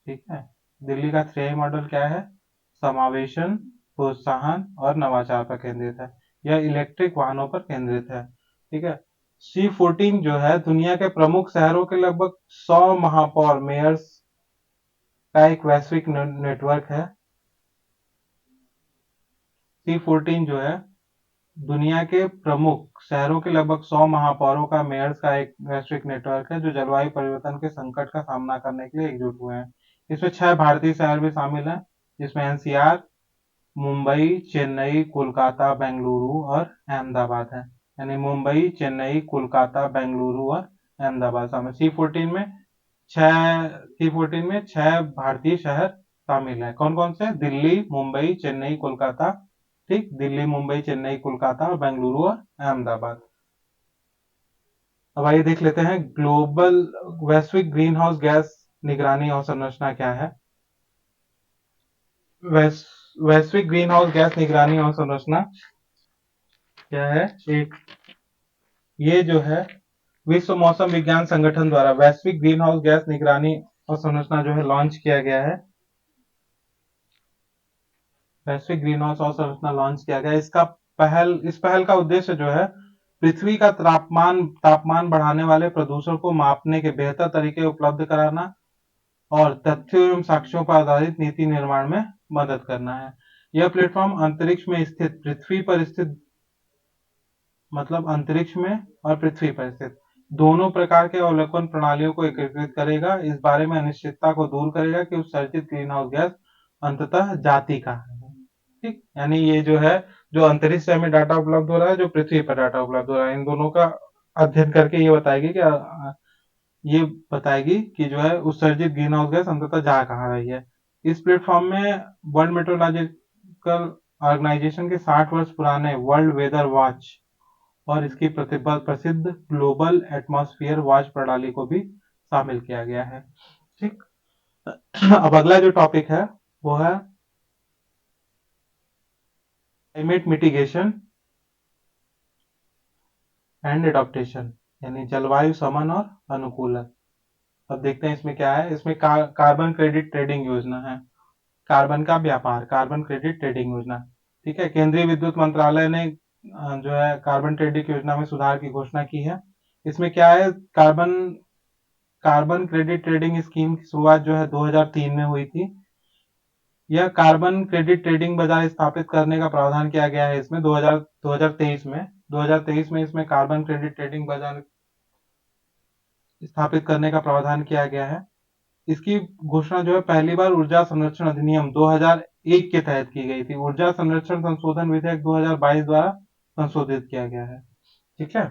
ठीक है। दिल्ली का 3I मॉडल क्या है? समावेशन, प्रोत्साहन और नवाचार पर केंद्रित है। यह इलेक्ट्रिक वाहनों पर केंद्रित है। ठीक है। C14 जो है दुनिया के प्रमुख शहरों के लगभग 100 महापौर मेयर्स का एक वैश्विक नेटवर्क है। C14 जो है दुनिया के प्रमुख शहरों के लगभग 100 महापौरों का मेयर्स का एक वैश्विक नेटवर्क है जो जलवायु परिवर्तन के संकट का सामना करने के लिए एकजुट हुए हैं। इसमें 6 भारतीय शहर भी शामिल हैं, जिसमें NCR, मुंबई, चेन्नई, कोलकाता, बेंगलुरु और अहमदाबाद है। यानी मुंबई, चेन्नई, कोलकाता, बेंगलुरु और अहमदाबाद शामिल। C14 में 6 भारतीय शहर शामिल है। कौन कौन से? दिल्ली, मुंबई, चेन्नई, कोलकाता। ठीक। दिल्ली, मुंबई, चेन्नई, कोलकाता और बेंगलुरु और अहमदाबाद। अब आइए देख लेते हैं ग्लोबल वैश्विक ग्रीन हाउस गैस निगरानी और संरचना क्या है। वैश्विक ग्रीन हाउस गैस निगरानी और संरचना क्या है? एक ये जो है विश्व मौसम विज्ञान संगठन द्वारा वैश्विक ग्रीन हाउस गैस निगरानी और संरचना जो है लॉन्च किया गया है। वैश्विक ग्रीन हाउस और संरचना लॉन्च किया गया। इस पहल का उद्देश्य जो है पृथ्वी का तापमान बढ़ाने वाले प्रदूषण को मापने के बेहतर तरीके उपलब्ध कराना और तथ्यों एवं साक्ष्यों पर आधारित नीति निर्माण में मदद करना है। यह प्लेटफॉर्म अंतरिक्ष में स्थित पृथ्वी पर स्थित मतलब अंतरिक्ष में और पृथ्वी पर स्थित दोनों प्रकार के अवलोकन प्रणालियों को एकीकृत करेगा। इस बारे में अनिश्चितता को दूर करेगा कि उत्सर्जित ग्रीन हाउस गैस अंततः जाती कहाँ है। ठीक। यानी ये जो है, जो अंतरिक्ष से हमें डाटा उपलब्ध हो रहा है, जो पृथ्वी पर डाटा उपलब्ध हो रहा है, इन दोनों का अध्ययन करके ये बताएगी कि जो है उत्सर्जित ग्रीन हाउस गैस अंततः जा कहाँ रही है। इस प्लेटफॉर्म में वर्ल्ड मेट्रोलॉजिकल ऑर्गेनाइजेशन के 60 वर्ष पुराने वर्ल्ड वेदर वॉच और इसकी प्रसिद्ध ग्लोबल एटमॉस्फेयर वॉच प्रणाली को भी शामिल किया गया है। ठीक। अब अगला जो टॉपिक है वो है क्लाइमेट मिटिगेशन एंड एडॉप्टेशन। यानी जलवायु समन और अनुकूलन। अब देखते हैं इसमें क्या है। इसमें कार्बन क्रेडिट ट्रेडिंग योजना है, कार्बन का व्यापार, कार्बन क्रेडिट ट्रेडिंग योजना। ठीक है, केंद्रीय विद्युत मंत्रालय ने जो है कार्बन ट्रेडिंग योजना में सुधार की घोषणा की है। इसमें क्या है, carbon carbon credit trading scheme की शुरुआत जो है 2003 में हुई थी। यह कार्बन क्रेडिट ट्रेडिंग बाजार स्थापित करने का प्रावधान किया गया है इसमें 2023 में इसमें कार्बन क्रेडिट ट्रेडिंग बाजार स्थापित करने का प्रावधान किया गया है। इसकी घोषणा जो है पहली बार ऊर्जा संरक्षण अधिनियम 2001 के तहत की गई थी। ऊर्जा संरक्षण संशोधन विधेयक 2022 द्वारा संशोधित किया गया है। ठीक है,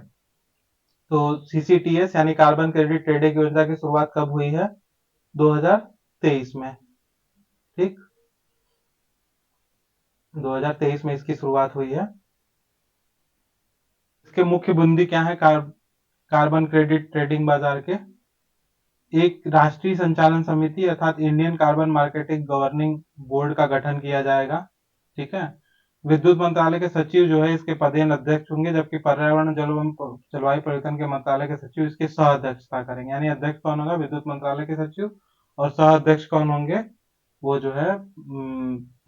तो सीसीटीएस यानी कार्बन क्रेडिट ट्रेडिंग योजना की शुरुआत कब हुई है? 2023 में। ठीक, 2023 में इसकी शुरुआत हुई है। इसके मुख्य बुंदी क्या है कार्बन क्रेडिट ट्रेडिंग बाजार के? एक राष्ट्रीय संचालन समिति अर्थात Indian carbon marketing governing board का गठन किया जाएगा। ठीक है, विद्युत मंत्रालय के सचिव जो है इसके पदेन अध्यक्ष होंगे, जबकि पर्यावरण जलवायु परिवर्तन के मंत्रालय के सचिव इसके सह अध्यक्षता करेंगे। यानी अध्यक्ष कौन होगा? विद्युत मंत्रालय के सचिव, और सह अध्यक्ष कौन होंगे? वो जो है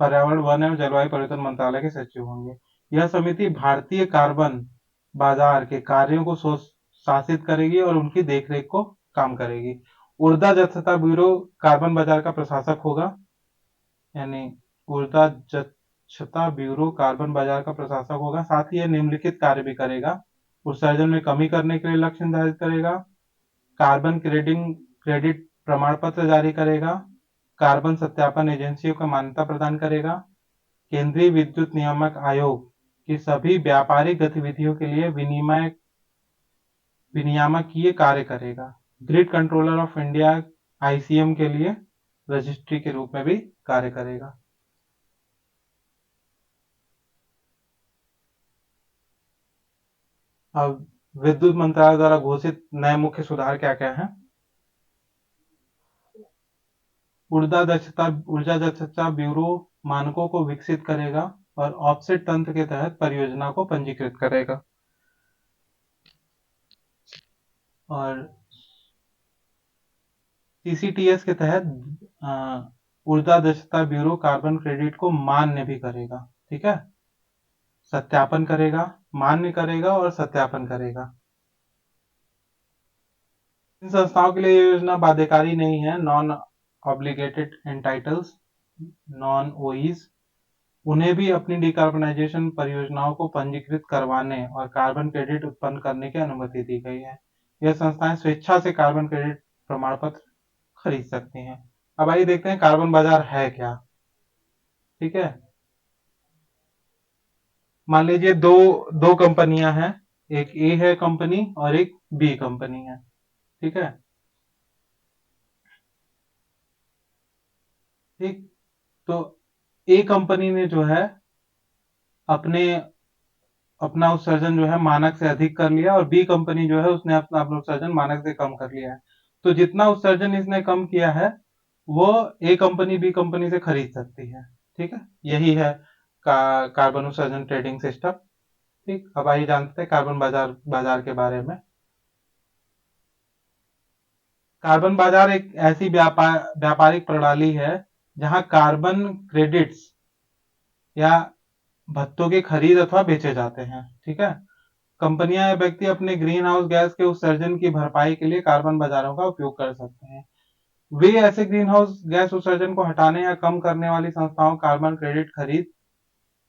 पर्यावरण वन एवं जलवायु परिवर्तन मंत्रालय के सचिव होंगे। यह समिति भारतीय कार्बन बाजार के कार्यों को शासित करेगी और उनकी देखरेख को काम करेगी। ऊर्जा दक्षता ब्यूरो कार्बन बाजार का प्रशासक होगा, यानी ऊर्जा दक्षता ब्यूरो कार्बन बाजार का प्रशासक होगा। साथ ही यह निम्नलिखित कार्य भी करेगा: उत्सर्जन में कमी करने के लिए लक्ष्य निर्धारित करेगा, कार्बन क्रेडिट प्रमाण पत्र जारी करेगा, कार्बन सत्यापन एजेंसियों को मान्यता प्रदान करेगा, केंद्रीय विद्युत नियामक आयोग की सभी व्यापारिक गतिविधियों के लिए विनियामकीय कार्य करेगा, grid controller of India ICM के लिए रजिस्ट्री के रूप में भी कार्य करेगा। अब विद्युत मंत्रालय द्वारा घोषित नए मुख्य सुधार क्या क्या है? ऊर्जा दक्षता ब्यूरो मानकों को विकसित करेगा और ऑफसेट तंत्र के तहत परियोजना को पंजीकृत करेगा। और सीसीटीएस के तहत ऊर्जा दक्षता ब्यूरो कार्बन क्रेडिट को मान्य भी करेगा। ठीक है, सत्यापन करेगा, मान्य करेगा और सत्यापन करेगा। इन संस्थाओं के लिए ये योजना बाध्यकारी नहीं है। नॉन ऑब्लिगेटेड एंटाइटल्स, नॉन ओईज, उन्हें भी अपनी डिकार्बनाइजेशन परियोजनाओं को पंजीकृत करवाने और कार्बन क्रेडिट उत्पन्न करने की अनुमति दी गई है। यह संस्थाएं स्वेच्छा से कार्बन क्रेडिट प्रमाण पत्र खरीद सकती हैं। अब आइए देखते हैं कार्बन बाजार है क्या। ठीक है, मान लीजिए दो कंपनियां हैं, एक ए है कंपनी और एक बी कंपनी है। ठीक है, ठीक, तो ए कंपनी ने जो है अपना उत्सर्जन जो है मानक से अधिक कर लिया और बी कंपनी जो है उसने अपना उत्सर्जन मानक से कम कर लिया है। तो जितना उत्सर्जन इसने कम किया है वो ए कंपनी बी कंपनी से खरीद सकती है। ठीक है, यही है कार्बन उत्सर्जन ट्रेडिंग सिस्टम। ठीक, अब आइए जानते हैं कार्बन बाजार के बारे में। कार्बन बाजार एक ऐसी व्यापारिक प्रणाली है जहां कार्बन क्रेडिट्स या भत्तों की खरीद अथवा बेचे जाते हैं। ठीक है, कंपनियां या व्यक्ति अपने ग्रीन हाउस गैस के उत्सर्जन की भरपाई के लिए कार्बन बाजारों का उपयोग कर सकते हैं। वे ऐसे ग्रीन हाउस गैस उत्सर्जन को हटाने या कम करने वाली संस्थाओं कार्बन क्रेडिट खरीद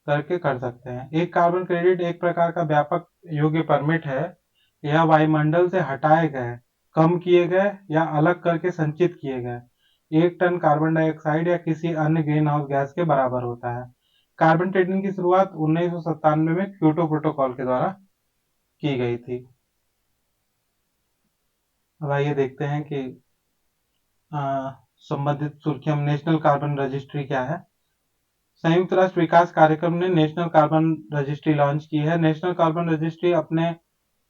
करके कर सकते हैं। एक कार्बन क्रेडिट एक प्रकार का व्यापक योग्य परमिट है। यह वायुमंडल से हटाए गए, कम किए गए या अलग करके संचित किए गए 1 टन कार्बन डाइऑक्साइड या किसी अन्य ग्रीन हाउस गैस के बराबर होता है। कार्बन ट्रेडिंग की शुरुआत 1997 में क्योटो प्रोटोकॉल के द्वारा की गई थी। अब आइए देखते हैं कि संबंधित सुर्खियां। नेशनल कार्बन रजिस्ट्री क्या है? संयुक्त राष्ट्र विकास कार्यक्रम ने नेशनल कार्बन रजिस्ट्री लॉन्च की है। नेशनल कार्बन रजिस्ट्री अपने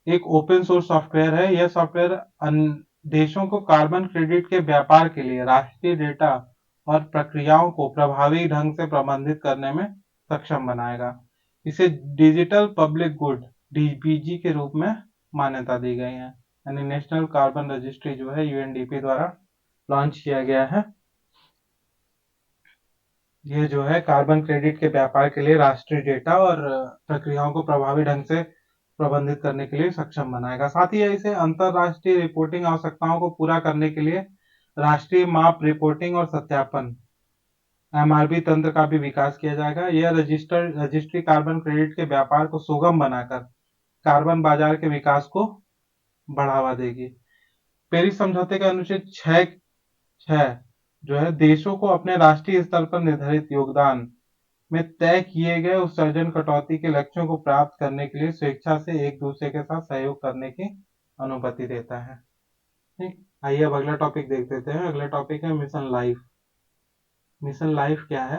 एक ओपन सोर्स सॉफ्टवेयर है। यह सॉफ्टवेयर देशों को कार्बन क्रेडिट के व्यापार के लिए राष्ट्रीय डेटा और प्रक्रियाओं को प्रभावी ढंग से प्रबंधित करने में सक्षम बनाएगा। इसे डिजिटल पब्लिक गुड डीपीजी के रूप में मान्यता दी गई है। यानी नेशनल कार्बन रजिस्ट्री जो है यूएनडीपी द्वारा लॉन्च किया गया है। ये जो है कार्बन क्रेडिट के व्यापार के लिए राष्ट्रीय डेटा और प्रक्रियाओं को प्रभावी ढंग से प्रबंधित करने के लिए सक्षम बनाएगा। साथ ही इसे अंतरराष्ट्रीय रिपोर्टिंग आवश्यकताओं को पूरा करने के लिए राष्ट्रीय माप रिपोर्टिंग और सत्यापन एमआरपी तंत्र का भी विकास किया जाएगा। यह रजिस्ट्री कार्बन क्रेडिट के व्यापार को सुगम बनाकर कार्बन बाजार के विकास को बढ़ावा देगी। पेरिस समझौते के अनुच्छेद 6 जो है देशों को अपने राष्ट्रीय स्तर पर निर्धारित योगदान में तय किए गए उत्सर्जन कटौती के लक्ष्यों को प्राप्त करने के लिए स्वेच्छा से एक दूसरे के साथ सहयोग करने की अनुमति देता है। ठीक, आइए अब अगला टॉपिक देख लेते हैं। अगला टॉपिक है मिशन लाइफ। मिशन लाइफ क्या है?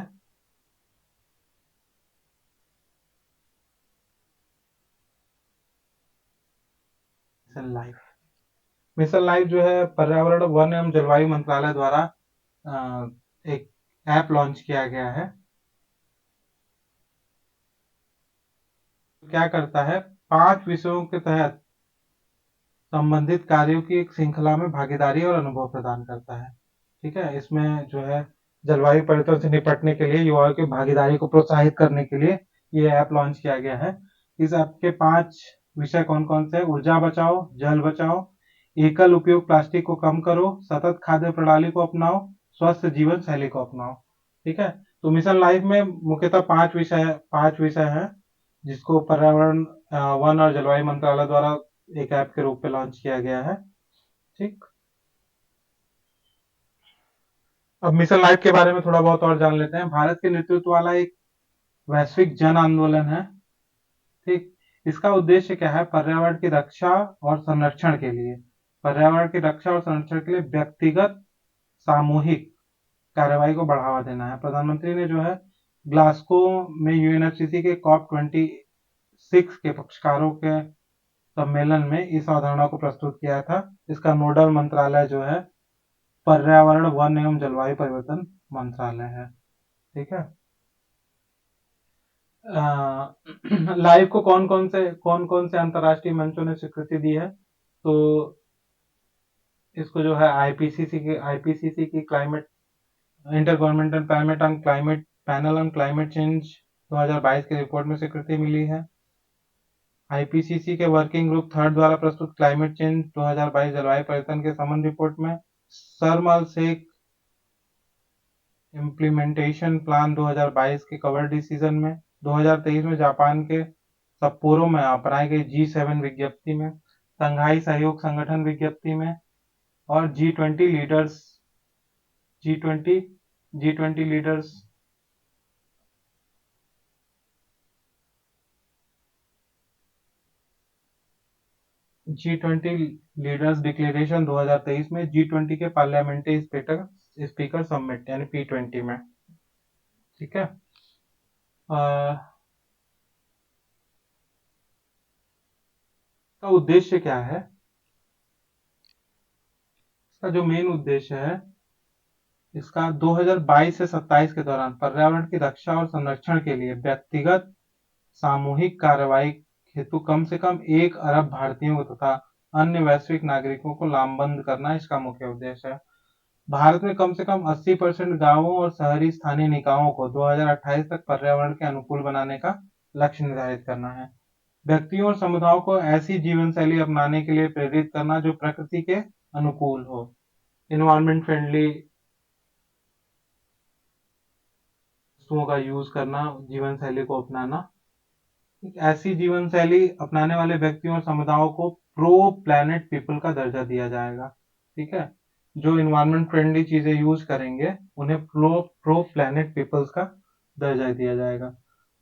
मिशन लाइफ मिशन लाइफ जो है पर्यावरण वन एवं जलवायु मंत्रालय द्वारा एक ऐप लॉन्च किया गया है। क्या करता है? 5 विषयों के तहत संबंधित कार्यों की एक श्रृंखला में भागीदारी और अनुभव प्रदान करता है। ठीक है, इसमें जो है जलवायु परिवर्तन से निपटने के लिए युवाओं की भागीदारी को प्रोत्साहित करने के लिए ये ऐप लॉन्च किया गया है। इस ऐप के 5 विषय कौन कौन से? ऊर्जा बचाओ, जल बचाओ, एकल उपयोग प्लास्टिक को कम करो, सतत खाद्य प्रणाली को अपनाओ, स्वस्थ जीवन शैली को अपनाओ। ठीक है, तो मिशन लाइफ में मुख्यतः 5 विषय हैं जिसको पर्यावरण वन और जलवायु मंत्रालय द्वारा एक ऐप के रूप में लॉन्च किया गया है। ठीक, अब मिशन लाइफ के बारे में थोड़ा बहुत और जान लेते हैं। भारत के नेतृत्व वाला एक वैश्विक जन आंदोलन है। ठीक, इसका उद्देश्य क्या है? पर्यावरण की रक्षा और संरक्षण के लिए व्यक्तिगत सामूहिक कार्रवाई को बढ़ावा देना है। प्रधानमंत्री ने जो है ग्लासगो में यूएनएफसीसी के COP26 के पक्षकारों के सम्मेलन में इस अवधारणा को प्रस्तुत किया था। इसका नोडल मंत्रालय जो है पर्यावरण वन एवं जलवायु परिवर्तन मंत्रालय है। ठीक है, लाइव को कौन कौन से अंतरराष्ट्रीय मंचों ने स्वीकृति दी है? तो इसको जो है आईपीसीसी की climate inter governmental climate panel on climate change 2022 की रिपोर्ट में स्वीकृति मिली है। आईपीसीसी के वर्किंग ग्रुप थर्ड द्वारा प्रस्तुत क्लाइमेट चेंज 2022 जलवायु परिवर्तन के संबंध रिपोर्ट में, शर्म अल शेख इम्प्लीमेंटेशन प्लान 2022 के कवर डिसीजन में, 2023 में जापान के सप्पोरो में अपनाई गई G7 विज्ञप्ति में, संघाई सहयोग संगठन विज्ञप्ति में और G20 लीडर्स डिक्लेरेशन 2023 में, G20 के पार्लियामेंट्री स्पीकर समिट यानी P20 में। ठीक है, का उद्देश्य क्या है? इसका जो मेन उद्देश्य है, इसका 2022 से 27 के दौरान पर्यावरण की रक्षा और संरक्षण के लिए व्यक्तिगत सामूहिक कार्रवाई हेतु कम से कम 1 अरब भारतीयों तथा अन्य वैश्विक नागरिकों को लामबंद करना इसका मुख्य उद्देश्य है। भारत में कम से कम 80% गांवों और शहरी स्थानीय निकायों को 2028 तक पर्यावरण के अनुकूल बनाने का लक्ष्य निर्धारित करना है। व्यक्तियों और समुदायों को ऐसी जीवन शैली अपनाने के लिए प्रेरित करना जो प्रकृति के अनुकूल हो। इन्वायरमेंट फ्रेंडली वस्तुओं का यूज करना, जीवन शैली को अपनाना। ऐसी जीवन शैली अपनाने वाले व्यक्तियों और समुदायों को प्रो प्लैनेट पीपल का दर्जा दिया जाएगा। ठीक है, जो इन्वायरमेंट फ्रेंडली चीजें यूज करेंगे उन्हें प्रो प्लैनेट पीपल्स का दर्जा दिया जाएगा।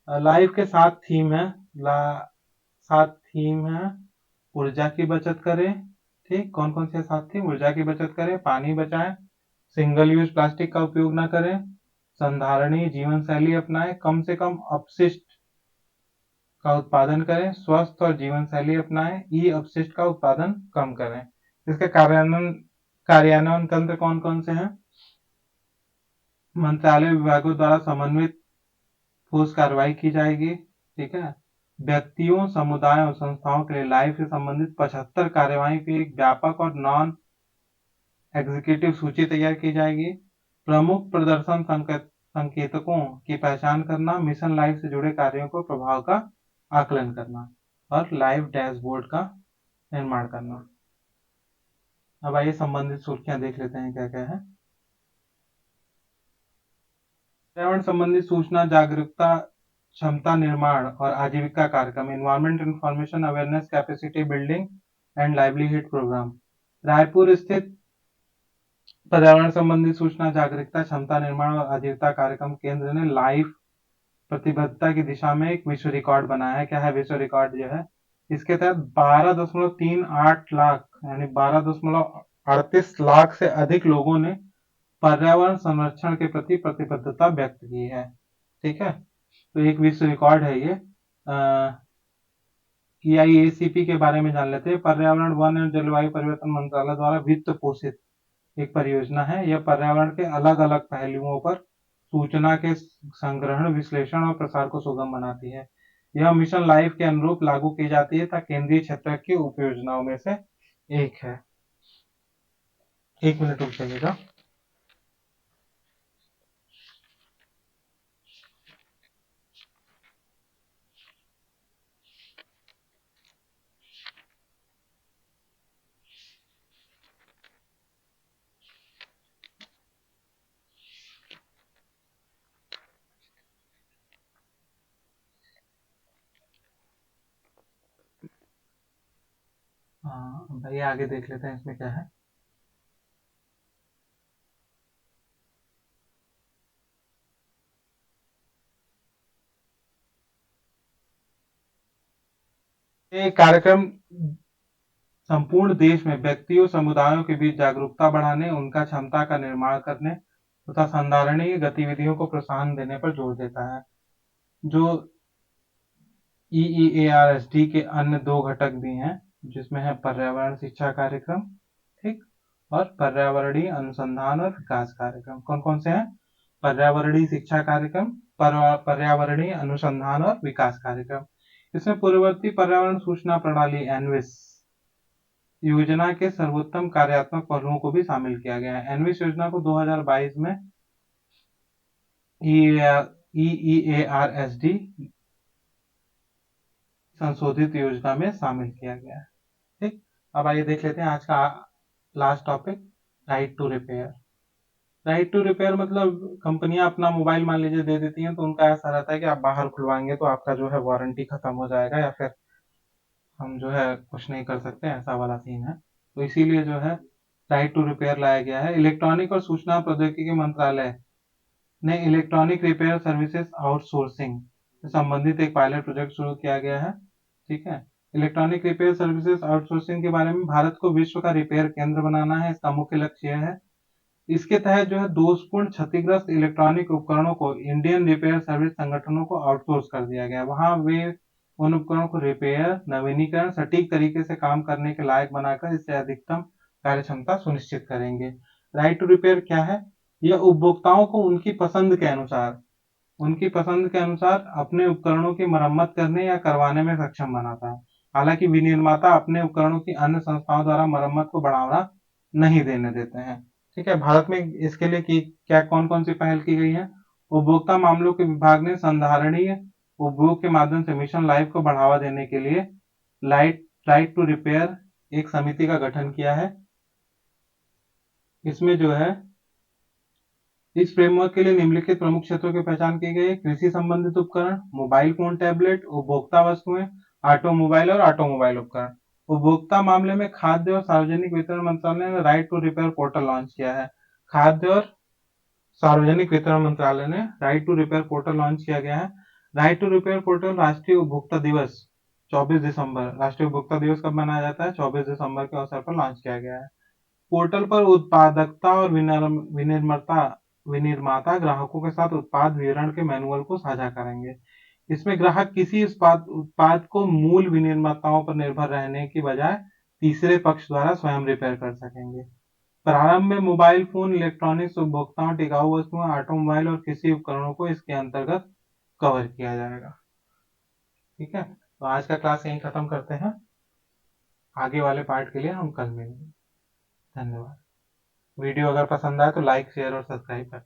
लाइफ के 7 थीम है। 7 थीम है। ऊर्जा की बचत करें। ठीक, कौन कौन से 7 थीम? ऊर्जा की बचत करें, पानी बचाएं, सिंगल यूज प्लास्टिक का उपयोग न करें, संधारणीय जीवन शैली अपनाएं, कम से कम अपशिष्ट का उत्पादन करें, स्वस्थ और जीवन शैली अपनाएं, ई अपशिष्ट का उत्पादन कम करें। इसके कार्यान्वयन तंत्र कौन कौन से हैं? मंत्रालय विभागों द्वारा समन्वित ठोस कार्रवाई की जाएगी। ठीक है, व्यक्तियों, समुदायों और संस्थाओं के लिए लाइफ से संबंधित 75 कार्यवाही की एक व्यापक और नॉन एग्जीक्यूटिव सूची तैयार की जाएगी। प्रमुख प्रदर्शन संकेतकों की पहचान करना, मिशन लाइफ से जुड़े कार्यों को प्रभाव का आकलन करना और लाइव डैशबोर्ड का निर्माण करना। अब आइए संबंधित सूचियां देख लेते हैं क्या क्या है। पर्यावरण संबंधी सूचना जागरूकता, क्षमता निर्माण और आजीविका कार्यक्रम, environment information awareness capacity building and livelihood programme. Raipur स्थित पर्यावरण संबंधी सूचना जागरूकता, क्षमता निर्माण और आजीविका कार्यक्रम केंद्र ने लाइफ प्रतिबद्धता की दिशा में एक विश्व रिकॉर्ड बनाया है। क्या है विश्व रिकॉर्ड? जो है इसके तहत 12.38 लाख यानी 12.38 लाख से अधिक लोगों ने पर्यावरण संरक्षण के प्रति प्रतिबद्धता व्यक्त की है। ठीक है, तो एक विश्व रिकॉर्ड है ये। EIACP के बारे में जान लेते हैं। पर्यावरण, वन एवं जलवायु परिवर्तन मंत्रालय द्वारा वित्त पोषित एक परियोजना है। यह पर्यावरण के अलग अलग पहलुओं पर सूचना के संग्रहण, विश्लेषण और प्रसार को सुगम बनाती है। यह मिशन लाइफ के अनुरूप लागू की जाती है तथा केंद्रीय क्षेत्र की उपयोजनाओं में से एक है। 1 मिनट रुक जाइएगा। हाँ भाई, आगे देख लेते हैं इसमें क्या है। ये कार्यक्रम संपूर्ण देश में व्यक्तियों, समुदायों के बीच जागरूकता बढ़ाने, उनका क्षमता का निर्माण करने तथा संधारणीय गतिविधियों को प्रोत्साहन देने पर जोर देता है। जो EEARSD के अन्य 2 घटक भी हैं, जिसमें है पर्यावरण शिक्षा कार्यक्रम, ठीक, और पर्यावरणीय अनुसंधान और विकास कार्यक्रम। कौन कौन से हैं? पर्यावरणीय शिक्षा कार्यक्रम, पर्यावरणीय अनुसंधान और विकास कार्यक्रम। इसमें पूर्ववर्ती पर्यावरण सूचना प्रणाली एनविस योजना के सर्वोत्तम कार्यात्मक पहलुओं को भी शामिल किया गया है। एनविस योजना को 2022 में EEARSD संशोधित योजना में शामिल किया गया है। ठीक, अब आइए देख लेते हैं आज का last topic, right to repair. Right to repair मतलब कंपनियां अपना मोबाइल मान लीजिए दे देती हैं, तो उनका ऐसा रहता है कि आप बाहर खुलवाएंगे तो आपका जो है वारंटी खत्म हो जाएगा या फिर हम जो है कुछ नहीं कर सकते, ऐसा वाला सीन है। तो इसीलिए जो है राइट टू रिपेयर लाया गया है। इलेक्ट्रॉनिक और सूचना प्रौद्योगिकी मंत्रालय ने इलेक्ट्रॉनिक रिपेयर सर्विसेज आउटसोर्सिंग से संबंधित एक पायलट प्रोजेक्ट शुरू किया गया है। ठीक है, इलेक्ट्रॉनिक रिपेयर सर्विसेज आउटसोर्सिंग के बारे में, भारत को विश्व का रिपेयर केंद्र बनाना है, इसका मुख्य लक्ष्य यह है। इसके तहत जो है दोषपूर्ण क्षतिग्रस्त इलेक्ट्रॉनिक उपकरणों को इंडियन रिपेयर सर्विस संगठनों को आउटसोर्स कर दिया गया। वहां वे उन उपकरणों को रिपेयर, नवीनीकरण, सटीक तरीके से काम करने के लायक बनाकर इससे अधिकतम कार्य क्षमता सुनिश्चित करेंगे। राइट टू रिपेयर क्या है? यह उपभोक्ताओं को उनकी पसंद के अनुसार अपने उपकरणों की मरम्मत करने या करवाने में सक्षम बनाता है। हालांकि विनिर्माता अपने उपकरणों की अन्य संस्थाओं द्वारा मरम्मत को बढ़ावा नहीं देने देते हैं। ठीक है, भारत में इसके लिए क्या कौन कौन सी पहल की गई है? उपभोक्ता मामलों के विभाग ने संधारणीय उपभोग के माध्यम से मिशन लाइफ को बढ़ावा देने के लिए राइट टू रिपेयर एक समिति का गठन किया है। इसमें जो है इस फ्रेमवर्क के लिए निम्नलिखित प्रमुख क्षेत्रों की पहचान की गई है: कृषि संबंधित उपकरण, मोबाइल फोन, टैबलेट, उपभोक्ता वस्तुएं, ऑटोमोबाइल और ऑटोमोबाइल उपकरण। उपभोक्ता मामले में खाद्य और सार्वजनिक वितरण मंत्रालय ने right to repair portal launch किया है। खाद्य और सार्वजनिक वितरण मंत्रालय ने right to repair portal launch किया गया है। राइट टू रिपेयर पोर्टल राष्ट्रीय उपभोक्ता दिवस 24 दिसंबर, राष्ट्रीय उपभोक्ता दिवस कब मनाया जाता है? 24 दिसंबर के अवसर पर लॉन्च किया गया है। पोर्टल पर उत्पादकता और विनिर्माता ग्राहकों के साथ उत्पाद विवरण के मैनुअल को साझा करेंगे। इसमें ग्राहक किसी उत्पाद को मूल विनिर्माताओं पर निर्भर रहने की बजाय तीसरे पक्ष द्वारा स्वयं रिपेयर कर सकेंगे। प्रारंभ में मोबाइल फोन, इलेक्ट्रॉनिक्स उपभोक्ताओं, टिकाऊ वस्तुओं, ऑटोमोबाइल और कृषि उपकरणों को इसके अंतर्गत कवर किया जाएगा। ठीक है, तो आज का क्लास यहीं खत्म करते हैं। आगे वाले पार्ट के लिए हम कल मिलेंगे। धन्यवाद। वीडियो अगर पसंद आए तो लाइक शेयर और सब्सक्राइब करें।